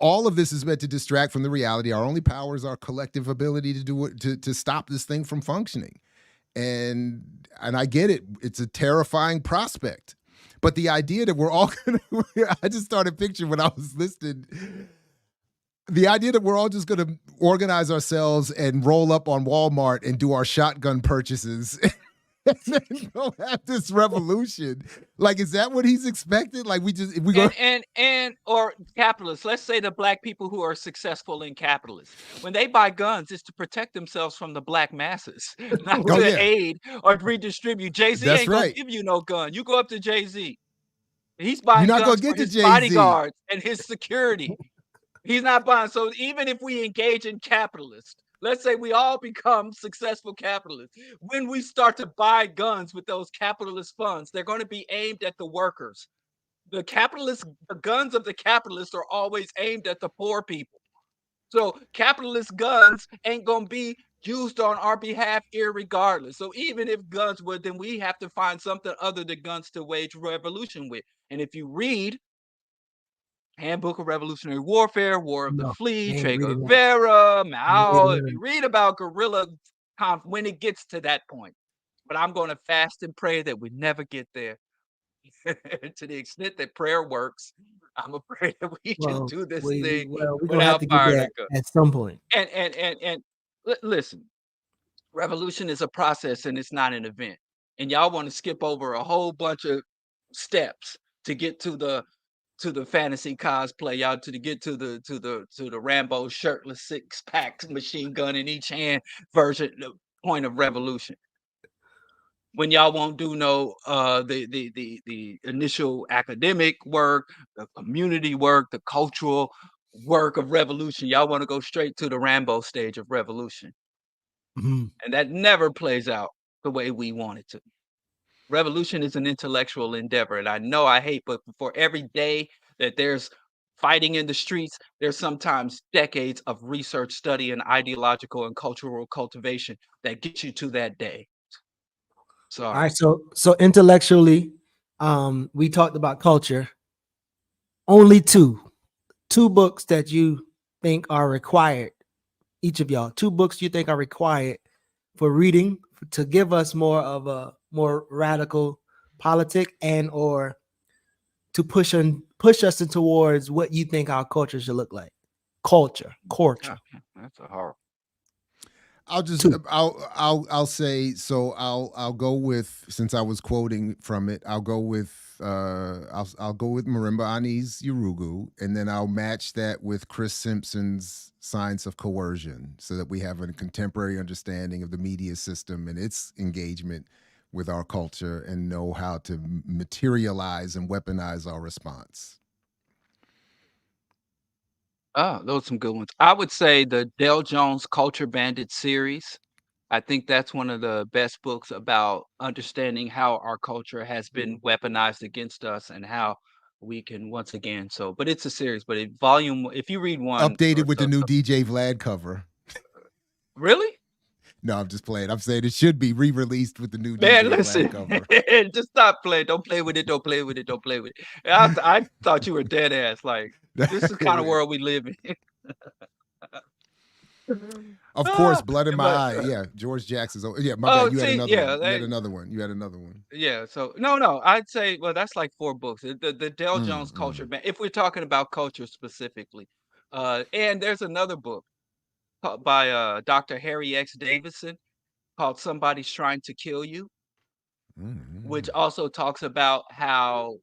all of this is meant to distract from the reality. Our only power is our collective ability to do it, to stop this thing from functioning. And I get it. It's a terrifying prospect. But the idea that we're all going to, I just started picturing when I was listening, the idea that we're all just going to organize ourselves and roll up on Walmart and do our shotgun purchases and then go have this revolution. Like, is that what he's expected? Like, or capitalists, let's say the black people who are successful in capitalism, when they buy guns, it's to protect themselves from the black masses, not to aid or redistribute. Jay-Z ain't gonna give you no gun. You go up to Jay-Z. He's buying guns for his bodyguards and his security. He's not buying. So even if we engage in capitalists, let's say we all become successful capitalists, when we start to buy guns with those capitalist funds, they're going to be aimed at the workers. The guns of the capitalists are always aimed at the poor people. So capitalist guns ain't going to be used on our behalf irregardless. So even if guns were, then we have to find something other than guns to wage revolution with. And if you read Handbook of Revolutionary Warfare, War of the Fleet, Che Guevara, Mao, if you read about guerrilla when it gets to that point. But I'm going to fast and pray that we never get there. To the extent that prayer works, I'm afraid that we just do this thing we're gonna have to get there at some point. And listen, revolution is a process and it's not an event. And y'all want to skip over a whole bunch of steps to get to the fantasy cosplay, y'all, to get to the Rambo shirtless 6-pack machine gun in each hand version, the point of revolution. When y'all won't do no the initial academic work, the community work, the cultural work of revolution, y'all want to go straight to the Rambo stage of revolution. And that never plays out the way we want it to. Revolution is an intellectual endeavor, and I know I hate, but for every day that there's fighting in the streets, there's sometimes decades of research, study, and ideological and cultural cultivation that gets you to that day. Sorry. All right, so intellectually, we talked about culture. Only two books that you think are required, each of y'all, 2 books you think are required for reading to give us more of a more radical politic and or to push us in towards what you think our culture should look like. Culture. That's a horror. I'll say so. I'll go with, since I was quoting from it. I'll go with I'll go with Marimba Ani's Urugu, and then I'll match that with Chris Simpson's Science of Coercion, so that we have a contemporary understanding of the media system and its engagement with our culture, and know how to materialize and weaponize our response. Oh, those are some good ones. I would say the Dale Jones Culture Bandit series. I think that's one of the best books about understanding how our culture has been weaponized against us and how we can once again. So, but it's a series. But if you read one, Updated or with the new DJ Vlad cover. really, No, I'm just playing. I'm saying it should be re-released with the new man, DJ listen, Vlad cover. just stop playing. Don't play with it. Don't play with it. Don't play with it. I thought you were dead ass. Like, this is the kind of world we live in. Of course, Ah, Blood in My but Eye. Yeah, George Jackson's. Yeah, my bad. You had see, another yeah, one. You had another one. You had another one. yeah. So no, I'd say, well, that's like 4 books. The Dale Jones Culture Band. If we're talking about culture specifically, and there's another book by Dr. Harry X. Davidson called "Somebody's Trying to Kill You," which also talks about how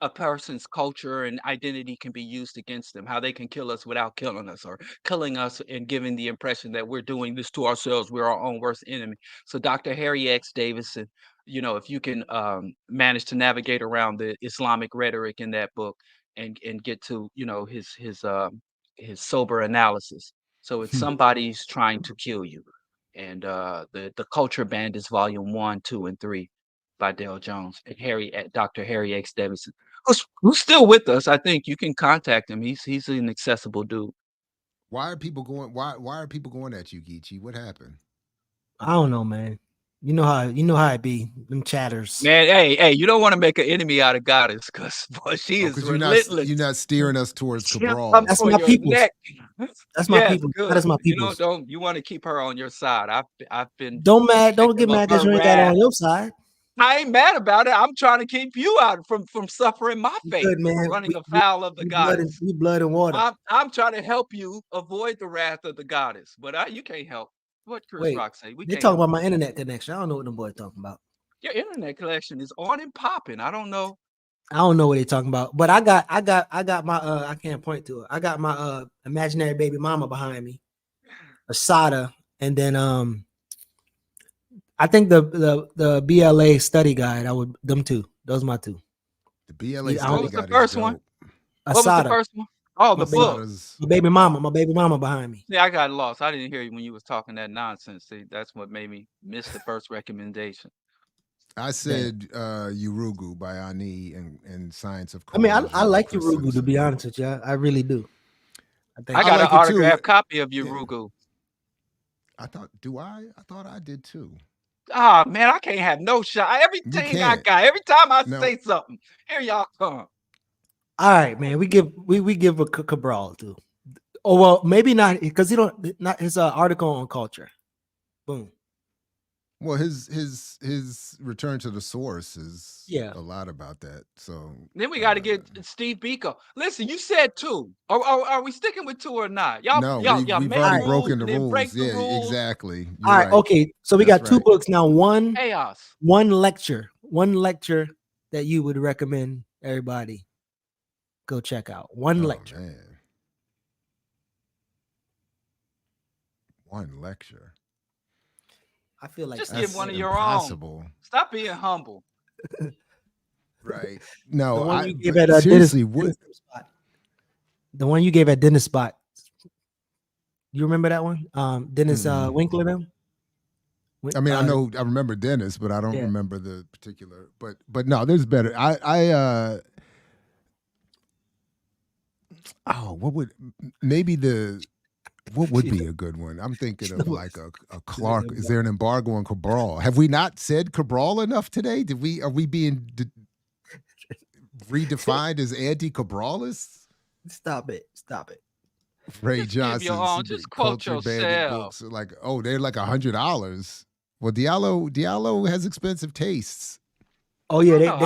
a person's culture and identity can be used against them, how they can kill us without killing us, or killing us and giving the impression that we're doing this to ourselves, we're our own worst enemy. So Dr. Harry X. Davidson, if you can manage to navigate around the Islamic rhetoric in that book, and get to his sober analysis. So it's somebody's trying to kill you, and the Culture Band is volume 1, 2, and 3 by Dale Jones and Dr. Harry X. Davidson, who's still with us. I think you can contact him. He's an accessible dude. Why are people going? Why are people going at you, Geechee? What happened? I don't know, man. You know how it be. Them chatters. Man, hey, you don't want to make an enemy out of Goddess, because boy, she is relentless. You're not steering us towards Cabral. That's my people. That's my people. Good. That is my people. You want to keep her on your side. I've been. Don't get mad because you ain't got her on your side. I ain't mad about it. I'm trying to keep you out from suffering my fate, Good, man. running afoul of the goddess. Blood and water. I'm trying to help you avoid the wrath of the goddess, but you can't help. What Chris Rock say? They talking about my internet connection. I don't know what them boys talking about. Your internet connection is on and popping. I don't know. I don't know what they talking about, but I got my I can't point to it. I got my imaginary baby mama behind me, Asada, and then I think the BLA study guide. Them two. Those are my two. The BLA study guide. What was the first one? Asada. What was the first one? Oh, the book. My baby mama behind me. Yeah, I got lost. I didn't hear you when you was talking that nonsense. See, that's what made me miss the first recommendation. I said Urugu by Ani and Science of Coercion. I mean, I like Urugu, to be honest with you. I really do. I got an autographed copy of Urugu. I thought, I thought I did too. Ah, man, I can't have no shot. Everything I got, every time I say something, here y'all come. All right, man. We give a Cabral too. Oh well, maybe not, because not his article on culture. Boom. Well, his return to the source is a lot about that. So then we got to get Steve Biko. Listen, you said 2. Are we sticking with 2 or not? We've already broken the rules. The exactly. You're all right. Okay. So we got 2 books now. One lecture that you would recommend everybody go check out. One lecture. Man. One lecture. I feel like just give one of your own. Stop being humble. Right. No, the one you gave at the one you gave at Dennis Spot. You remember that one? Dennis Winkler them? I mean, I remember Dennis, but I don't remember the particular. But no, there's better. What would be a good one? I'm thinking of like a Clark. Is there an embargo on Cabral? Have we not said Cabral enough today? Are we being redefined as anti-Cabralists? Stop it. Ray Johnson. Just quote yourself. Books are like, they're like $100. Well, Diallo has expensive tastes. Oh yeah,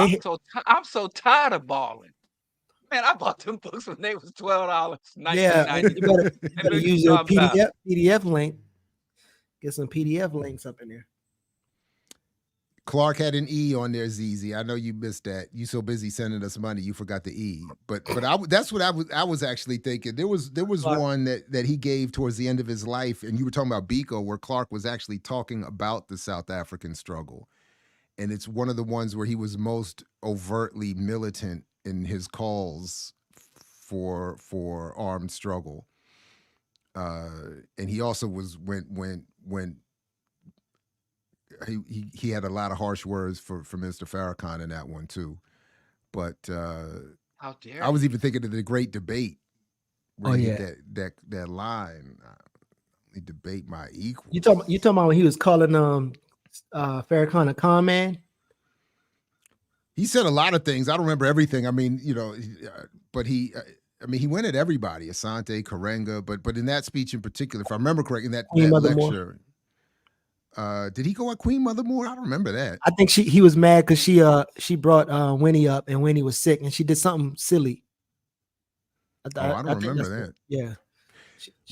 I'm so tired of balling. Man, I bought them books when they was $12. Yeah, you better use your PDF link. Get some PDF links up in there. Clark had an E on there, ZZ. I know you missed that. You so busy sending us money, you forgot the E. But that's what I was actually thinking. There was Clark. one that he gave towards the end of his life, and you were talking about Biko, where Clark was actually talking about the South African struggle. And it's one of the ones where he was most overtly militant in his calls for armed struggle. And he also was when he had a lot of harsh words for Mr. Farrakhan in that one too. But How dare I was even thinking of the great debate where Oh, he yeah. had that line. We debate my equals. You talking about when he was calling Farrakhan a con man? He said a lot of things. I don't remember everything. I mean, but he went at everybody, Asante, Karenga, but in that speech in particular, if I remember correctly, in that Mother Moore. lecture, did he go at Queen Mother Moore? I don't remember that. I think he was mad because she brought Winnie up and Winnie was sick and she did something silly. I don't think remember that's that. Yeah.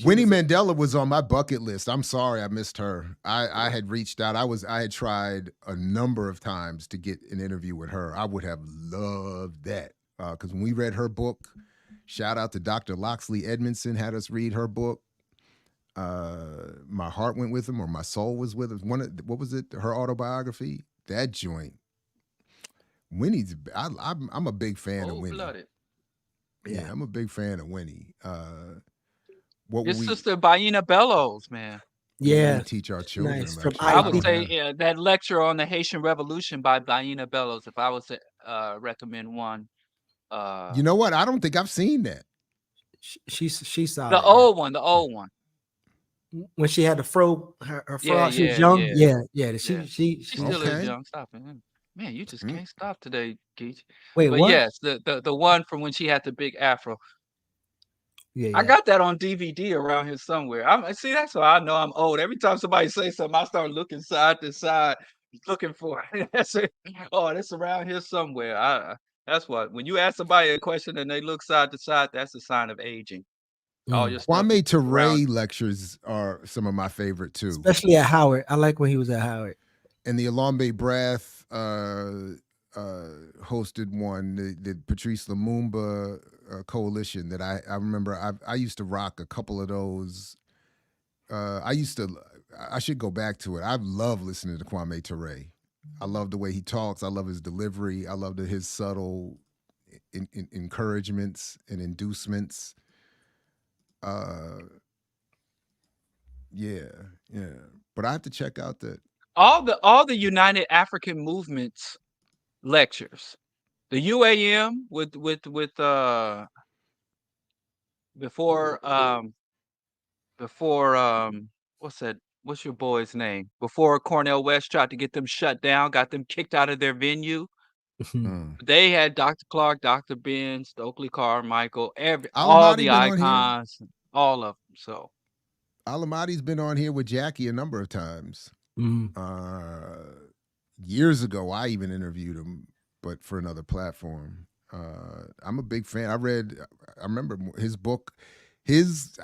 Winnie Mandela was on my bucket list. I'm sorry I missed her. I had reached out. I had tried a number of times to get an interview with her. I would have loved that because when we read her book, shout out to Dr. Loxley Edmondson, had us read her book. My heart went with him, or my soul was with him. What was it? Her autobiography. That joint. Winnie's. I'm a big fan of Winnie. Cold-blooded. Yeah, I'm a big fan of Winnie. Your sister Baina Bellows, man. Yeah. We teach our children. Nice. about From you. I would IB. say that lecture on the Haitian Revolution by Baina Bellows, if I was to recommend one. You know what? I don't think I've seen that. She's solid. The old one. When she had the fro, her Yeah, she was yeah, young. yeah. Yeah. She She still Okay. is young. Stop it. Man, you just can't stop today, Geach. Wait, But what? yes, the one from when she had the big afro. Yeah, I got that on DVD around here somewhere. See, that's why I know I'm old. Every time somebody says something, I start looking side to side, looking for it. That's it. Oh, that's around here somewhere. That's what. When you ask somebody a question and they look side to side, that's a sign of aging. All your stuff Kwame is around. Ture lectures are some of my favorite too. Especially at Howard. I like when he was at Howard. And the Alambe Brath hosted one, the Patrice Lumumba coalition that I remember. I used to rock a couple of those. I should go back to it. I love listening to Kwame Ture. I love the way he talks. I love his delivery. I love his subtle encouragements and inducements. Yeah. But I have to check out that. All the United African Movements lectures. The UAM with before what's your boy's name? Before Cornel West tried to get them shut down, got them kicked out of their venue. They had Dr. Clark, Dr. Ben, Stokely Carmichael, all the icons, all of them. So Alamadi's been on here with Jackie a number of times. Years ago, I even interviewed him, but for another platform. I'm a big fan. I remember his book, his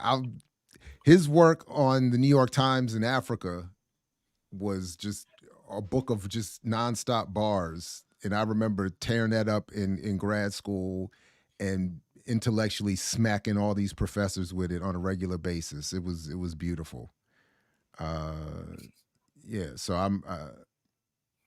work on the New York Times in Africa was just a book of just nonstop bars. And I remember tearing that up in grad school and intellectually smacking all these professors with it on a regular basis. It was beautiful. So I'm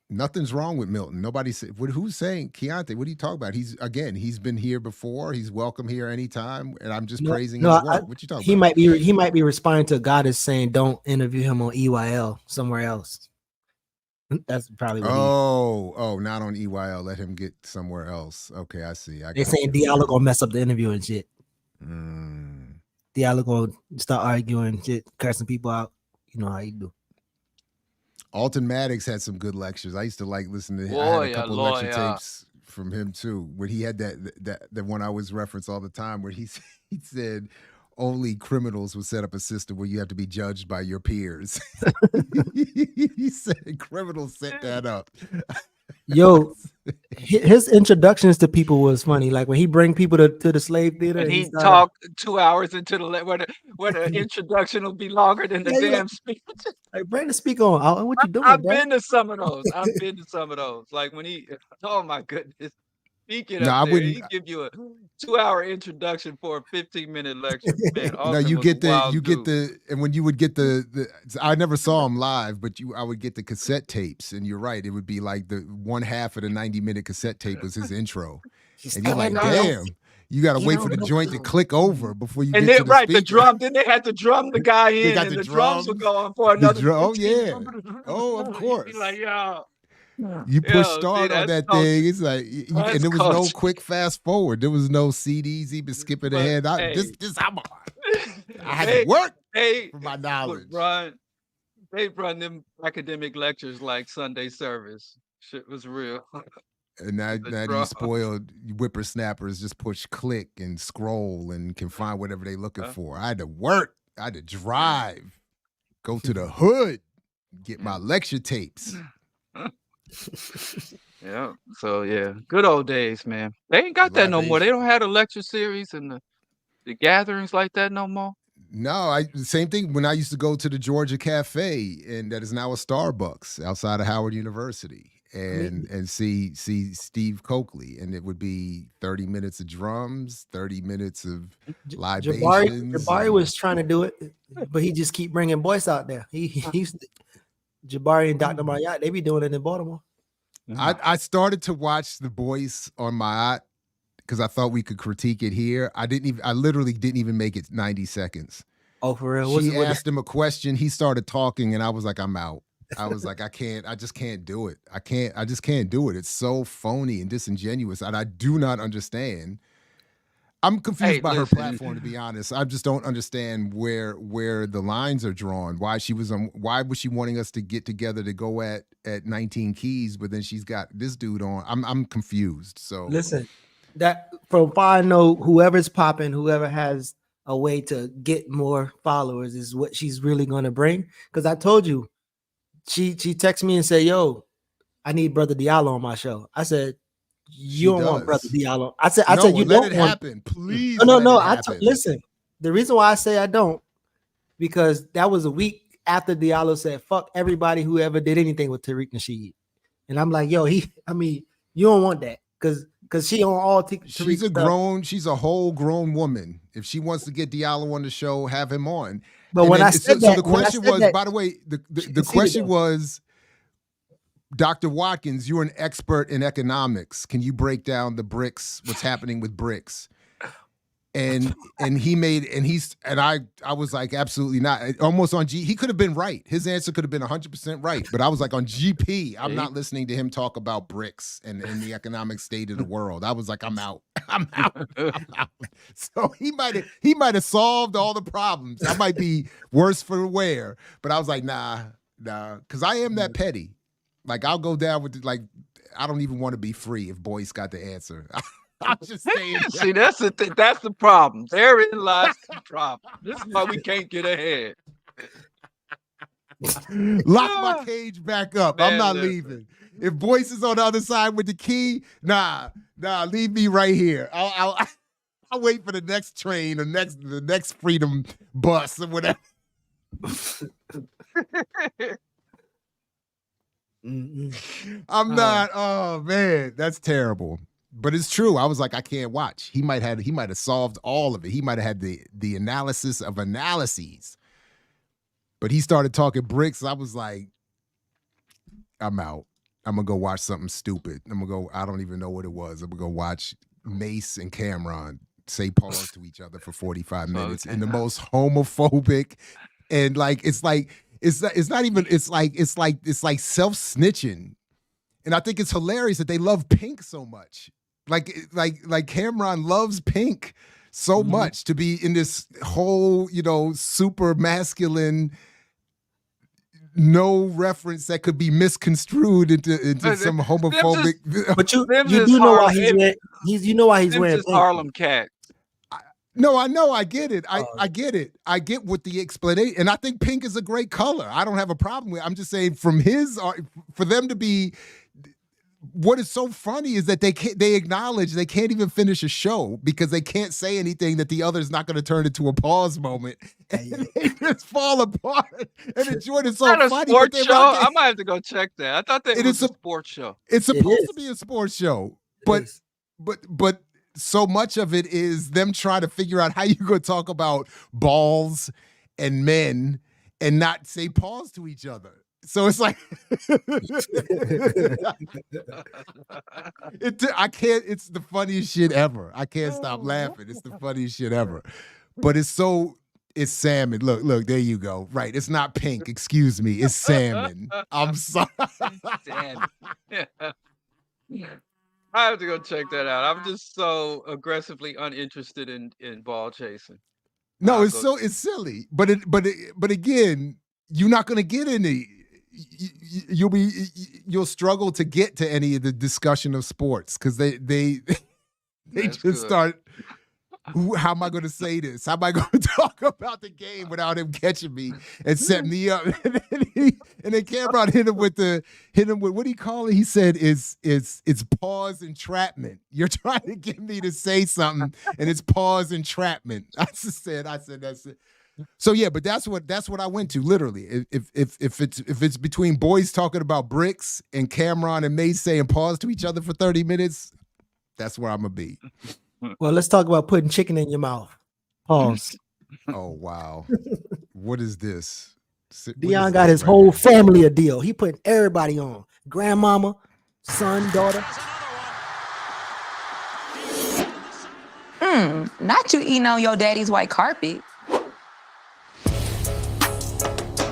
nothing's wrong with Milton. Nobody said, who's saying, Keontae, what are you talking about? He's been here before. He's welcome here anytime. And I'm just praising his work. What you talking about? He might be responding to God is saying, don't interview him on EYL somewhere else. That's probably what not on EYL. Let him get somewhere else. Okay, I see. They're saying Diallo gonna mess up the interview and shit. Diallo gonna start arguing shit, cursing people out. You know how you do. Alton Maddox had some good lectures. I used to like listening to him. I had a couple lecture tapes from him too. When he had that one I always reference all the time where he said only criminals would set up a system where you have to be judged by your peers. He said criminals set that up. Yo, his introductions to people was funny. Like when he bring people to the slave theater, And and he he started, talked 2 hours into where the introduction will be longer than the yeah, damn speech. like bring the speaker on. Oh, what you doing, I've bro? been to some of those. I've been to some of those. Like when he, oh my goodness, he get No, up I there, wouldn't. he give you a 2-hour introduction for a 15-minute lecture. Man, No, Austin was a wild dude. and when you would get the I never saw him live, but I would get the cassette tapes, and you're right, it would be like the one half of the 90-minute cassette tape was his intro, and you're like, damn, you got to wait for the joint to click over before you And get then to the right, the speaker. drum. Then they had to drum the guy They in, got and the the drums would drums, go on for the another drum. Oh 15 yeah, oh of course. You'd be like, yo, You push see, start on that's that culture. thing. It's like, That's and there was no culture. quick fast forward. There was no CDs even skipping But, ahead. hey, This I'm on. I had to work for my would knowledge. they run them academic lectures like Sunday service. Shit was real. And now The these spoiled whippersnappers just push click and scroll and can find whatever they looking for. I had to work. I had to drive, go to the hood, get my lecture tapes. Yeah. So yeah, good old days, man. They ain't got that no more. They don't have a lecture series and the gatherings like that no more. No, same thing when I used to go to the Georgia Cafe, and that is now a Starbucks outside of Howard University, and see Steve Coakley, and it would be 30 minutes of drums, 30 minutes of libations. Jabari was trying to do it, but he just keep bringing boys out there. He's Jabari and Dr. Marriott, they be doing it in Baltimore. I started to watch The Boys on my because I thought we could critique it here. I literally didn't even make it 90 seconds. Oh, for real? She asked him a question. He started talking, and I was like, I'm out. I was like, I just can't do it. I just can't do it. It's so phony and disingenuous, and I do not understand. I'm confused by her platform, to be honest. I just don't understand where the lines are drawn. Why was she wanting us to get together to go at 19 Keys, but then she's got this dude on? I'm confused. So listen, that from far I know, whoever's popping, whoever has a way to get more followers is what she's really gonna bring. Because I told you, she texted me and said, "Yo, I need Brother Diallo on my show." I said, "You don't want Brother Diallo." I said, "You let don't it want happen, please." No. Listen, the reason why I say I don't, because that was a week after Diallo said, "Fuck everybody who ever did anything with Tariq Nasheed," and I'm like, "Yo, you don't want that because she on all." She's a whole grown woman. If she wants to get Diallo on the show, have him on. But and when then, I said so that, the question was, by the way, the question was, Dr. Watkins, you're an expert in economics. Can you break down the BRICS? What's happening with BRICS? And I was like, absolutely not. Almost on he could have been right. His answer could have been 100% right. But I was like, on GP, I'm not listening to him talk about BRICS and the economic state of the world. I was like, I'm out. I'm out. So he might have solved all the problems. I might be worse for wear. But I was like, nah, because I am that petty. Like, I'll go down with I don't even want to be free if Boyce got the answer. I'm just saying. See, that's the problem. Therein lies the problem. This is why we can't get ahead. Lock my cage back up. Man, I'm not leaving. If Boyce is on the other side with the key, nah, leave me right here. I'll wait for the next train or the next freedom bus or whatever. I'm not. Oh man, that's terrible. But it's true. I was like, I can't watch. He might have solved all of it. He might have had the analysis of analyses. But he started talking BRICS. I was like, I'm out. I'm gonna go watch something stupid. I don't even know what it was. I'm gonna go watch Mace and Cameron say pause to each other for 45 minutes in the most homophobic and it's like self-snitching. And I think it's hilarious that they love Pink so much. Like Cameron loves Pink so much to be in this whole, super masculine, no reference that could be misconstrued into some homophobic. But you do know why he's wearing Pink. Harlem Cat. No, I know. I get it. I get it. I get what the explanation, and I think pink is a great color. I don't have a problem with it. I'm just saying for them to be what is so funny is that they acknowledge they can't even finish a show because they can't say anything that the other's not going to turn into a pause moment, and they just fall apart. And enjoy it. So Not a funny, but sports they show. rock I it. might have to go check that. I thought that It was is a sports show. It's It supposed is. to be a sports show, It but is. but so much of it is them trying to figure out how you going to talk about balls and men and not say pause to each other. So it's like I can't. It's the funniest shit ever. I can't stop laughing. It's the funniest shit ever. But it's salmon. Look, there you go. Right. It's not pink. Excuse me. It's salmon. I'm sorry. Salmon. I have to go check that out. I'm just so aggressively uninterested in ball chasing. No, I'll go it's silly. But again, you're not going to get any. You'll struggle to get to any of the discussion of sports because they That's just good. start. How am I going to say this? How am I going to talk about the game without him catching me and setting me up? And then Cameron hit him with what do you call it? He said it's pause entrapment. You're trying to get me to say something, and it's pause entrapment. I said that's it. So yeah, but that's what I went to literally. If it's between boys talking about bricks and Cameron and May saying pause to each other for 30 minutes, that's where I'm gonna be. Well, let's talk about putting chicken in your mouth. Pause. Oh wow, what is this? Dion got his whole family a deal. He putting everybody on. Grandmama, son, daughter. Not you eating on your daddy's white carpet.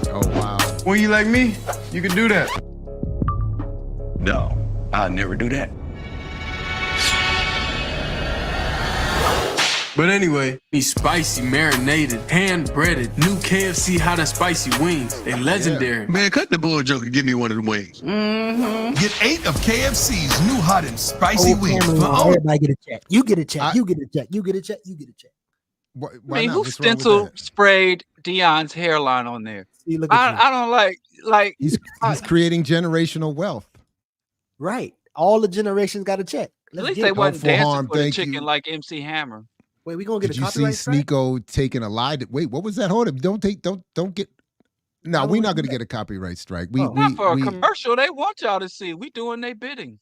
Oh wow. When you like me, you can do that. No, I'll never do that. But anyway, these spicy, marinated, hand-breaded, new KFC hot and spicy wings. They legendary. Man, cut the bull joke and give me one of the wings. Get 8 of KFC's new hot and spicy Whole wings. family For on. only Everybody get a check. You get a check. You get a check. You get a check. You get a check. Why I mean, not? who What's wrong with stencil that? sprayed Dion's hairline on there? See, look at you. I don't like. He's creating generational wealth. Right. All the generations got a check. At Let's least get they it. wasn't Helpful dancing harm, for the thank chicken you. like MC Hammer. Wait, we gonna get Did a you see copyright strike? Sneeko taking a lie? Wait, what was that? Hold up! Don't get. No, Why we're would not you going to do get a copyright strike. Not for a commercial. They want y'all to see. We doing their bidding.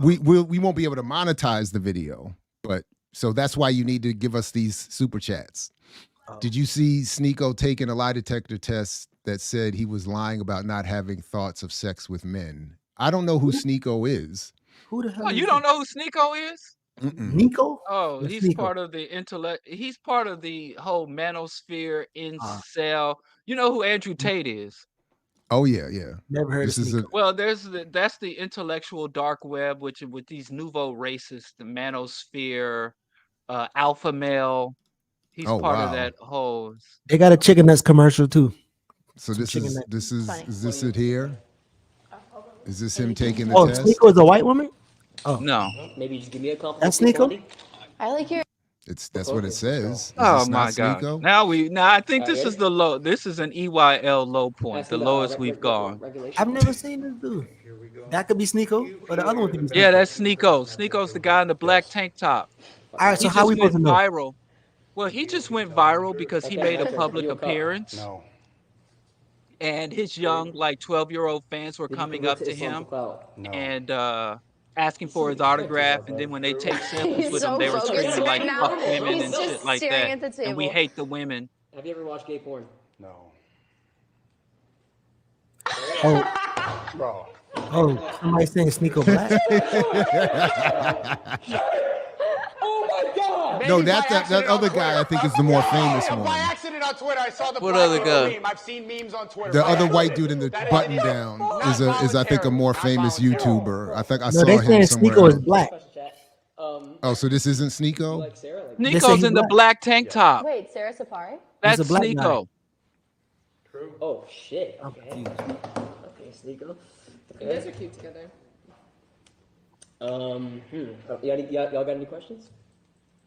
We won't be able to monetize the video, but so that's why you need to give us these super chats. Did you see Sneeko taking a lie detector test that said he was lying about not having thoughts of sex with men? I don't know who Sneeko is. Who the hell? Oh, is you that? don't know who Sneeko is? Nico? Oh, What's he's Sneeko? part of the intellect. He's part of the whole manosphere incel. You know who Andrew Tate is? Oh yeah. Never heard This of is Sneeko. Well, that's the intellectual dark web, which with these nouveau racists, the manosphere, alpha male. He's Oh, part of wow. that whole. They got a chicken nuts commercial too. So Some chicken nuts. is this it here? Is this him taking the Oh, test? Sneeko is a white woman? Oh. No. Maybe just give me a compliment. That's Sneeko? I like your. That's what it says. Is Oh this my not God! Sneeko? Now I think Alright, this is ready? the low. This is an EYL low point, the lowest we've gone. I've never seen this dude. That could be Sneeko, or the other one could be Sneeko. Yeah, that's Sneeko. Sneeko's the guy in the black tank top. All right, so He how just we went supposed to know? viral. Well, he just went viral because he made a public appearance. No. And his young, like 12-year-old fans were coming up to him and asking for his autograph. And then when they take selfies He's with so him, they were focused screaming like right now. fuck women He's and just shit like staring that. at the And we table. hate the women. Have you ever watched gay porn? No. Oh, Bro. oh, somebody saying Sneeko black. Oh my God! No, that other guy I think is the more famous one. accident on Twitter, I saw the What other guy? meme. I've seen memes on Twitter. The other white dude in the button down is I think a more famous YouTuber. I think I No, saw they him saying somewhere. Sneeko is else. black. Oh, so this isn't Sneeko? Like Sarah, like They say Sneeko's he's in the black. black tank top. Wait, Sarah Safari? That's a black guy. Sneeko. oh shit. I'm Okay. confused. Okay, Sneeko. You Okay. guys are cute together. Y'all got any questions?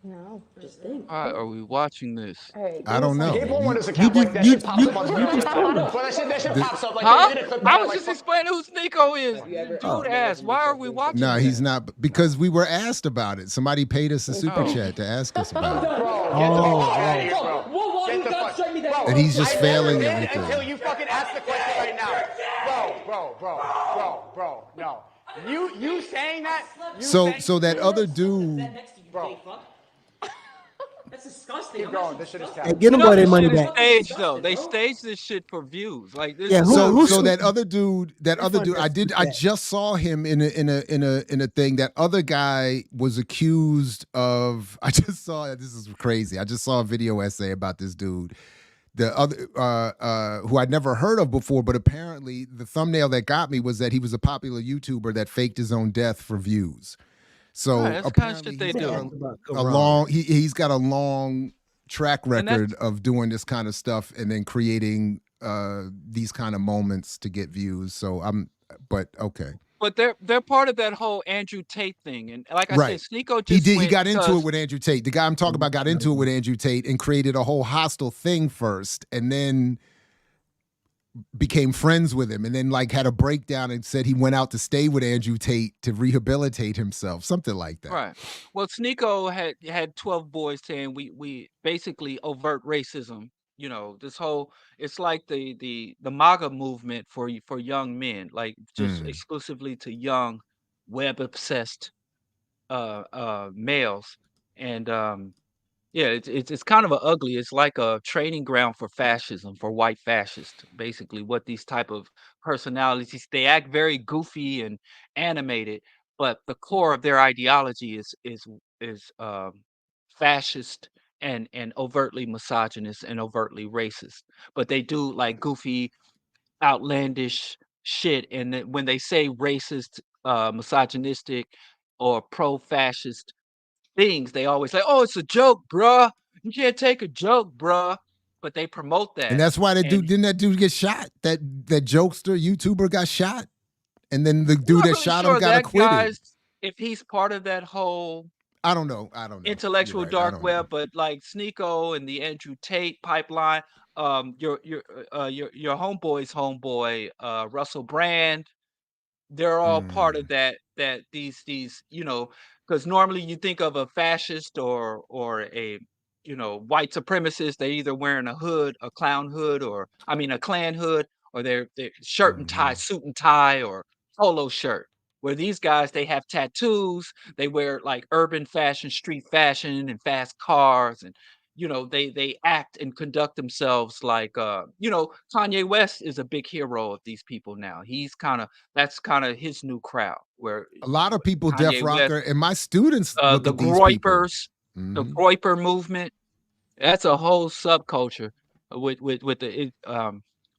No, just think. Why are we watching this? All right, I don't know. Gay porn one doesn't You count. Like just that you shit pops you up on you screen. just told us. Well, that shit pops up like Huh? they did a clip I on was like just fuck. explaining who Sneeko is. Have you ever- Dude Oh. asked, why are we watching No, this? he's not because we were asked about it. Somebody paid us a super Oh. chat to ask us about it. Bro, get the fuck Oh, out of here, bro. Whoa, Get the fuck. strike me down. And he's just I failing never did everything. until you fucking ask the question right now. Bro, no. You saying that? So that other dude, Next to you, Bro. gay fuck. That's disgusting. Keep going. This shit is Hey, terrible. get them boy their This money shit is back. staged though. They staged this shit for views. Like this. Yeah, is so that other dude, funny I that. just saw him in a thing. That other guy was accused of. I just saw this is crazy. I just saw a video essay about this dude. The other who I'd never heard of before, but apparently the thumbnail that got me was that he was a popular YouTuber that faked his own death for views. So Right, that's the kind of apparently shit they he's got do. a long he's got a long track And that's- record of doing this kind of stuff and then creating these kind of moments to get views. So but okay. But they're part of that whole Andrew Tate thing. And like I Right. said, Sneeko just He went got into because- it with Andrew Tate. The guy I'm talking about got into it with Andrew Tate and created a whole hostile thing first and then became friends with him and then like had a breakdown and said he went out to stay with Andrew Tate to rehabilitate himself, something like that. Right. Well, Sneeko had 12 boys saying we basically overt racism. You know, this whole it's like the MAGA movement for young men, like just exclusively to young web obsessed males. And yeah, it's kind of a ugly. It's like a training ground for fascism, for white fascists. Basically, what these type of personalities they act very goofy and animated, but the core of their ideology is fascist and overtly misogynist and overtly racist. But they do like goofy, outlandish shit, and then when they say racist, misogynistic, or pro-fascist things, they always say, "Oh, it's a joke, bruh. You can't take a joke, bruh." But they promote that. And that's why and didn't that dude get shot? That jokester YouTuber got shot. And then the I'm dude not that really shot sure him got that acquitted. guy's if he's part of that whole I don't know. intellectual You're right. I dark don't web, but like Sneeko and the Andrew Tate pipeline, your homeboy's homeboy, Russell Brand, they're all part of that these because normally you think of a fascist or a white supremacist, they're either wearing a hood, a clown hood, or I mean a Klan hood, or they're shirt and tie, suit and tie, or polo shirt. Where these guys, they have tattoos, they wear like urban fashion, street fashion, and fast cars, and they act and conduct themselves like Kanye West is a big hero of these people now. That's kind of his new crowd where A lot of people Kanye Def West, Rocker and my students look the at these people. Groypers, the Groyper movement. That's a whole subculture with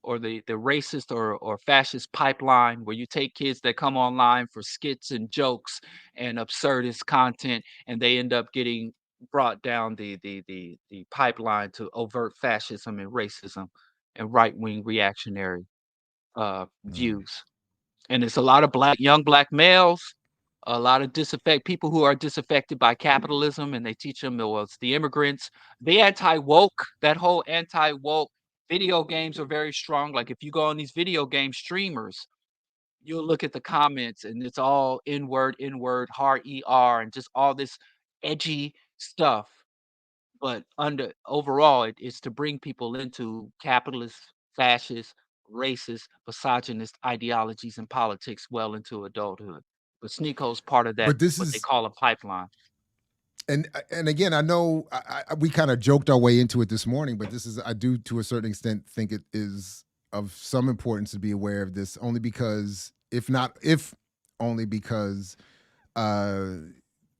or the racist or fascist pipeline where you take kids that come online for skits and jokes and absurdist content, and they end up getting brought down the pipeline to overt fascism and racism and right wing reactionary views. And it's a lot of young black males, a lot of people who are disaffected by capitalism, and they teach them, well, it's the immigrants, the anti-woke, that whole anti-woke. Video games are very strong. Like if you go on these video game streamers, you'll look at the comments and it's all N-word, hard ER, and just all this edgy stuff. But overall, it's to bring people into capitalist, fascist, racist, misogynist ideologies and politics well into adulthood. But Sneako's part of that, But this what they is call a pipeline. and again, I know we kind of joked our way into it this morning, but I do to a certain extent think it is of some importance to be aware of this, only because if only because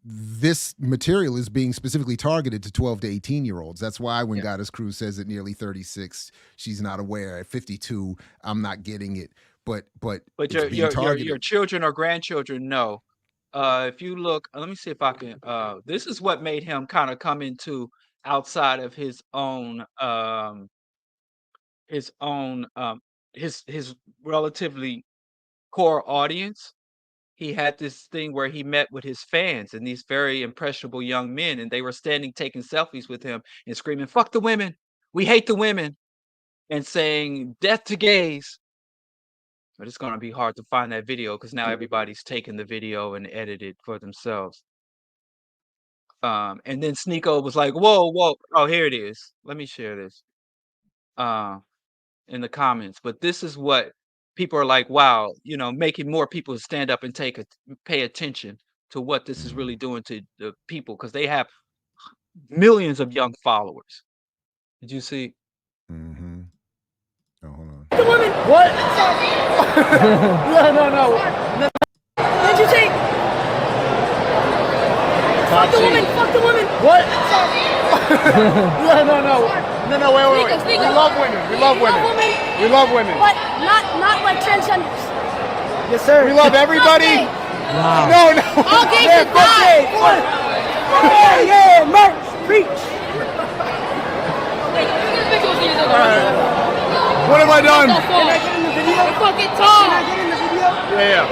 this material is being specifically targeted to 12 to 18-year-olds. That's why when Goddess Cruz says at nearly 36, she's not aware. At 52, I'm not getting it. But it's being targeted. Your children or grandchildren know. If you look, let me see if I can. This is what made him kind of come into outside of his own his relatively core audience. he had this thing where he met with his fans and these very impressionable young men, and they were standing taking selfies with him and screaming, "Fuck the women! We hate the women!" and saying, "Death to gays!" But it's gonna be hard to find that video because now everybody's taken the video and edited for themselves. And then Sneeko was like, "Whoa, whoa!" Oh, here it is. Let me share this in the comments. But this is what people are like. Wow, making more people stand up and pay attention to what this is really doing to the people because they have millions of young followers. Did you see? Mm-hmm. Oh, hold on. The woman. What? No. Did you say? Fuck the woman. Fuck the woman. What? No, wait. Sneeko. We love women. We love women. We love women. But not like transgenders. Yes, sir. We love everybody. Wow. No. All gays Yeah, should fuck die. gays. Yeah, merch, preach. What have I done? Can I get in the video? Fucking Todd. Can I get in the video? Yeah.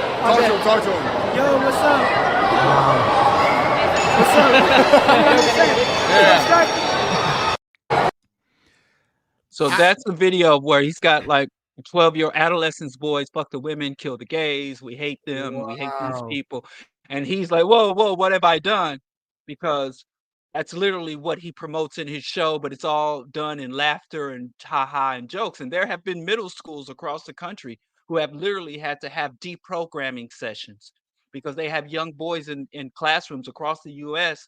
Talk to him. Yo, what's up? So that's the video of where he's got like 12-year adolescents, boys, fuck the women, kill the gays, we hate them, we hate these people. And he's like, whoa, what have I done? Because that's literally what he promotes in his show, but it's all done in laughter and ha-ha and jokes. And there have been middle schools across the country who have literally had to have deprogramming sessions because they have young boys in classrooms across the U.S.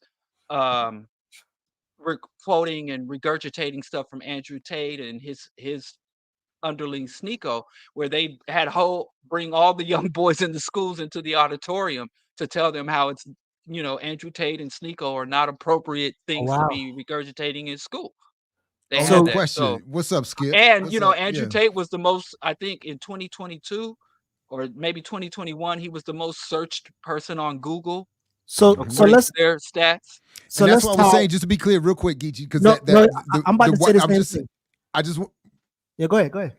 Quoting and regurgitating stuff from Andrew Tate and his underling Sneeko, where they had bring all the young boys in the schools into the auditorium to tell them how it's Andrew Tate and Sneeko are not appropriate things to be regurgitating in school. They had that. Question. So, what's up, Skip? and Andrew Tate was the most, I think, in 2022 or maybe 2021, he was the most searched person on Google. So let's their stats. So that's what I was saying. Just to be clear, real quick, Geechee, because I'm about to say the same thing. Yeah, go ahead. Go ahead.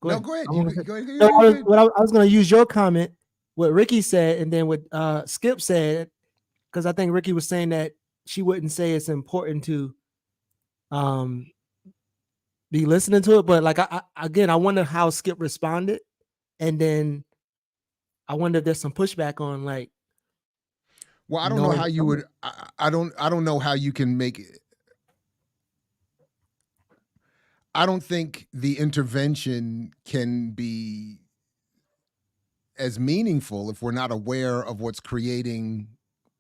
Go ahead. I was going to use your comment, what Ricky said, and then what Skip said, because I think Ricky was saying that she wouldn't say it's important to be listening to it, but like I wonder how Skip responded, and then I wonder if there's some pushback on like. Well, I don't know how you would. I don't know how you can make it. I don't think the intervention can be as meaningful if we're not aware of what's creating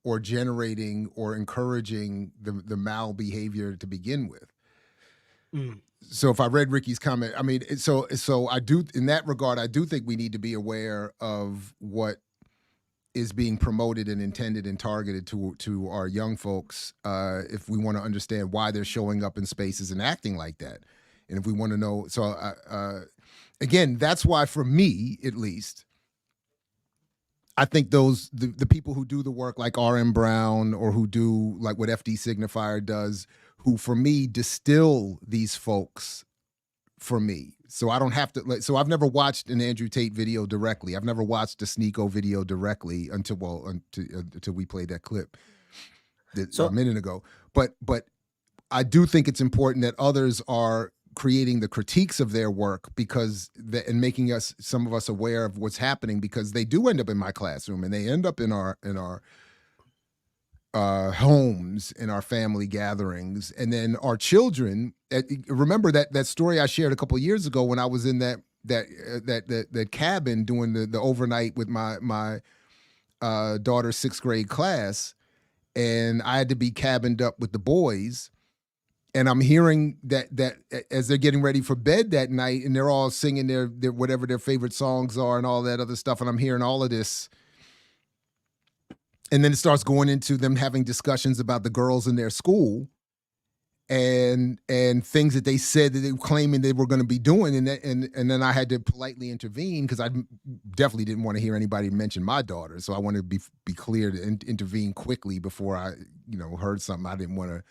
or generating or encouraging the malbehavior to begin with. So if I read Ricky's comment, I mean, so I do, in that regard, I do think we need to be aware of what is being promoted and intended and targeted to our young folks if we want to understand why they're showing up in spaces and acting like that. And if we want to know, so again, that's why for me, at least, I think the people who do the work like R.M. Brown or who do like what FD Signifier does, who for me distill these folks for me. So I don't have to, so I've never watched an Andrew Tate video directly. I've never watched a Sneeko video directly until we played that clip a minute ago. But I do think it's important that others are creating the critiques of their work and making some of us aware of what's happening, because they do end up in my classroom and they end up in our homes, in our family gatherings, and then our children. Remember that story I shared a couple of years ago when I was in that cabin doing the overnight with my daughter's 6th grade class, and I had to be cabined up with the boys. And I'm hearing that as they're getting ready for bed that night, and they're all singing their whatever their favorite songs are and all that other stuff, and I'm hearing all of this. And then it starts going into them having discussions about the girls in their school and things that they said that they were claiming they were going to be doing. And then I had to politely intervene because I definitely didn't want to hear anybody mention my daughter. So I wanted to be clear to intervene quickly before I heard something I didn't want to.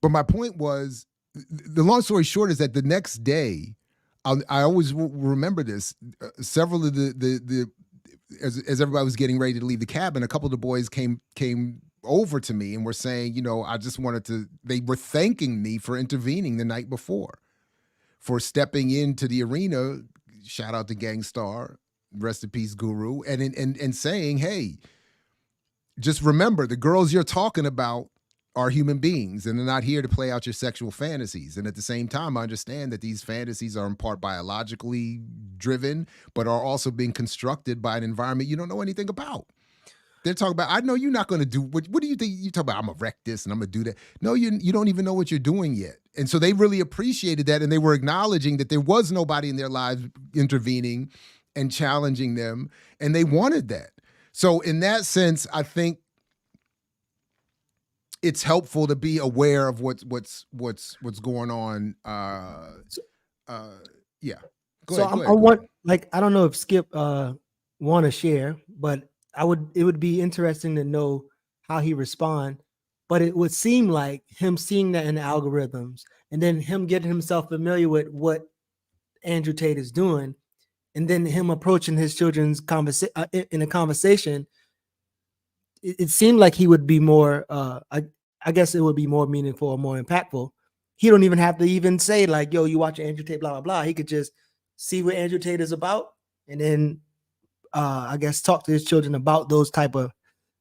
But my point was, the long story short is that the next day, I always remember this. Several of the as everybody was getting ready to leave the cabin, a couple of the boys came over to me and were saying, you know, I just wanted to. They were thanking me for intervening the night before, for stepping into the arena. Shout out to Gangstar, rest in peace, Guru, and saying, hey, just remember the girls you're talking about are human beings and they're not here to play out your sexual fantasies. And at the same time, I understand that these fantasies are in part biologically driven, but are also being constructed by an environment you don't know anything about. They're talking about, I know you're not going to do, what do you think? You talk about, I'm going to wreck this and I'm going to do that. No, you don't even know what you're doing yet. And so they really appreciated that. And they were acknowledging that there was nobody in their lives intervening and challenging them. And they wanted that. So in that sense, I think it's helpful to be aware of what's going on. Yeah. So I want, like, I don't know if Skip want to share, but it would be interesting to know how he respond. But it would seem like him seeing that in the algorithms and then him getting himself familiar with what Andrew Tate is doing, and then him approaching his children's in a conversation. It seemed like he would be more, I guess it would be more meaningful or more impactful. He don't even have to even say like, yo, you watch Andrew Tate, blah, blah, blah. He could just see what Andrew Tate is about and then I guess talk to his children about those type of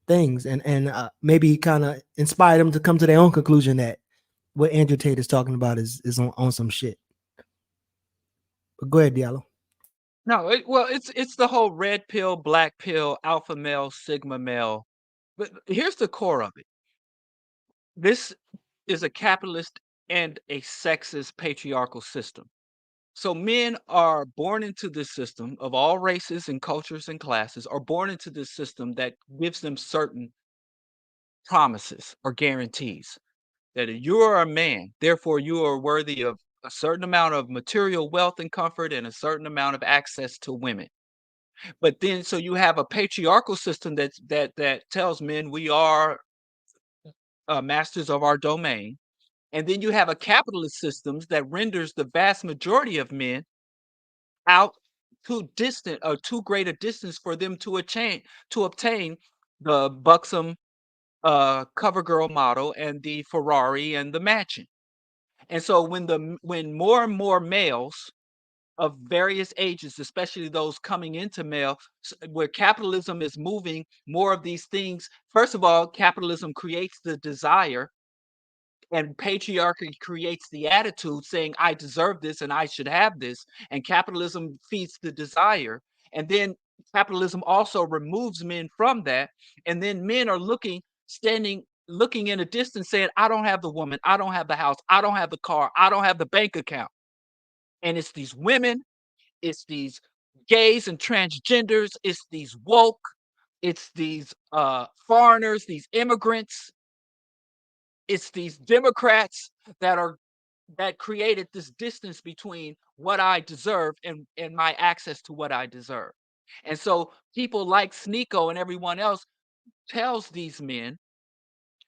things and maybe kind of inspire them to come to their own conclusion that what Andrew Tate is talking about is on some shit. But go ahead, Diallo. No, it's the whole red pill, black pill, alpha male, sigma male. But here's the core of it. This is a capitalist and a sexist patriarchal system. So men are born into this system of all races and cultures and classes are born into this system that gives them certain promises or guarantees that you are a man, therefore you are worthy of a certain amount of material wealth and comfort and a certain amount of access to women. But then so you have a patriarchal system that tells men we are masters of our domain. And then you have a capitalist system that renders the vast majority of men out too distant or too great a distance for them to obtain the buxom cover girl model and the Ferrari and the mansion. And so when more and more males of various ages, especially those coming into male, where capitalism is moving more of these things. First of all, capitalism creates the desire and patriarchy creates the attitude saying, I deserve this and I should have this. And capitalism feeds the desire. And then capitalism also removes men from that. And then men are looking in a distance saying, I don't have the woman, I don't have the house, I don't have the car, I don't have the bank account. And it's these women, it's these gays and transgenders, it's these woke, it's these foreigners, these immigrants, it's these Democrats that created this distance between what I deserve and my access to what I deserve. And so people like Sneeko and everyone else tells these men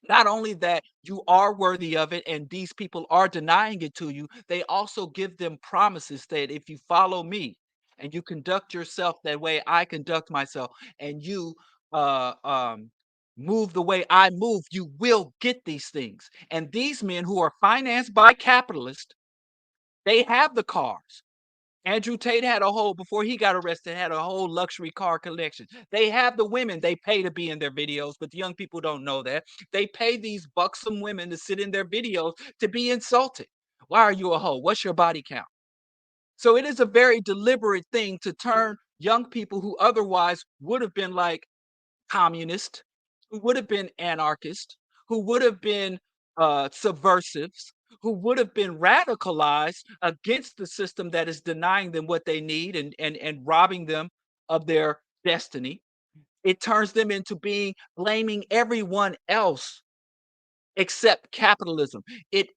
not only that you are worthy of it and these people are denying it to you, they also give them promises that if you follow me and you conduct yourself that way I conduct myself and you move the way I move, you will get these things. And these men who are financed by capitalists, they have the cars. Andrew Tate had before he got arrested, had a whole luxury car collection. They have the women they pay to be in their videos, but the young people don't know that. They pay these buxom women to sit in their videos to be insulted. Why are you a hoe? What's your body count? So it is a very deliberate thing to turn young people who otherwise would have been like communist, who would have been anarchist, who would have been subversives, who would have been radicalized against the system that is denying them what they need and robbing them of their destiny. It turns them into blaming everyone else except capitalism.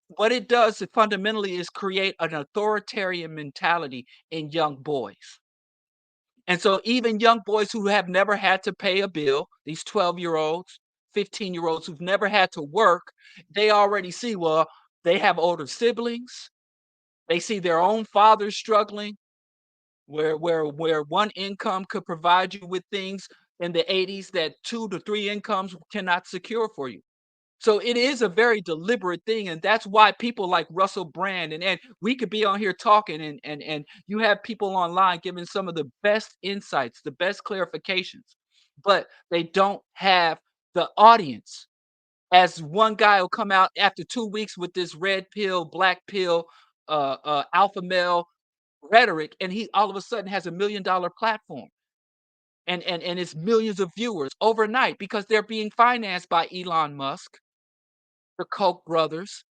What it does fundamentally is create an authoritarian mentality in young boys. And so even young boys who have never had to pay a bill, these 12-year-olds, 15-year-olds who've never had to work, they already see, well, they have older siblings. They see their own fathers struggling. where one income could provide you with things in the 80s that 2 to 3 incomes cannot secure for you. So it is a very deliberate thing, and that's why people like Russell Brand and we could be on here talking, and you have people online giving some of the best insights, the best clarifications, but they don't have the audience. As one guy will come out after 2 weeks with this red pill, black pill, alpha male rhetoric, and he all of a sudden has $1 million platform. And it's millions of viewers overnight because they're being financed by Elon Musk, the Koch brothers,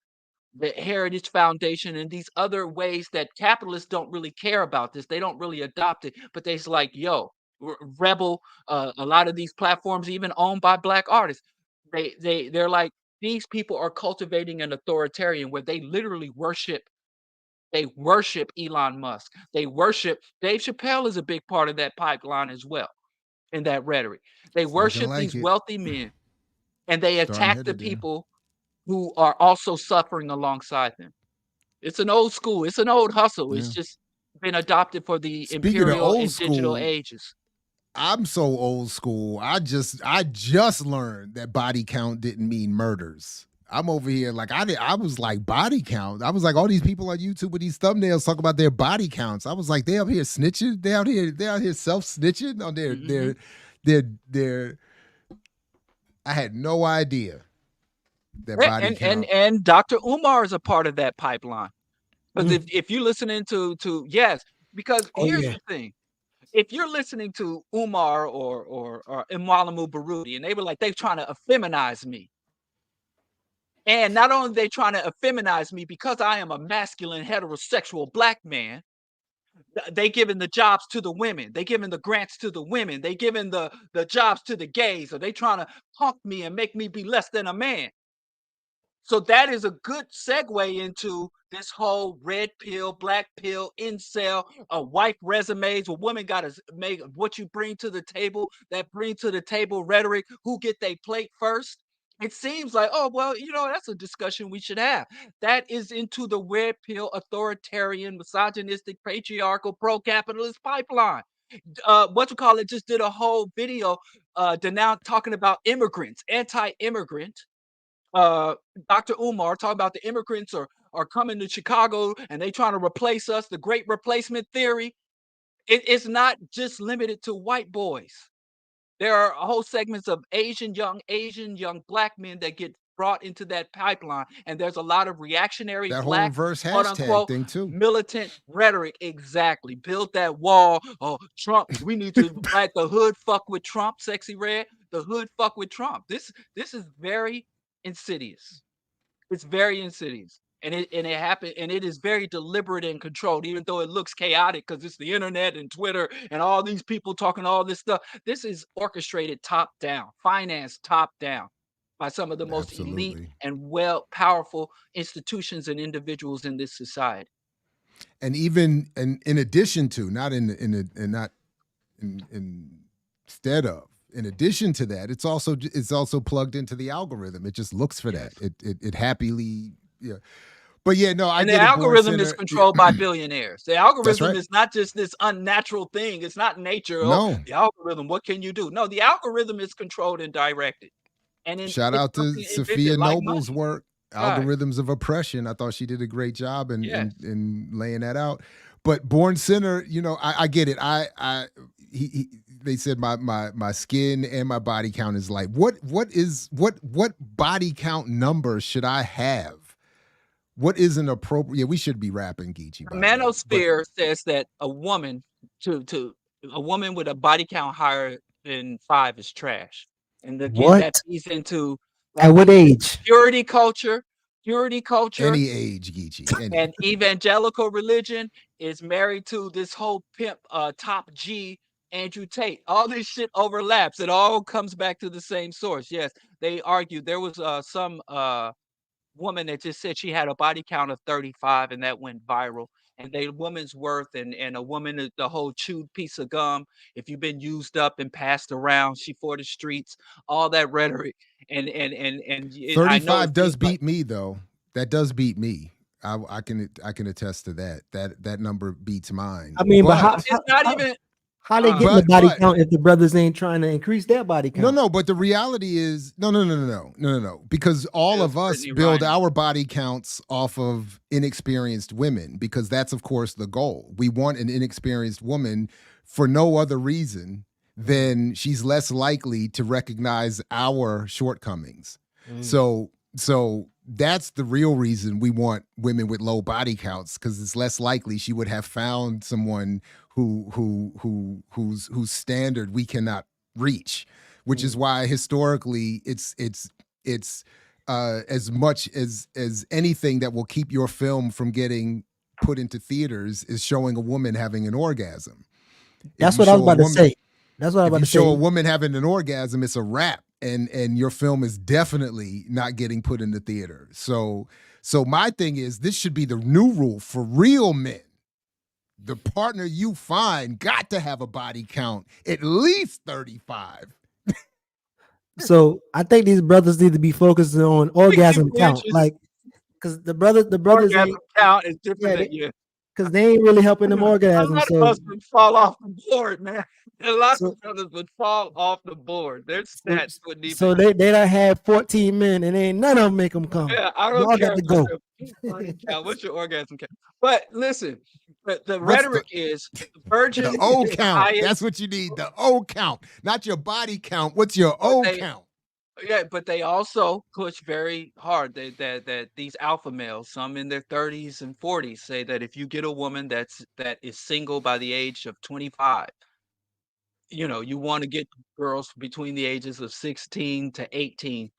the Heritage Foundation, and these other ways that capitalists don't really care about this. They don't really adopt it, but they's like, yo, Rebel, a lot of these platforms even owned by black artists. They're like, these people are cultivating an authoritarian where they literally worship Elon Musk. They worship Dave Chappelle is a big part of that pipeline as well in that rhetoric. They It's looking worship like these it. wealthy men and they Starting attack the headed there. people who are also suffering alongside them. It's an old school, it's an old hustle. It's Yeah. just been adopted for the Speaking of imperial old and digital school, ages. I'm so old school. I just learned that body count didn't mean murders. I'm over here like I was like body count. I was like all these people on YouTube with these thumbnails talk about their body counts. I was like they out here snitching. They out here self snitching on their. I had no idea that Yeah, body count. and Dr. Umar is a part of that pipeline. Because Mm. if you're listening to yes, because Oh here's yeah. the thing. If you're listening to Umar or Imwalamu Barudi, and they were like, they're trying to effeminize me. And not only they trying to effeminize me because I am a masculine heterosexual black man, they giving the jobs to the women. They giving the grants to the women. They giving the jobs to the gays. Or they trying to punk me and make me be less than a man. So that is a good segue into this whole red pill, black pill, incel, wife resumes. A woman got to make what you bring to the table, that bring to the table rhetoric, who get they plate first. It seems like, oh, well, that's a discussion we should have. That is into the red pill, authoritarian, misogynistic, patriarchal, pro-capitalist pipeline. Just did a whole video talking about immigrants, anti-immigrant, Dr. Umar talking about the immigrants are coming to Chicago and they trying to replace us, the great replacement theory. It's not just limited to white boys. There are whole segments of Asian, young black men that get brought into that pipeline. And there's a lot of reactionary That whole black, reverse quote hashtag unquote, thing too. militant rhetoric. Exactly. Build that wall. Oh, Trump, we need to like the hood fuck with Trump, sexy red. The hood fuck with Trump. This is very insidious. It's very insidious. And it happened, and it is very deliberate and controlled, even though it looks chaotic because it's the internet and Twitter and all these people talking all this stuff. This is orchestrated top down, financed top down by some of the most elite Absolutely. and powerful institutions and individuals in this society. And even in addition to, not instead of, in addition to that, it's also plugged into the algorithm. It just looks for that. It happily, yeah. But yeah, no, I And get the it, algorithm is Center. controlled by billionaires. The algorithm right. is not just this unnatural thing. It's not nature. No. Oh, the algorithm, what can you do? No, the algorithm is controlled and directed. And Shout out to Sophia Noble's work, Right. Algorithms of Oppression. I thought she did a great job in laying that out. But Born Sinner, I get it. They said my skin and my body count is like, what body count number should I have? What is an appropriate? Yeah, we should be rapping Geechee. Manosphere says that a woman with a body count higher than 5 is trash. And again, that What? feeds into At what age? purity culture. Any age, Geechee. And evangelical religion is married to this whole pimp, top G, Andrew Tate. All this shit overlaps. It all comes back to the same source. Yes, they argued. There was some woman that just said she had a body count of 35 and that went viral. And the woman's worth and a woman is the whole chewed piece of gum. If you've been used up and passed around, she for the streets, all that rhetoric. And 35 does beat me though. That does beat me. I can attest to that. That number beats mine. I mean, but it's not even. How they getting the body count if the brothers ain't trying to increase their body count? No, but the reality is no. Because all of us build our body counts off of inexperienced women, because that's of course the goal. We want an inexperienced woman for no other reason than she's less likely to recognize our shortcomings. So that's the real reason we want women with low body counts, because it's less likely she would have found someone whose standard we cannot reach, which is why historically it's as much as anything that will keep your film from getting put into theaters is showing a woman having an orgasm. That's what I was about to say. That's what I was about to say. If you show a woman having an orgasm, it's a wrap, and your film is definitely not getting put in the theater. So my thing is, this should be the new rule for real men. The partner you find got to have a body count at least 35. So I think these brothers need to be focusing on orgasm count, like, because the brothers Orgasm count is different than you. because they ain't really helping them orgasm. A lot of us would fall off the board, man. A lot of brothers would fall off the board. Their stats wouldn't even. So they done had 14 men and ain't none of them make them come. Yeah, I don't Y'all care. got to go. What's your orgasm count? But listen, the rhetoric is virgin. The O is count. highest. That's what you need. The O count, not your body count. What's your O count? Yeah, but they also push very hard that these alpha males, some in their 30s and 40s, say that if you get a woman that is single by the age of 25, you want to get girls between the ages of 16 to 18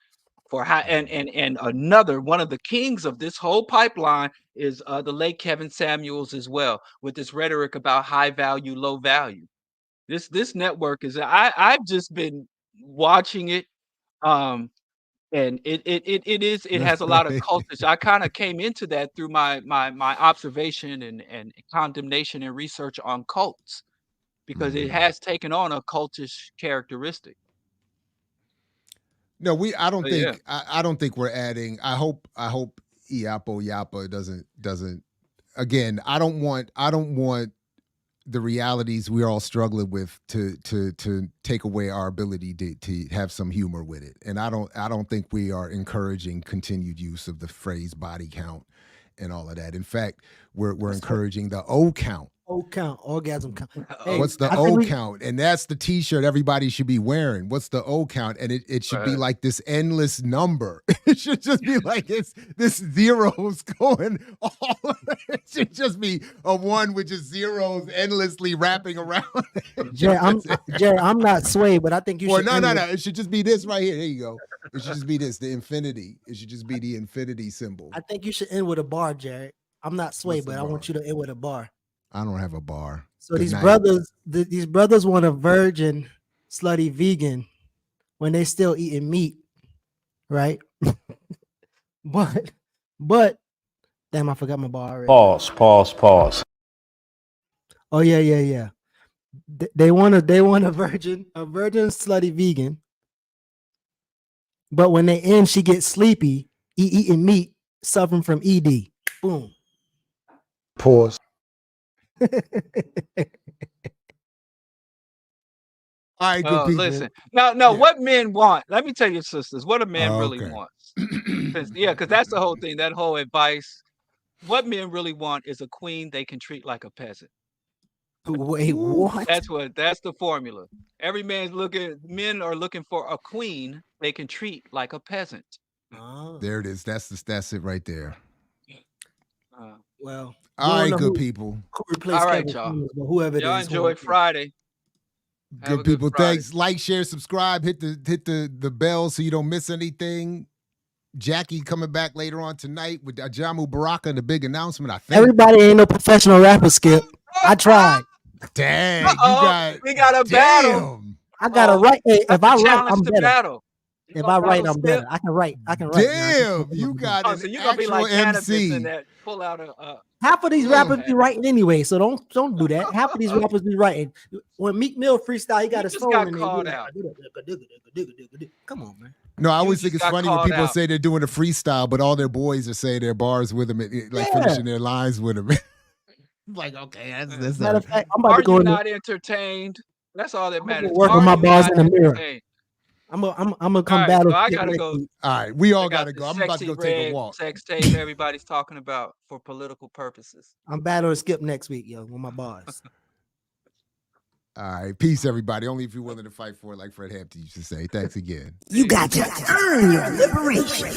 for high. And another one of the kings of this whole pipeline is the late Kevin Samuels as well, with this rhetoric about high value, low value. This network is I've just been watching it. And it has a lot of cultish. I kind of came into that through my observation and condemnation and research on cults, because it has taken on a cultish characteristic. No, I don't think we're adding. I hope Yapa doesn't again. I don't want the realities we're all struggling with to take away our ability to have some humor with it. And I don't think we are encouraging continued use of the phrase body count and all of that. In fact, we're encouraging the O count. O count, orgasm count. Hey, what's the O count? And that's the t-shirt everybody should be wearing. What's the O count? And it should be like this endless number. It should just be like this zeros going all. It should just be a one with just zeros endlessly wrapping around. Jerry, I'm not swayed, but I think you should. No. It should just be this right here. There you go. It should just be this, the infinity. It should just be the infinity symbol. I think you should end with a bar, Jerry. I'm not swayed, but I want you to end with a bar. I don't have a bar. So these brothers want a virgin, slutty vegan when they still eating meat, right? but damn, I forgot my bar already. Pause. Oh yeah. They want a virgin slutty vegan. But when they end, she gets sleepy, eating meat, suffering from ED. Boom. Pause. All right, good people. Listen. No, what men want. Let me tell you, sisters, what a man really wants. Because that's the whole thing, that whole advice. What men really want is a queen they can treat like a peasant. Wait, what? That's the formula. Men are looking for a queen they can treat like a peasant. There it is. That's it right there. Well, all right, good people. All right, y'all. Whoever y'all enjoy Friday. Good people. Thanks. Like, share, subscribe. Hit the bell so you don't miss anything. Jackie coming back later on tonight with Ajamu Baraka and the big announcement. I think everybody ain't no professional rapper, Skip. I tried. Dang, we got a battle. I got to write. Hey, if I write, I'm better. Battle. If I write, I'm better. I can write. Damn, you got it. So you're gonna be like MC. And that pull out half of these rappers be writing anyway, so don't do that. Half of these rappers be writing. When Meek Mill freestyle, he got his phone in there. Called out. Come on, man. No, I You always just think it's got funny when called people out. say they're doing a freestyle, but all their boys are saying their bars with them, like finishing their lines with them. Like, okay, that's Matter of fact, I'm about Are to go you in. not entertained? That's all that I'm gonna matters. work on Are my you bars not in the mirror. entertained? I'm gonna All come right, battle so I Skip gotta next go. week. All right, we all I got gotta the go. I'm about to sexy go take a red walk. sex tape everybody's talking about for political purposes. I'm battling Skip next week, yo, with my bars. All right, peace, everybody. Only if you're willing to fight for it, like Fred Hampton used to say. Thanks again. You got to earn your liberation.